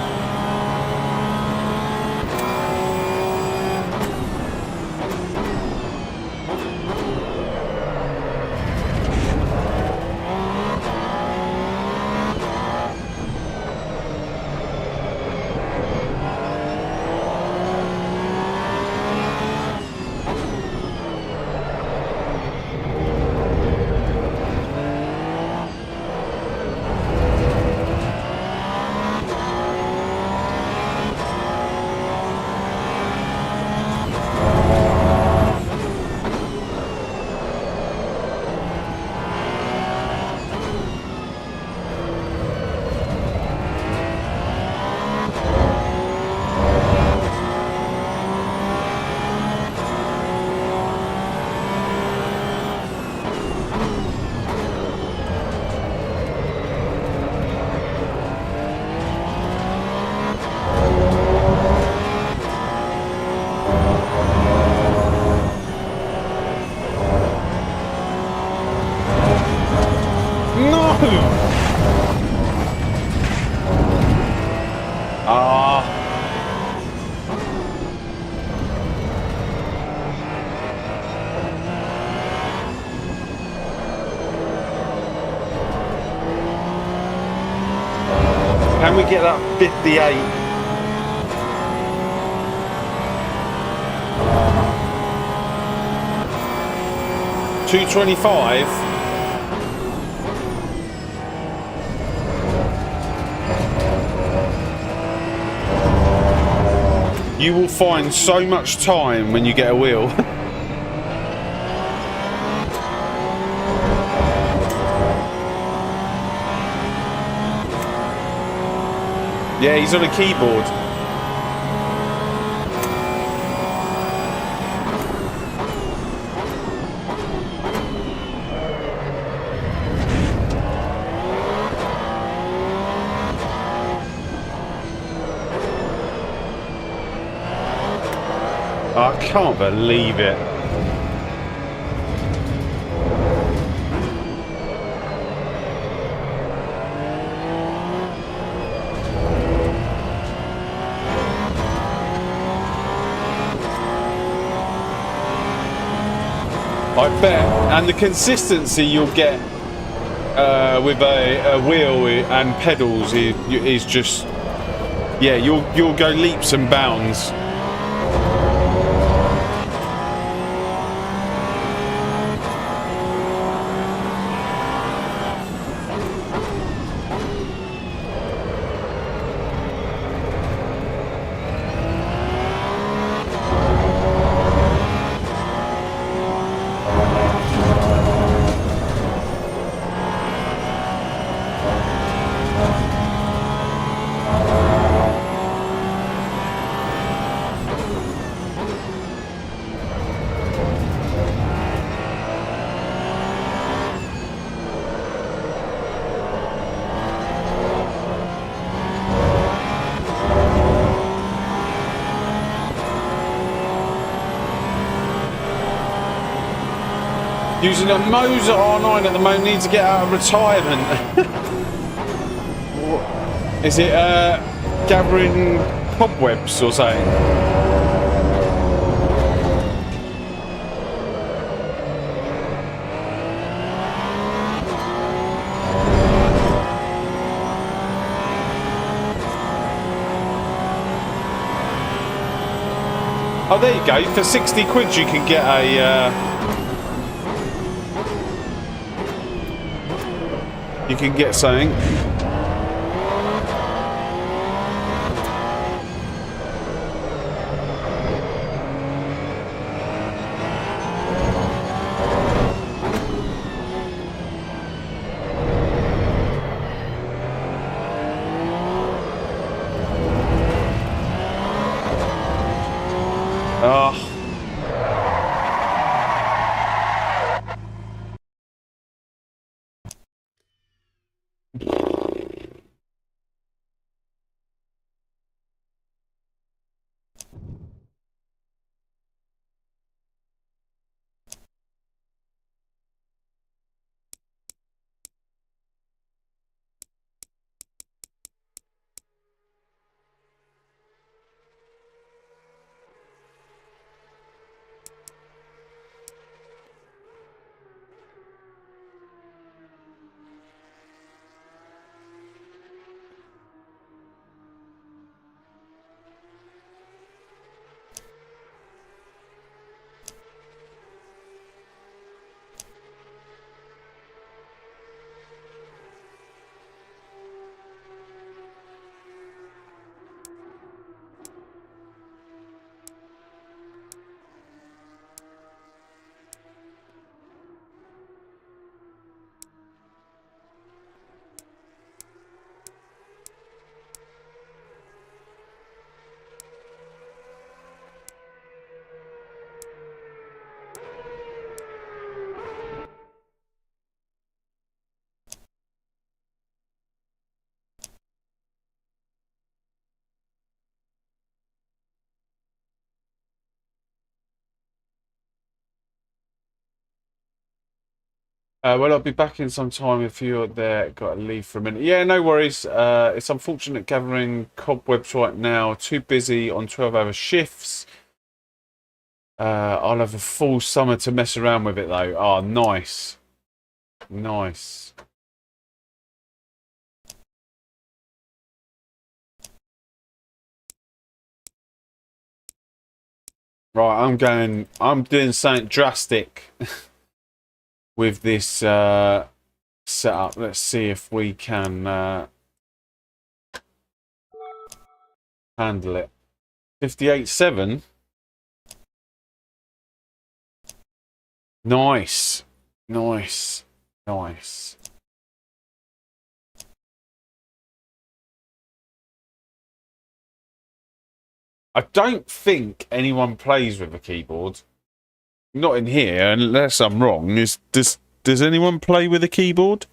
Can we get that 58? 225. You will find so much time when you get a wheel. Yeah, he's on a keyboard. I can't believe it. I bet. And the consistency you'll get with a wheel and pedals is just, yeah, you'll go leaps and bounds. Using a Moser R9 at the moment, needs to get out of retirement. Is it gathering cobwebs or something? Oh, there you go. For 60 quid you can get a... you can get something. Well, I'll be back in some time if you're there. Got to leave for a minute. Yeah, no worries. It's unfortunate gathering cobwebs right now. Too busy on 12-hour shifts. I'll have a full summer to mess around with it, though. Oh, nice. Nice. Right, I'm doing something drastic. with this setup. Let's see if we can handle it. 58.7. Nice. Nice. Nice. I don't think anyone plays with a keyboard. Not in here, unless I'm wrong. Does anyone play with a keyboard?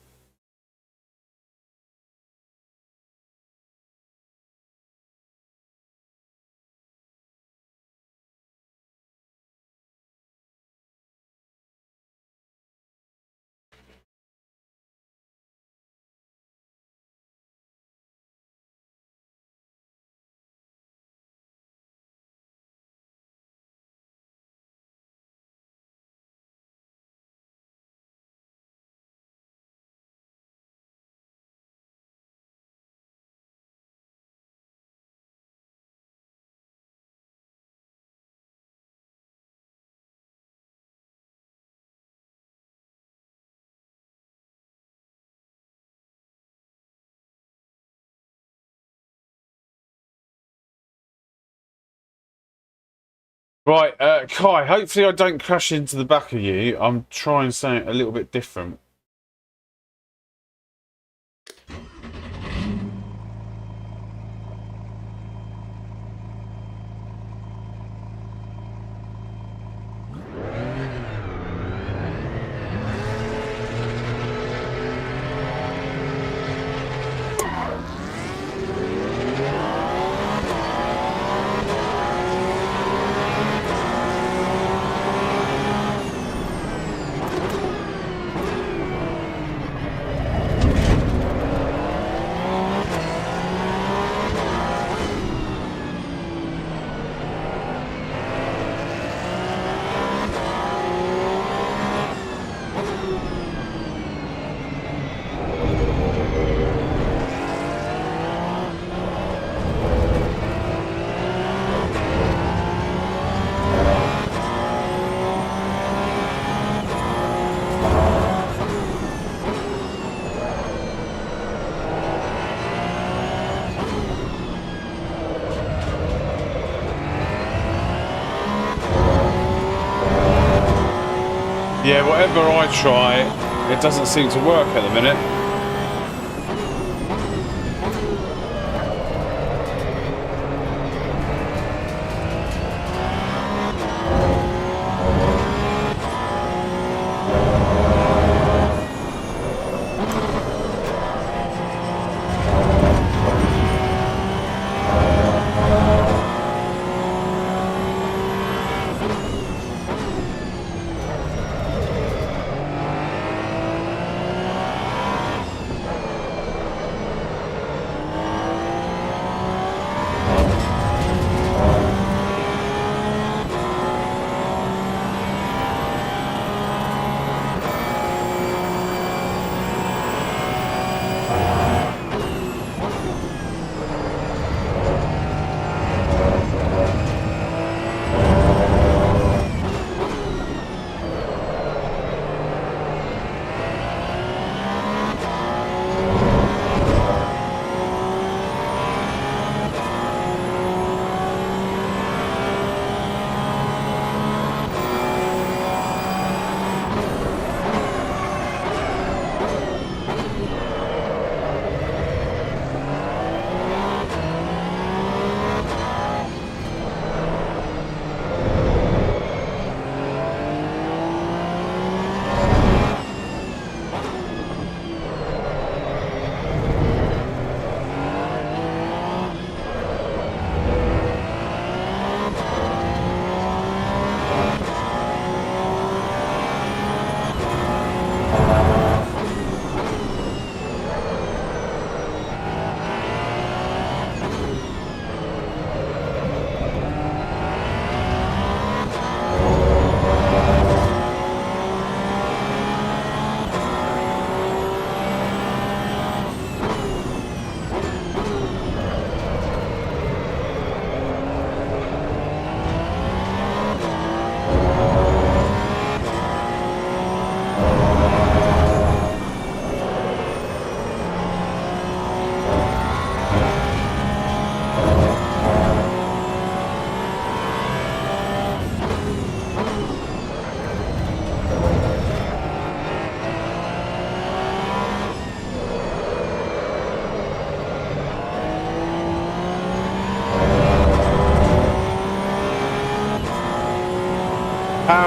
Right, Kai, hopefully I don't crash into the back of you. I'm trying something a little bit different. Yeah, whatever I try, it doesn't seem to work at the minute.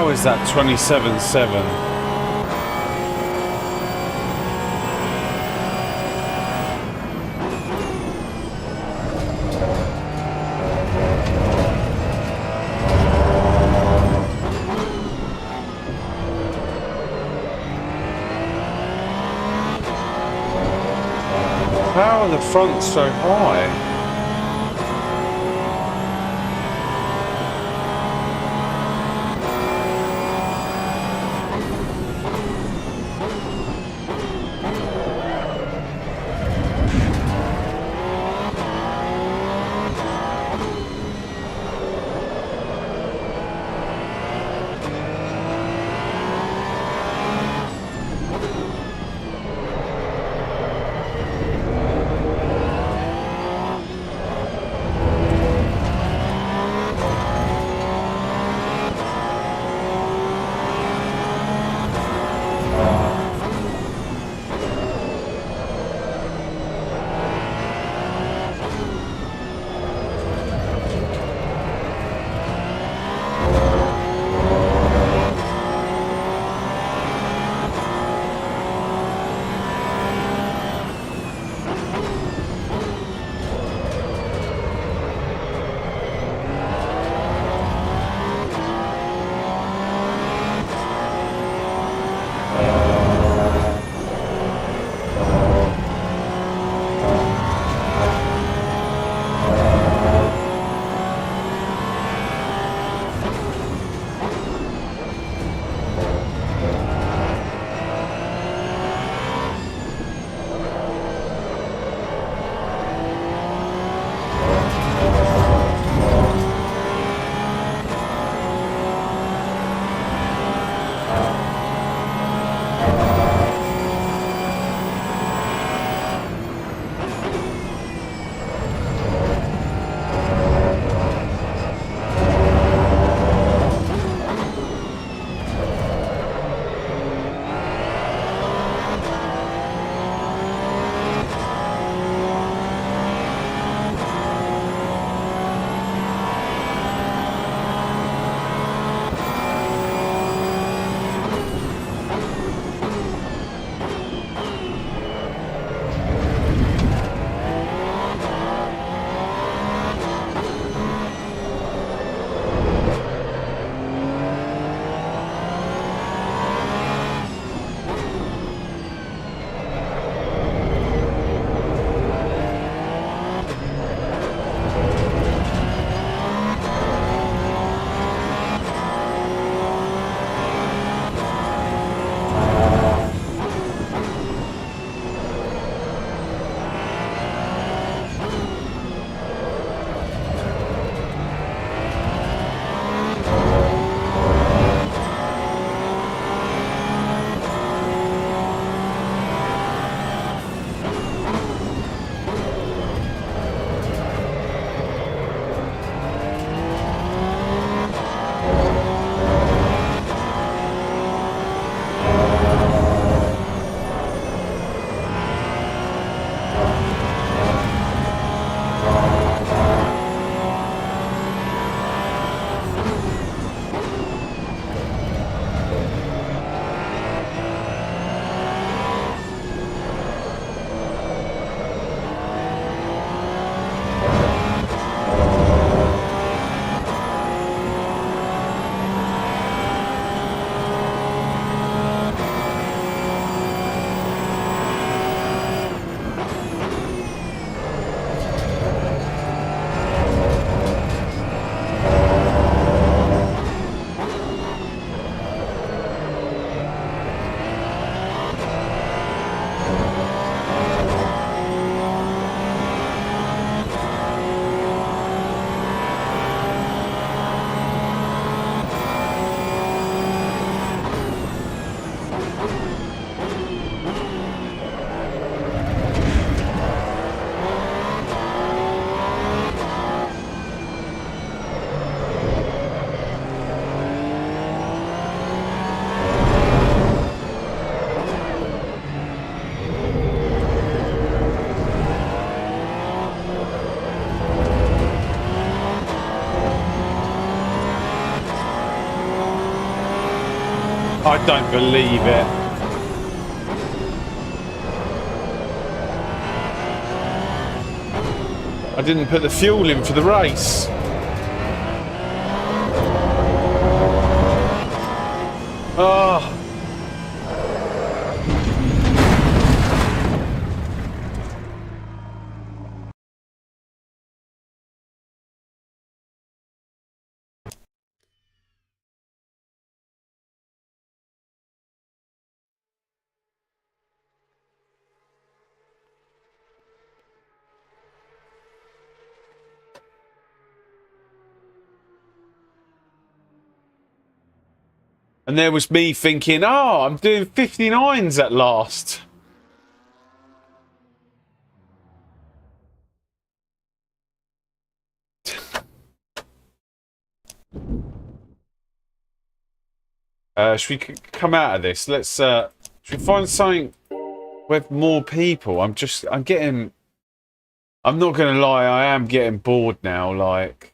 How is that 27.7? How are the fronts so high? I don't believe it. I didn't put the fuel in for the race. Oh. And there was me thinking, oh, I'm doing 59s at last. Should we come out of this? Let's, should we find something with more people? I'm getting, I'm not going to lie, I am getting bored now, like.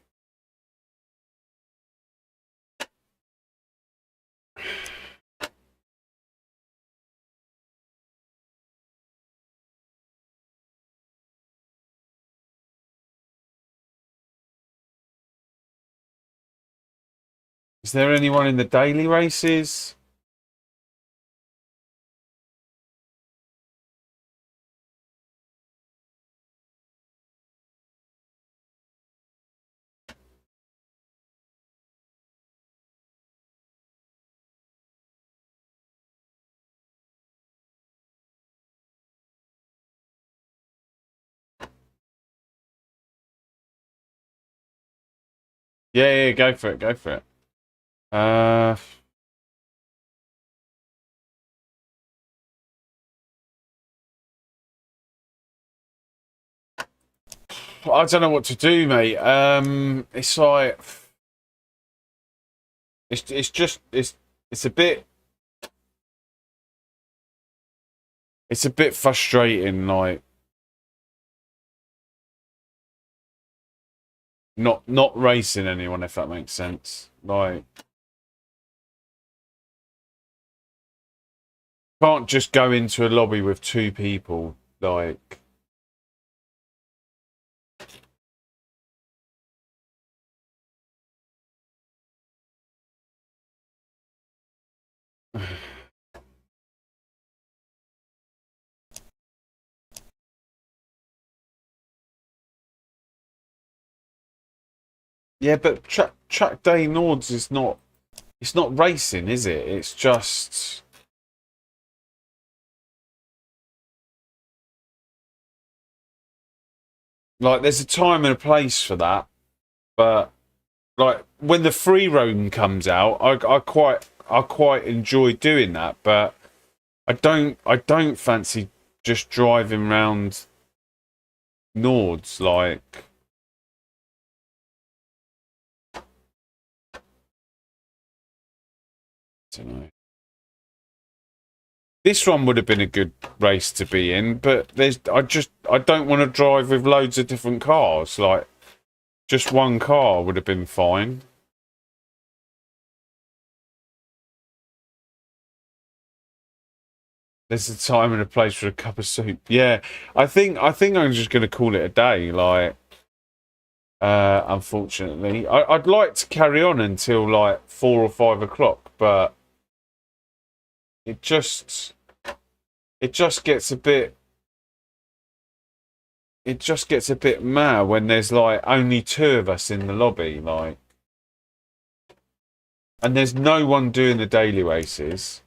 Is there anyone in the daily races? Yeah, go for it, go for it. I don't know what to do, mate. It's like it's a bit frustrating, like not racing anyone, if that makes sense. Like, can't just go into a lobby with 2 people, like. Yeah, but track day Nords is not. It's not racing, is it? It's just. Like, there's a time and a place for that, but like when the free roam comes out, I quite enjoy doing that, but I don't fancy just driving around Nords, like. I don't know. This one would have been a good race to be in, but I don't want to drive with loads of different cars. Like, just one car would have been fine. There's a time and a place for a cup of soup. Yeah, I think I'm just gonna call it a day. Like, unfortunately, I'd like to carry on until like 4 or 5 o'clock, but it just gets a bit. It just gets a bit mad when there's like only 2 of us in the lobby, like, and there's no one doing the daily races.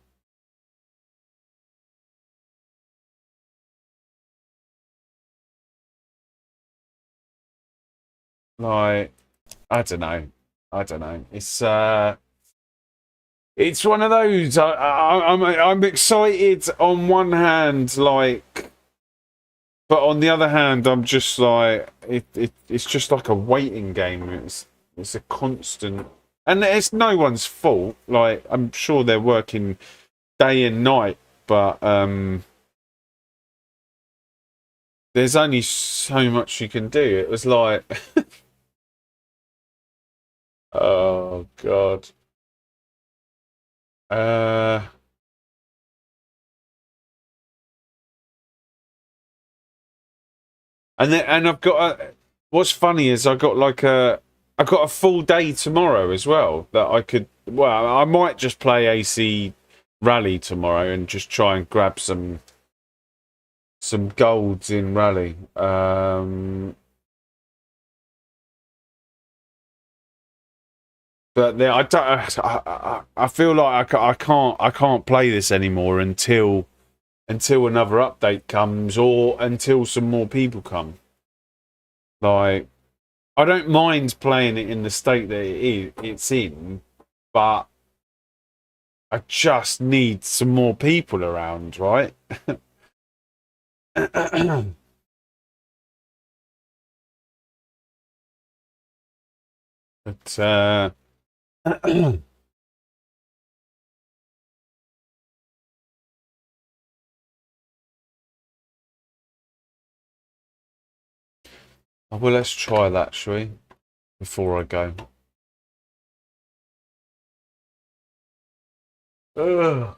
Like, I don't know. It's one of those. I'm excited on one hand, like, but on the other hand, I'm just like it's just like a waiting game. It's a constant, and it's no one's fault. Like, I'm sure they're working day and night, but there's only so much you can do. It was like, oh God. Uh, and I've got what's funny is I got a full day tomorrow as well that I could. Well, I might just play AC Rally tomorrow and just try and grab some golds in Rally. But I don't. I feel like I can't play this anymore until another update comes or until some more people come. Like, I don't mind playing it in the state that it's in, but I just need some more people around, right? But oh, well, let's try that, shall we? Before I go. Ugh.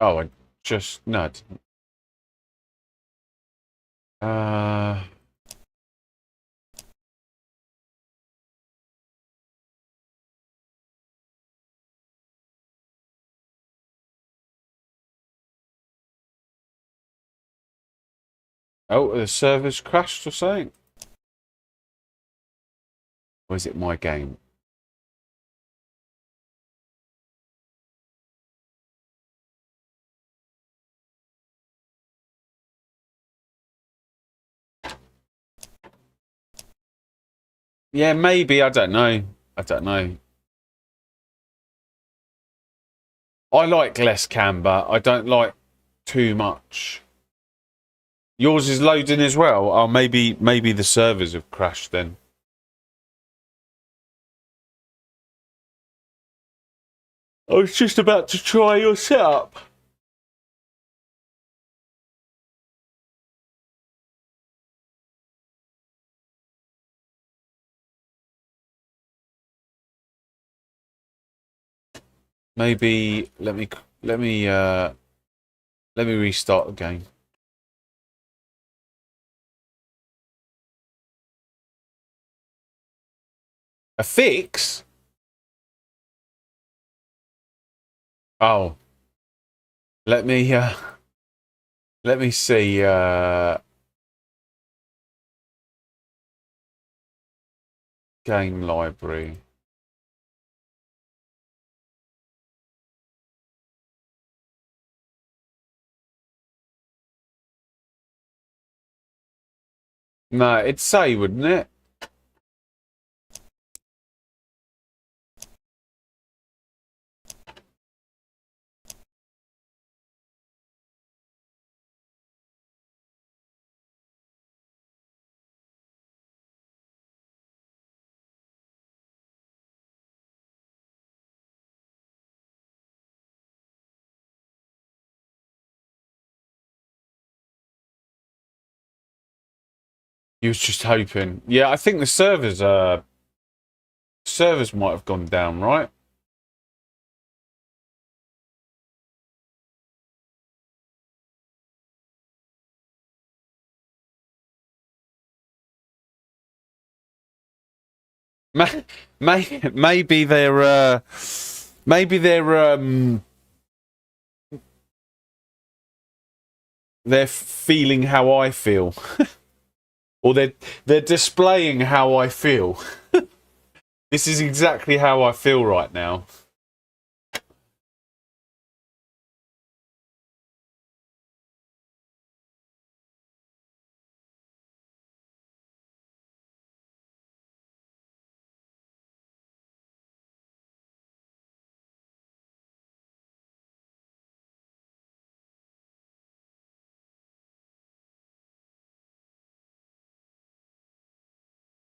Oh, I just no. Uh, oh, the server's crashed or something? Or is it my game? Yeah, maybe. I don't know. I don't know. I like less camber. I don't like too much. Yours is loading as well. Oh, maybe the servers have crashed then. I was just about to try your setup. Maybe let me let me restart the game. A fix? Oh, let me let me see game library. No, it'd say, wouldn't it? You was just hoping. Yeah, I think the servers might have gone down, right? Maybe they're feeling how I feel, or they're displaying how I feel. This is exactly how I feel right now.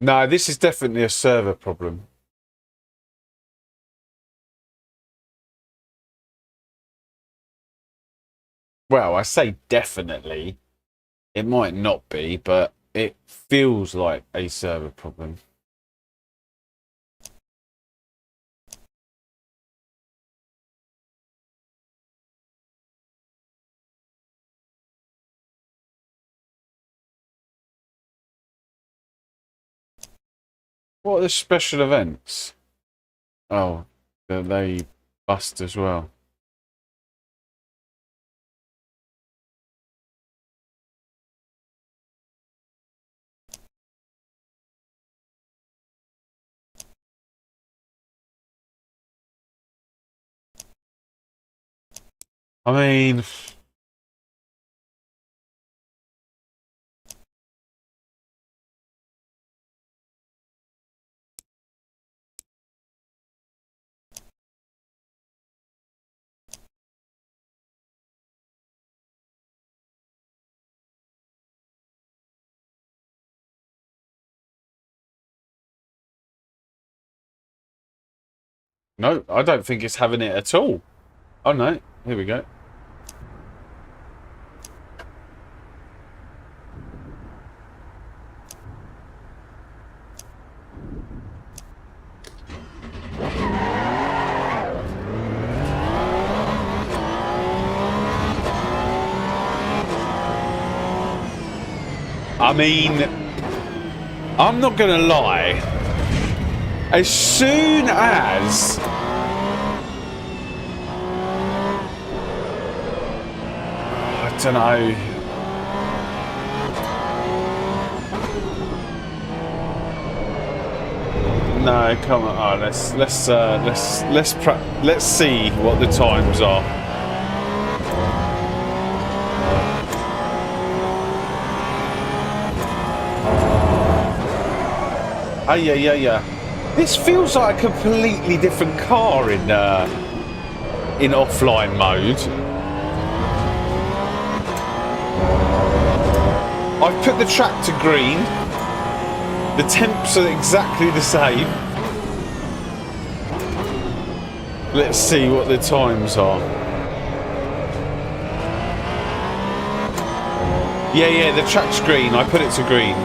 No, this is definitely a server problem. Well, I say definitely. It might not be, but it feels like a server problem. What are the special events? Oh, they bust as well. I mean, no, I don't think it's having it at all. Oh no, here we go. I mean, I'm not gonna lie. As soon as I don't know. No, come on. Oh, let's see what the times are. Oh yeah. This feels like a completely different car in offline mode. I've put the track to green. The temps are exactly the same. Let's see what the times are. Yeah, the track's green. I put it to green.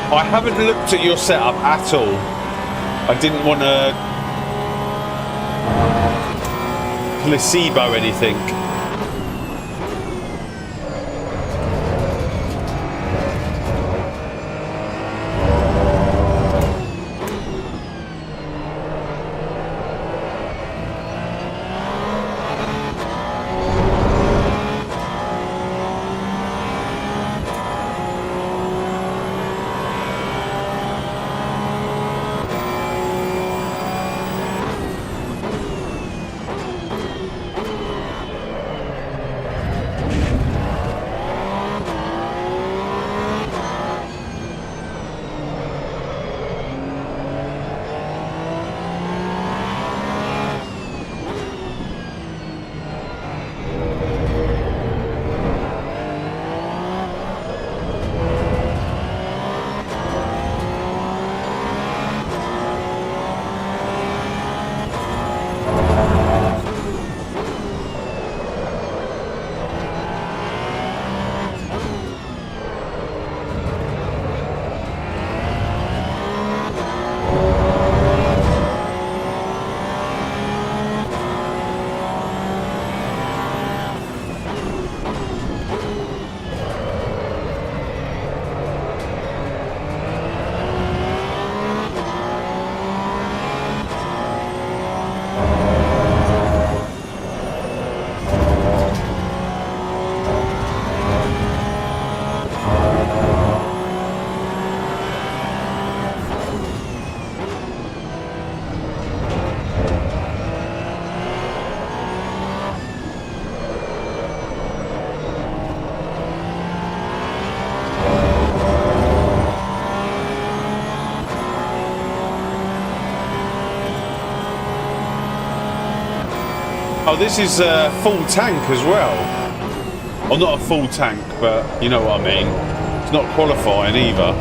I haven't looked at your setup at all. I didn't want to placebo anything. Oh, this is a full tank as well. Well, not a full tank, but you know what I mean. It's not qualifying either.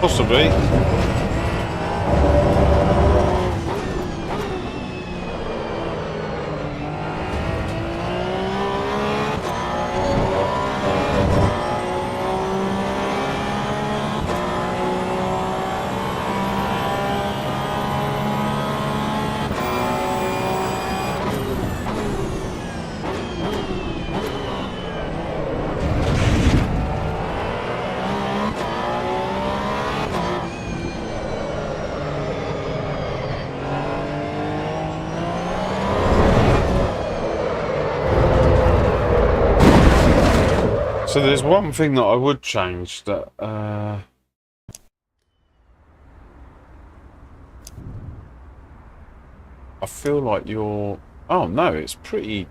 Possibly. So there's one thing that I would change that I feel like you're... Oh no, it's pretty...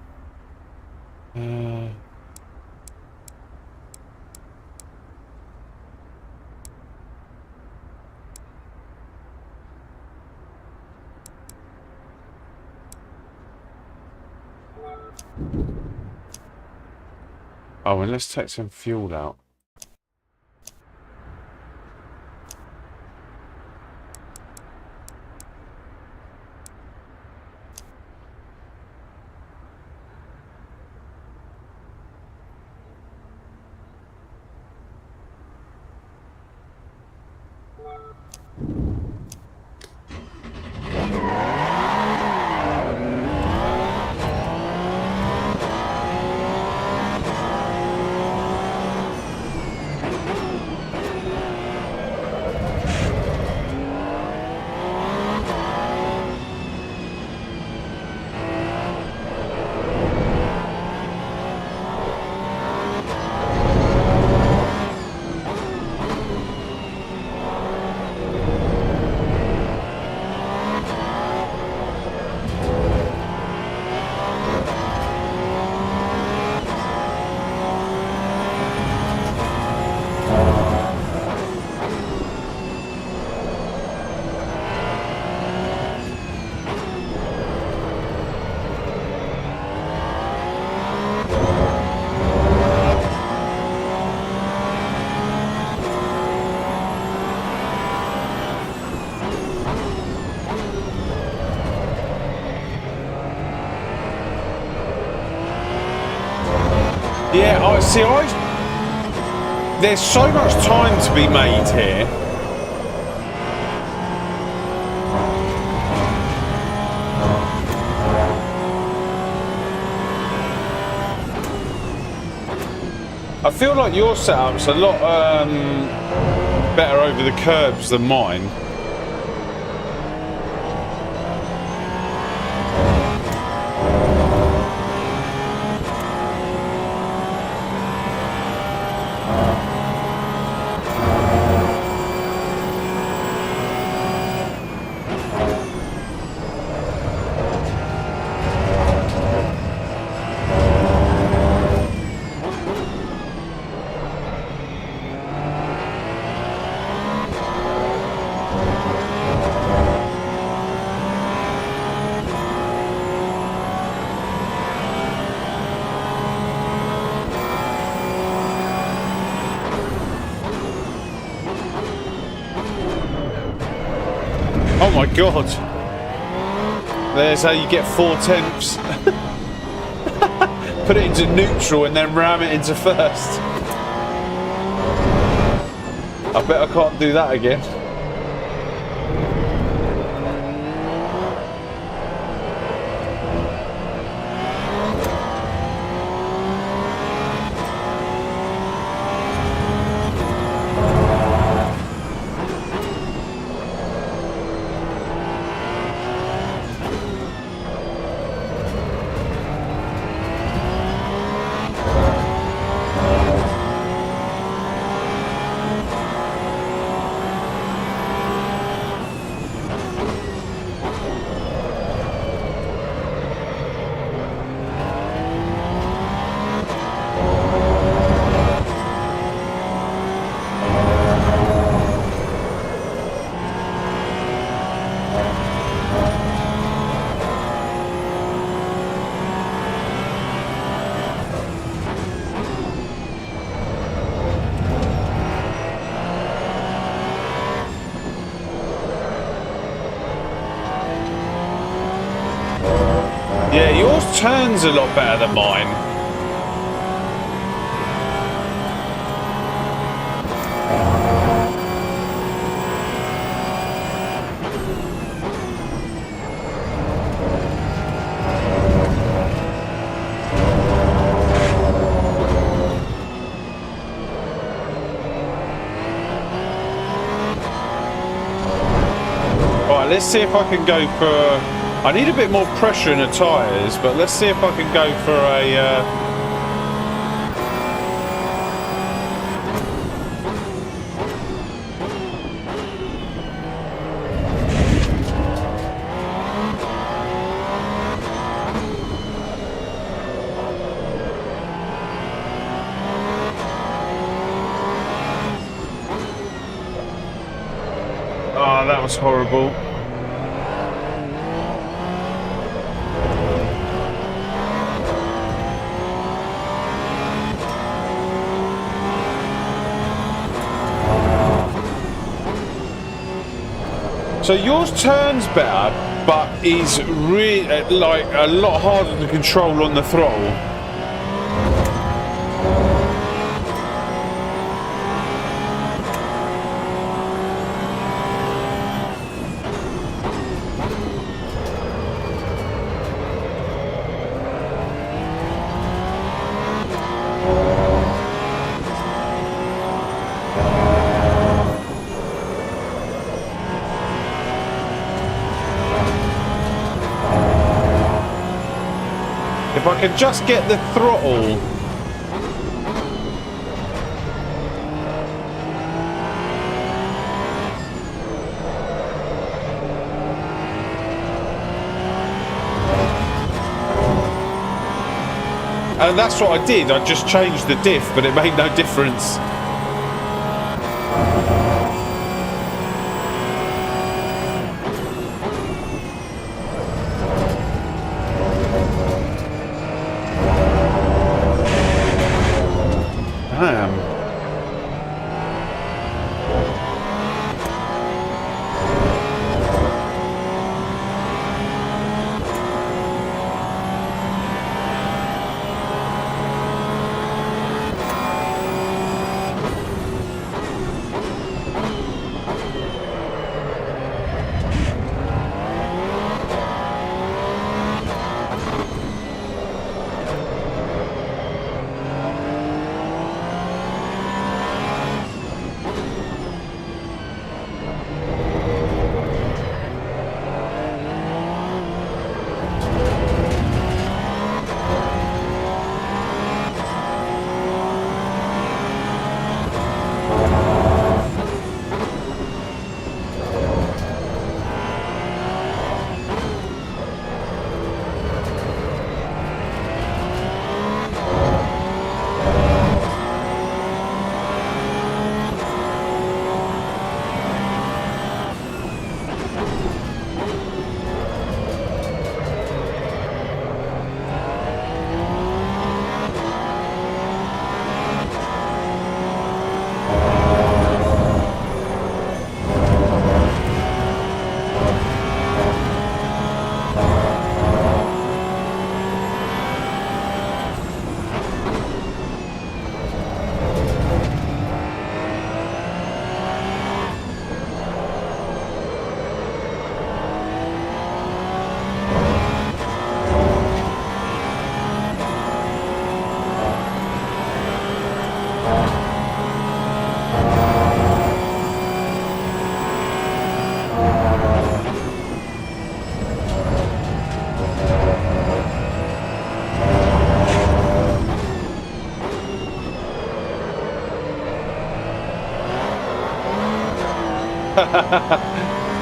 Oh, and let's take some fuel out. Yeah, there's so much time to be made here. feel like your setup's a lot better over the curbs than mine. Oh my god. There's how you get 4/10. Put it into neutral and then ram it into first. I bet I can't do that again. Yeah, yours turns a lot better than mine. Right, let's see if I can go for... I need a bit more pressure in the tyres, but let's see if I can go for a... Oh, that was horrible. So yours turns better, but is really like a lot harder to control on the throttle. If I could just get the throttle. And that's what I did. I just changed the diff, but it made no difference.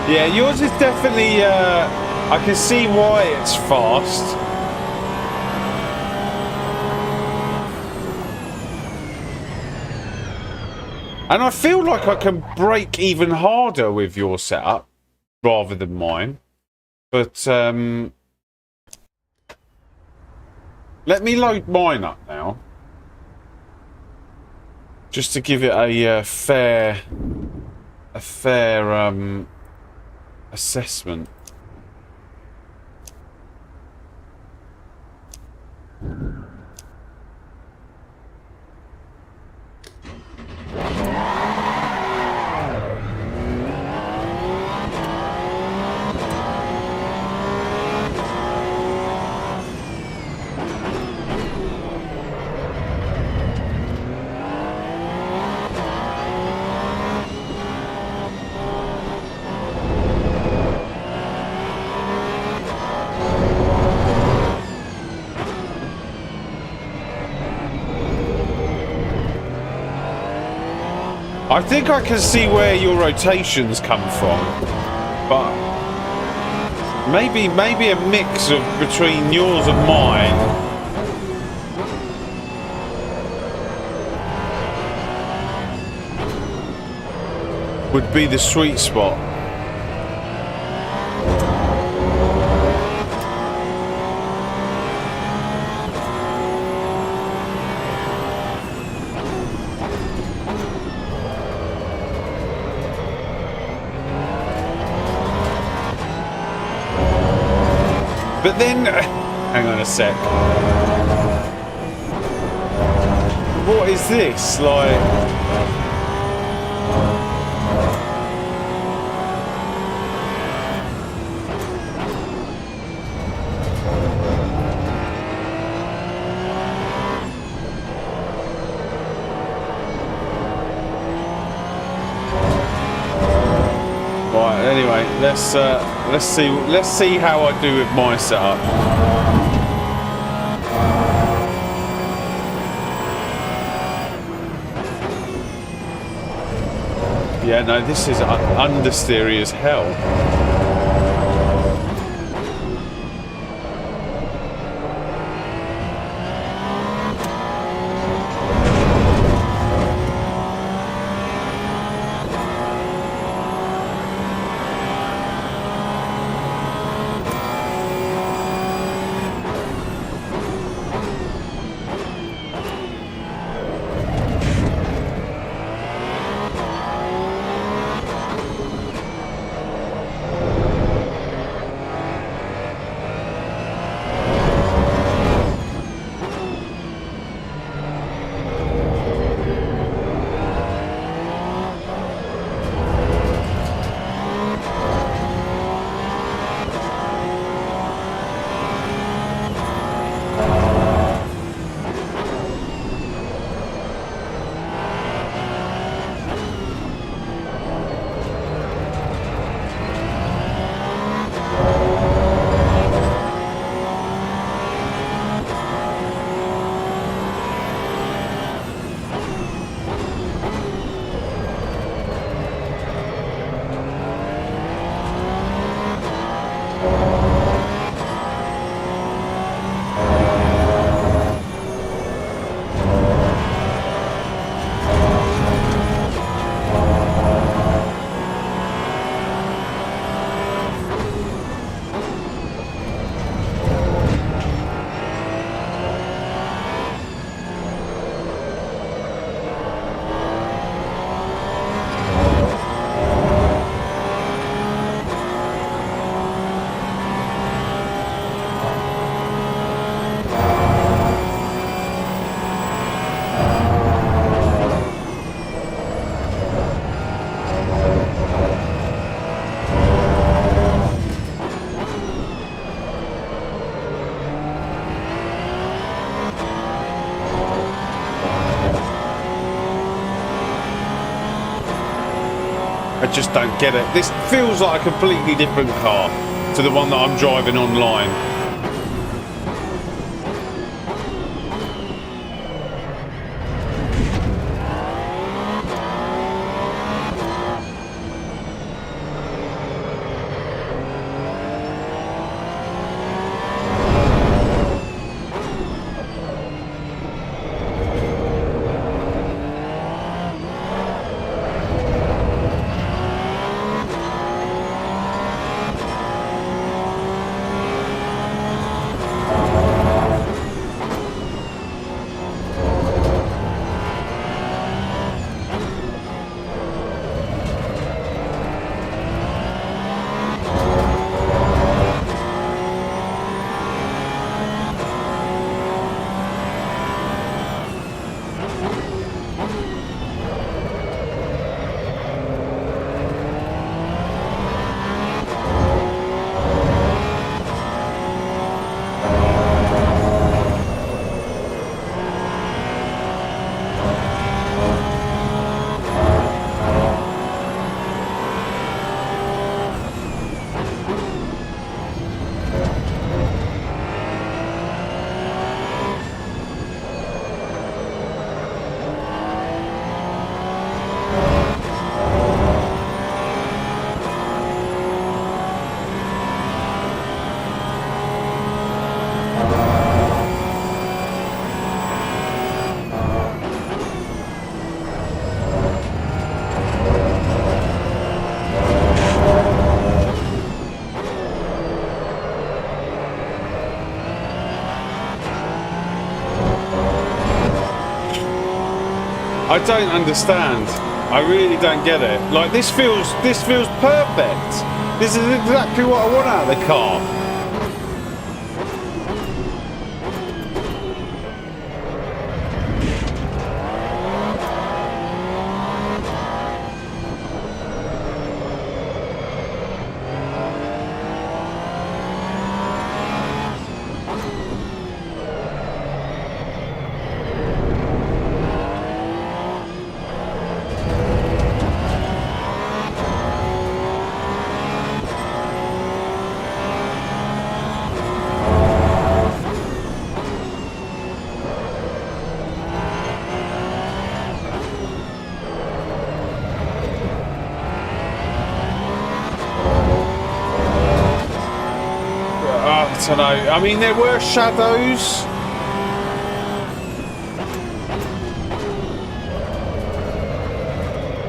Yeah, yours is definitely, I can see why it's fast. And I feel like I can brake even harder with your setup rather than mine. But, let me load mine up now. Just to give it a fair assessment. I think I can see where your rotations come from, but maybe a mix of between yours and mine. Would be the sweet spot. But then, hang on a sec. What is this? Like, right. Anyway, let's see how I do with my setup. Yeah, no, this is understeery as hell. I just don't get it. This feels like a completely different car to the one that I'm driving online. I don't understand. I really don't get it. Like this feels perfect. This is exactly what I want out of the car. I don't know. I mean, there were shadows.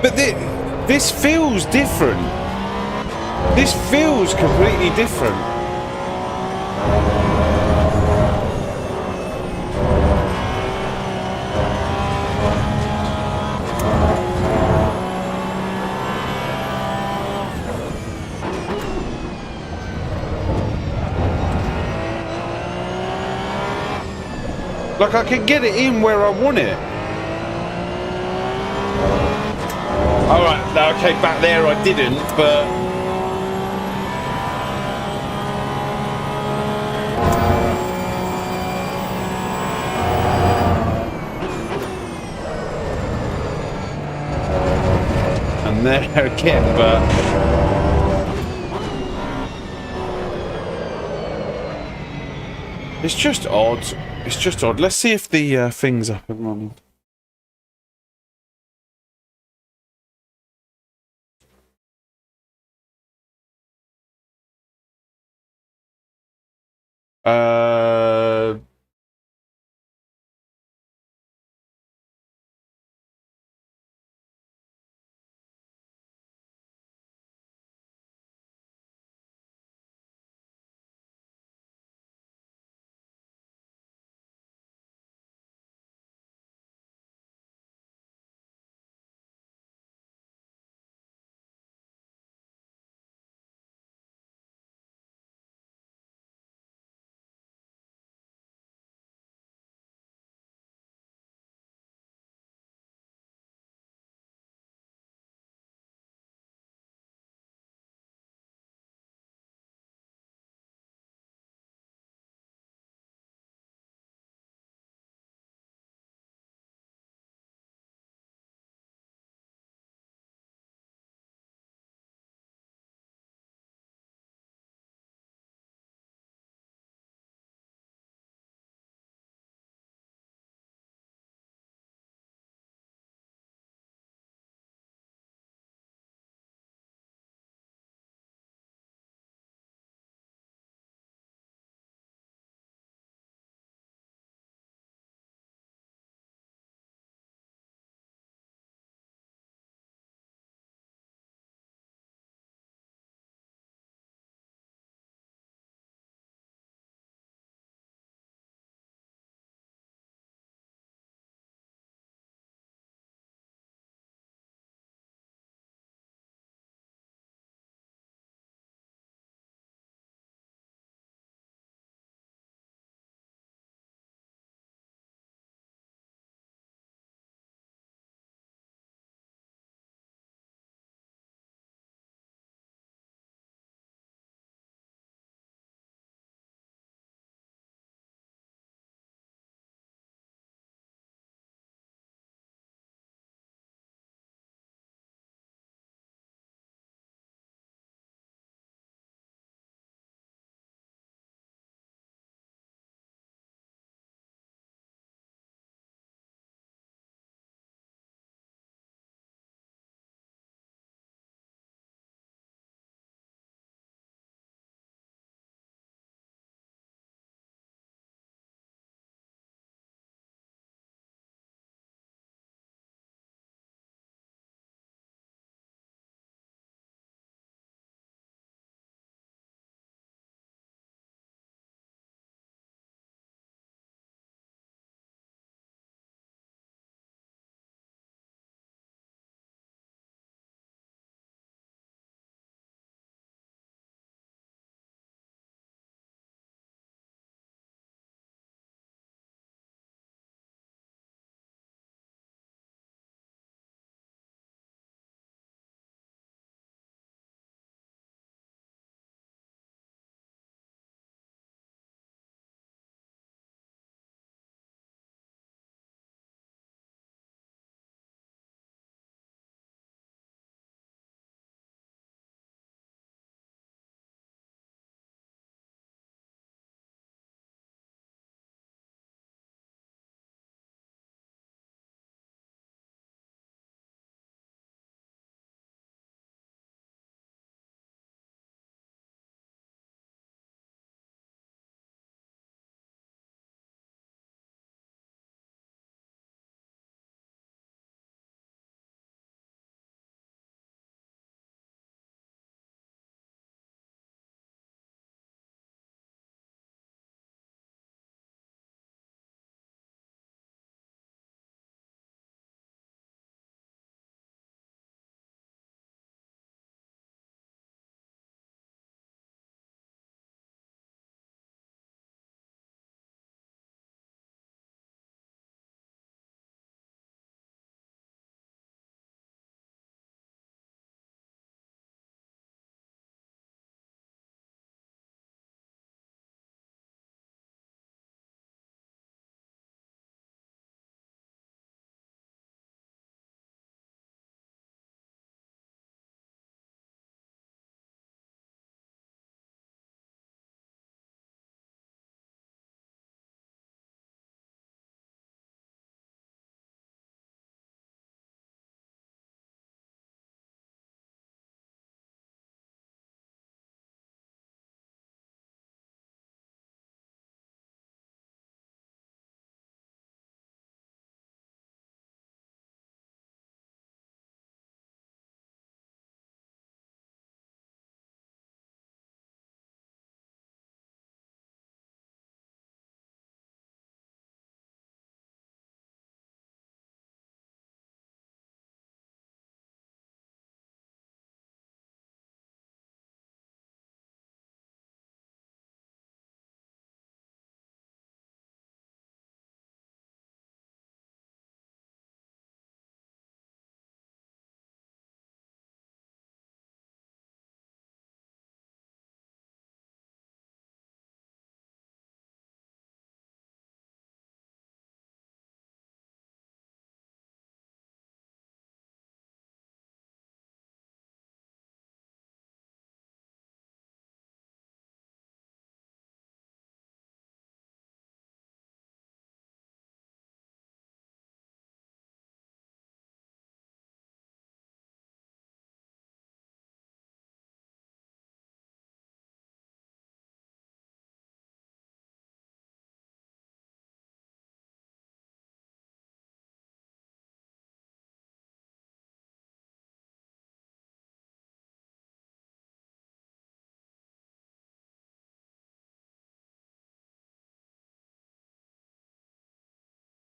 But this feels different. This feels completely different. Like I can get it in where I want it. Alright, okay, back there I didn't, but... And there again, but... It's just odd. It's just odd. Let's see if the thing's up and running.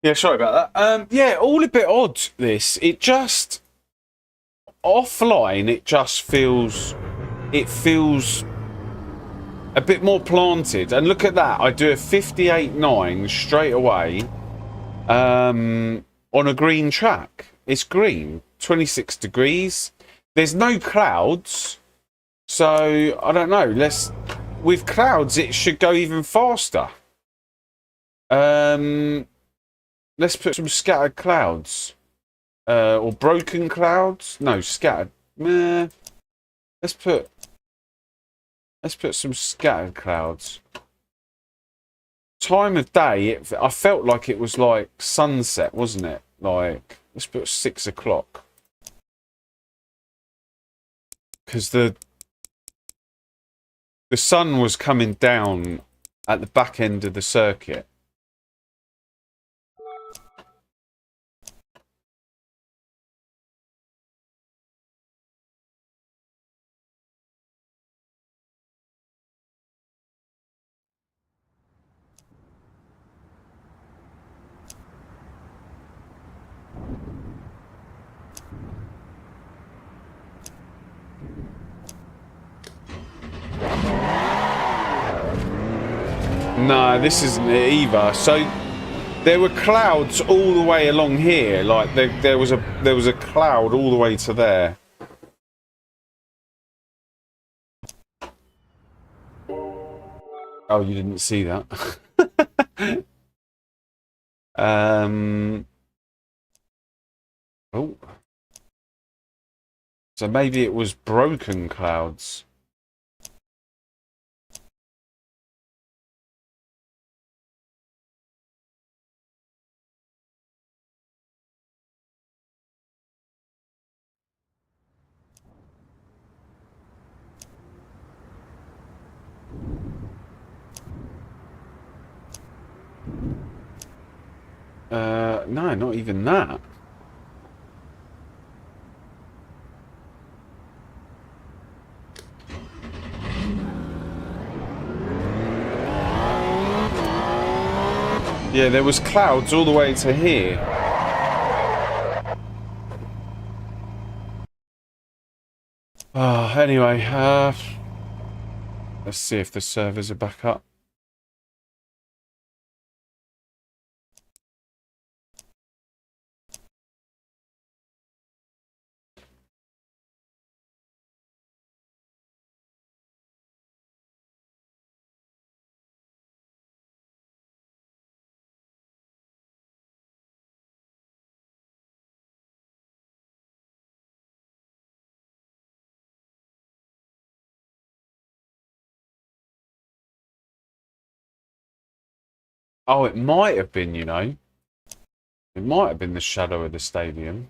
Yeah, sorry about that. Yeah, all a bit odd, this. It just... Offline, it just feels... It feels a bit more planted. And look at that. I do a 58.9 straight away on a green track. It's green. 26 degrees. There's no clouds. So, I don't know. With clouds, it should go even faster. Let's put some scattered clouds. Or broken clouds. No, scattered. Let's put some scattered clouds. Time of day, I felt like it was like sunset, wasn't it? Like, let's put 6 o'clock. Because the sun was coming down at the back end of the circuit. No, this isn't it either. So there were clouds all the way along here. Like there was a cloud all the way to there. Oh, you didn't see that. Oh. So maybe it was broken clouds. No, not even that. Yeah, there was clouds all the way to here. Anyway, let's see if the servers are back up. Oh, it might have been, you know. It might have been the shadow of the stadium.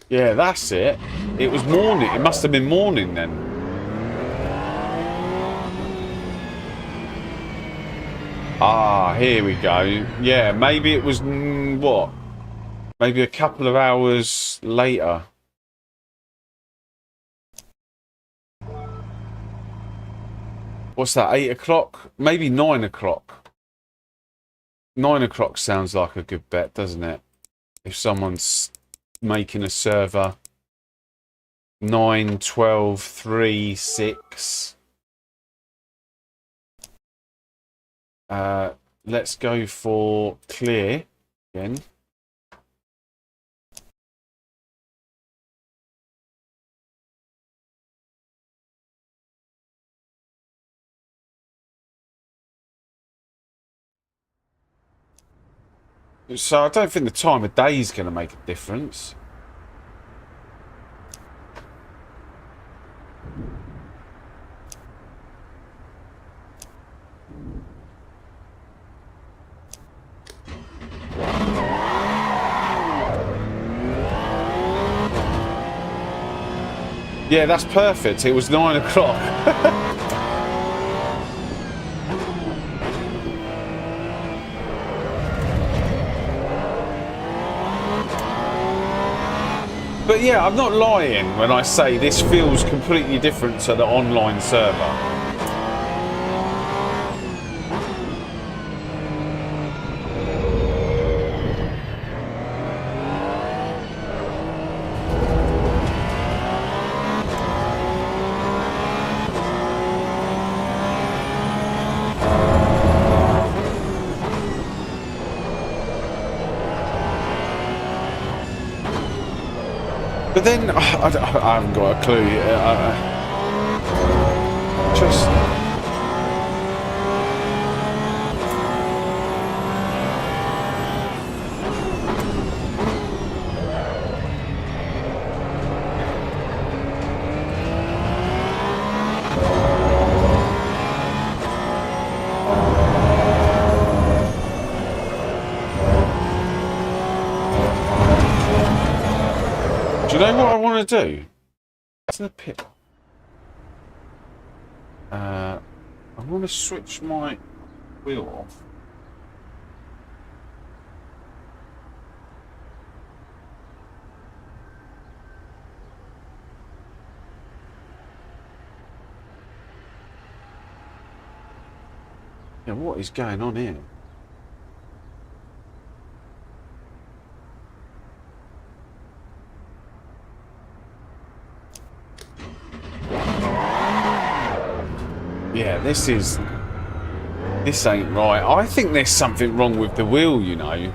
Yeah, that's it. It was morning. It must have been morning then. Ah, here we go. Yeah, maybe it was, what? Maybe a couple of hours later. What's that, 8 o'clock? Maybe 9 o'clock. 9 o'clock sounds like a good bet, doesn't it? If someone's making a server 9, 12, 3, 6. Let's go for clear again. So I don't think the time of day is going to make a difference. Yeah, that's perfect. It was 9 o'clock. But yeah, I'm not lying when I say this feels completely different to the online server. But then, I haven't got a clue. Just... Do you know what I want to do? To the pit. I want to switch my wheel off. Yeah, what is going on here? Yeah, this ain't right. I think there's something wrong with the wheel, you know.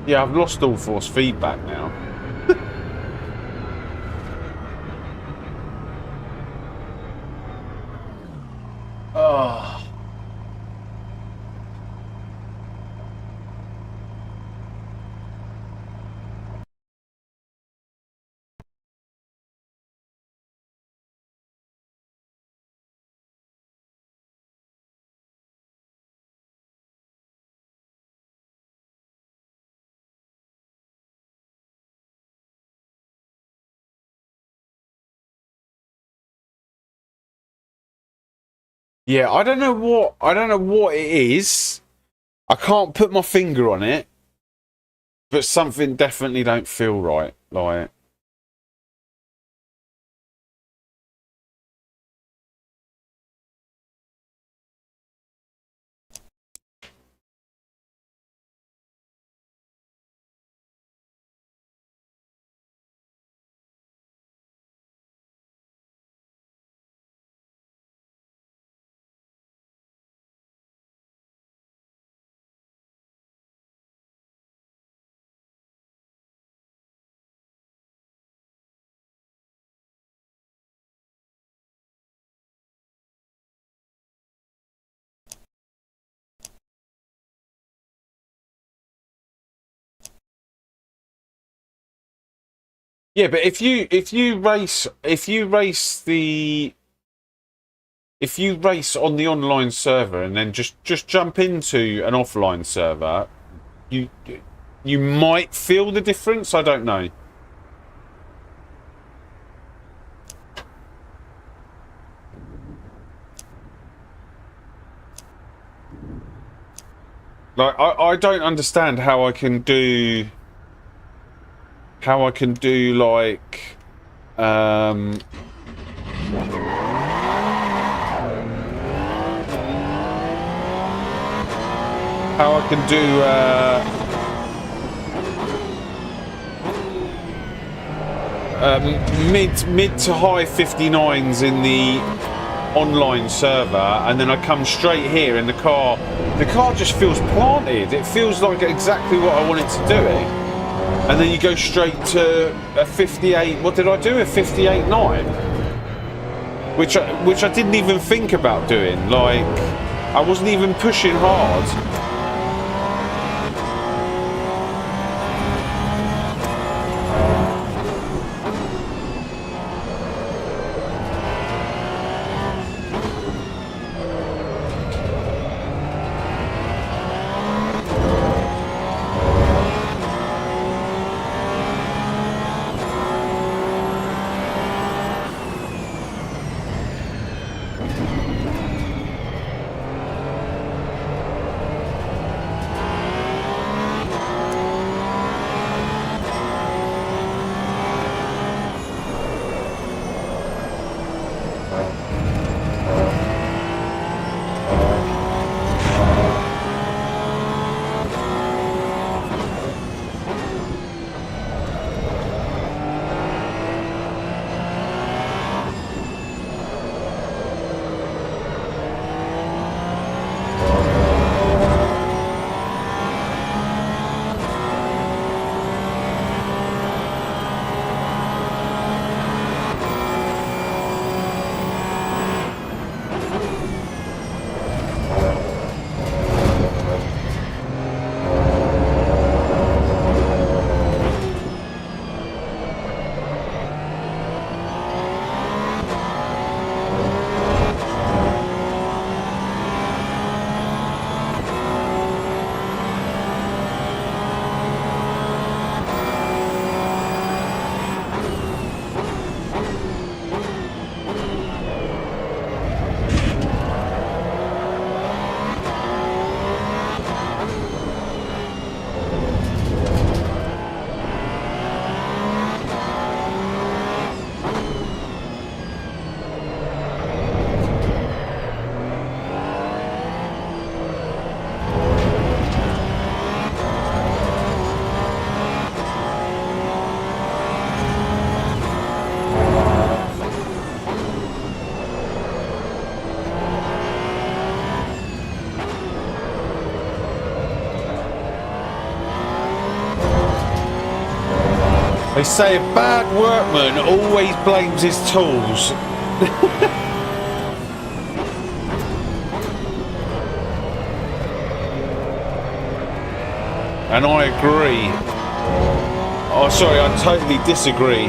Yeah, I've lost all force feedback now. Oh. Yeah, I don't know what it is. I can't put my finger on it, but something definitely don't feel right. Yeah, but if you race on the online server and then just jump into an offline server, you might feel the difference. I don't know. Like I don't understand how I can do like how I can do mid to high 59s in the online server, and then I come straight here in the car. The car just feels planted. It feels like exactly what I want it to do. and then you go straight to a 58. What did I do? A 58.9, which I didn't even think about doing. Like, I wasn't even pushing hard. They say a bad workman always blames his tools. And I agree. Oh, sorry, I totally disagree.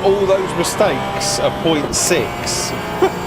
all those mistakes are 0.6.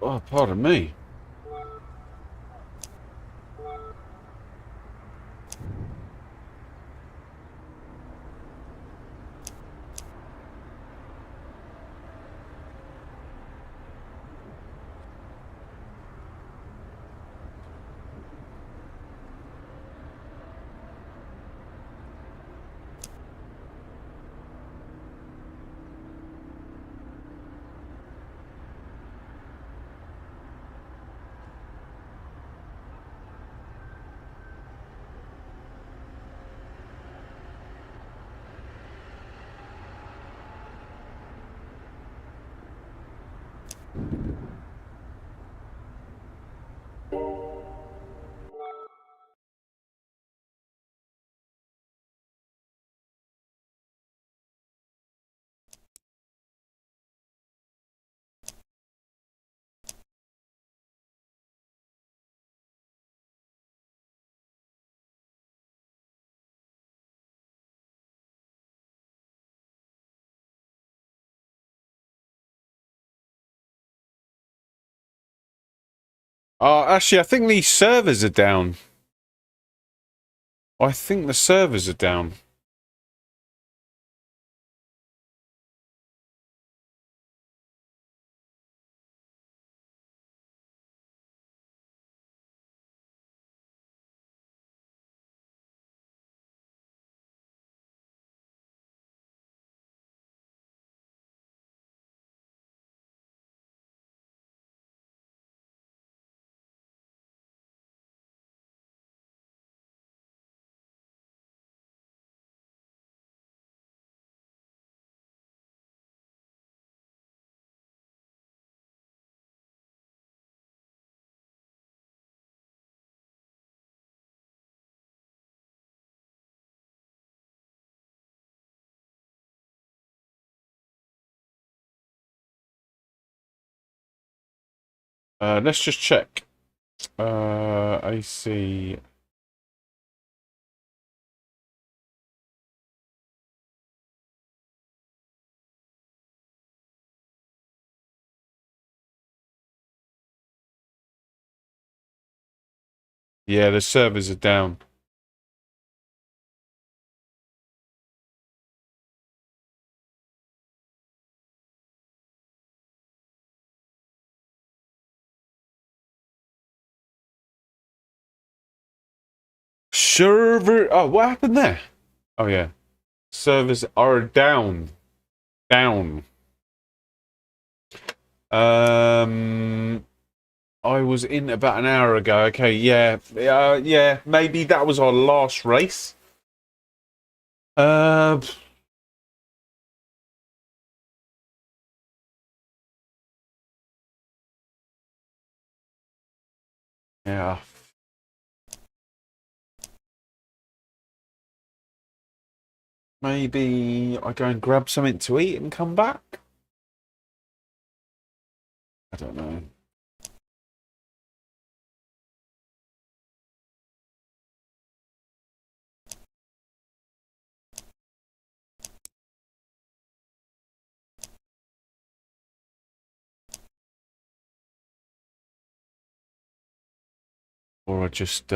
Oh, pardon me. Actually, I think these servers are down. I think the servers are down. Let's just check. AC. Yeah, the servers are down. Server. Oh, what happened there? Oh yeah, servers are down. Down. I was in about an hour ago. Okay, yeah, yeah. Maybe that was our last race. Uh, yeah. Maybe I go and grab something to eat and come back. I don't know. Or I just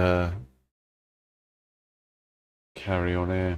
carry on here.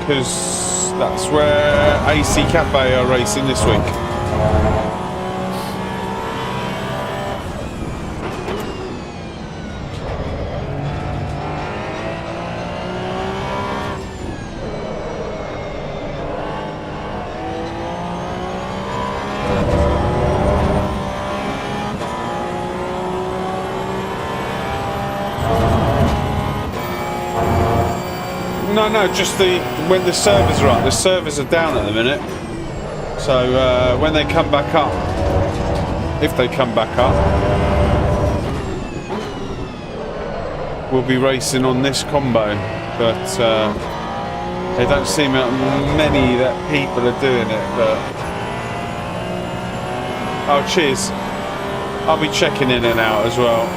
because that's where AC Cafe are racing this week. No, just when the servers are up. The servers are down at the minute. So when they come back up, if they come back up, we'll be racing on this combo. But they don't seem many that people are doing it. But oh, cheers! I'll be checking in and out as well.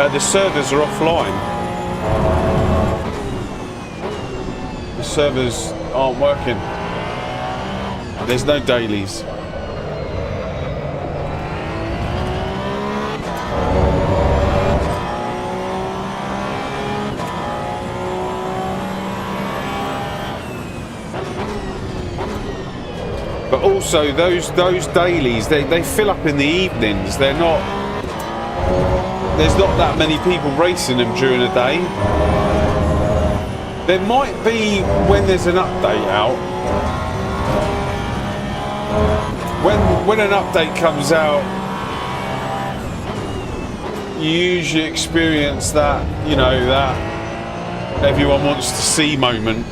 The servers are offline. The servers aren't working. There's no dailies. But also those dailies, they fill up in the evenings. They're not. There's not that many people racing them during the day. There might be when there's an update out. When an update comes out, you usually experience that, you know, that everyone wants to see moment.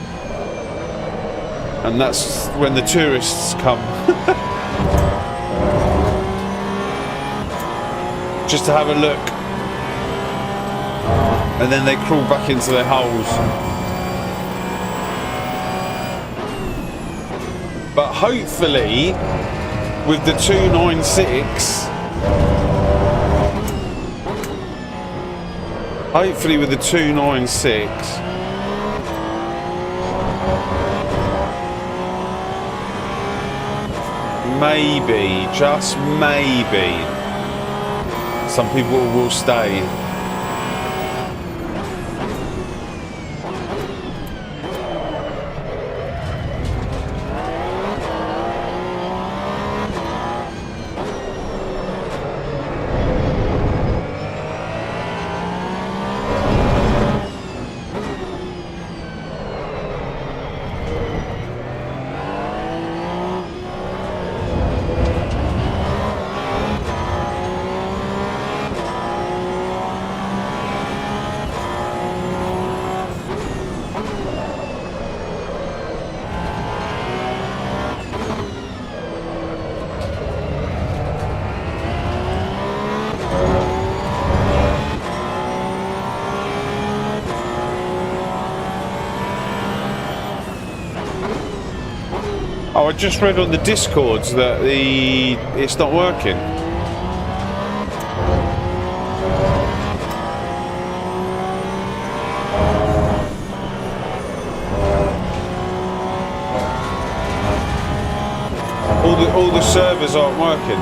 And that's when the tourists come. Just to have a look. And then they crawl back into their holes. But hopefully, with the 296, maybe, just maybe, some people will stay. Oh, I just read on the Discords that it's not working. All the servers aren't working.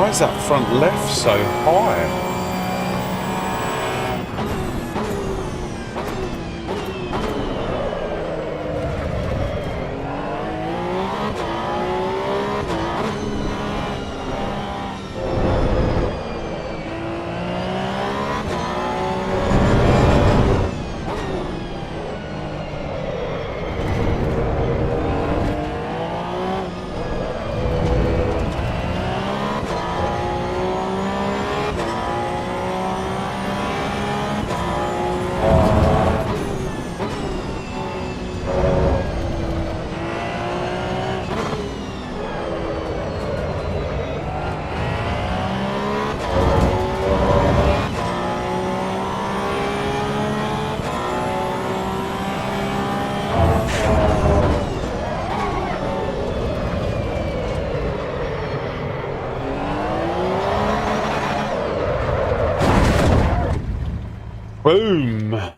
Why is that front left so high? Boom!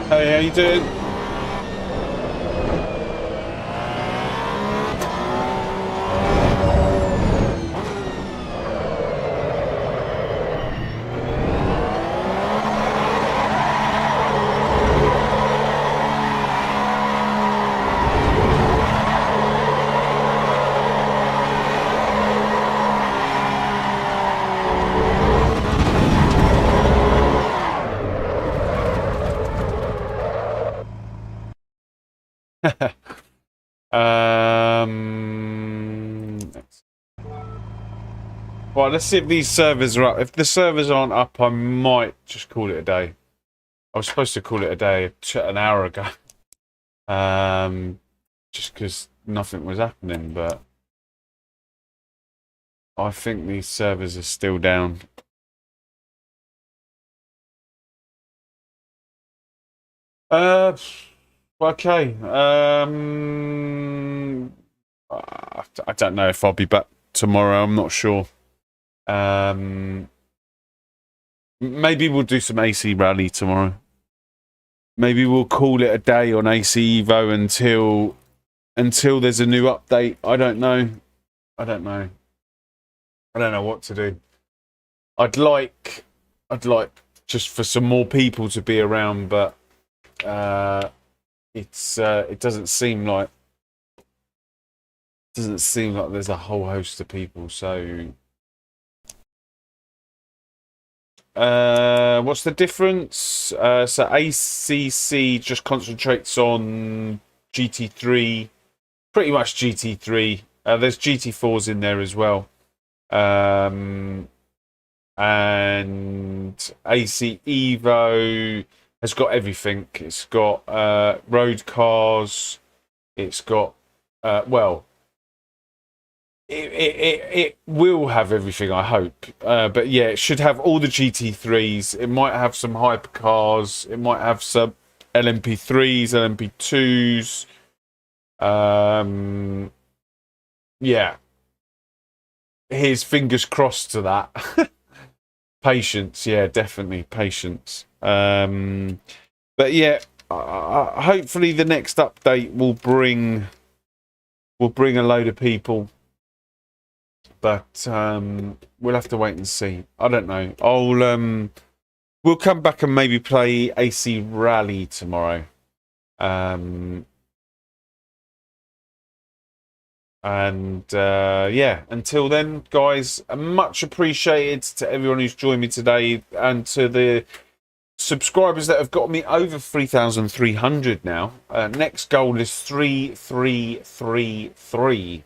Hey, how you doing? Well, let's see if these servers are up. If the servers aren't up, I might just call it a day. I was supposed to call it a day an hour ago. Just because nothing was happening, but I think these servers are still down. Okay. I don't know if I'll be back tomorrow. I'm not sure. Maybe we'll do some AC rally tomorrow. Maybe we'll call it a day on AC Evo until there's a new update. I don't know. I don't know what to do. I'd like just for some more people to be around, but it doesn't seem like there's a whole host of people. So what's the difference? So ACC just concentrates on GT3, pretty much GT3. There's GT4s in there as well. And AC Evo has got everything. It's got road cars. It's got it will have everything, I hope. But yeah, it should have all the GT3s. It might have some hypercars. It might have some LMP3s, LMP2s. Yeah. here's fingers crossed to that. Patience, yeah, definitely patience. But yeah, hopefully the next update will bring a load of people. But we'll have to wait and see. I don't know. We'll come back and maybe play AC Rally tomorrow. Yeah, until then, guys, much appreciated to everyone who's joined me today, and to the subscribers that have got me over 3,300 now. Next goal is 3,333,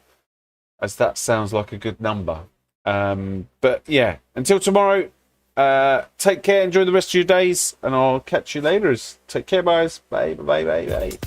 as that sounds like a good number. But yeah, until tomorrow, take care, enjoy the rest of your days, and I'll catch you later. Take care, guys. Bye, bye, bye, bye.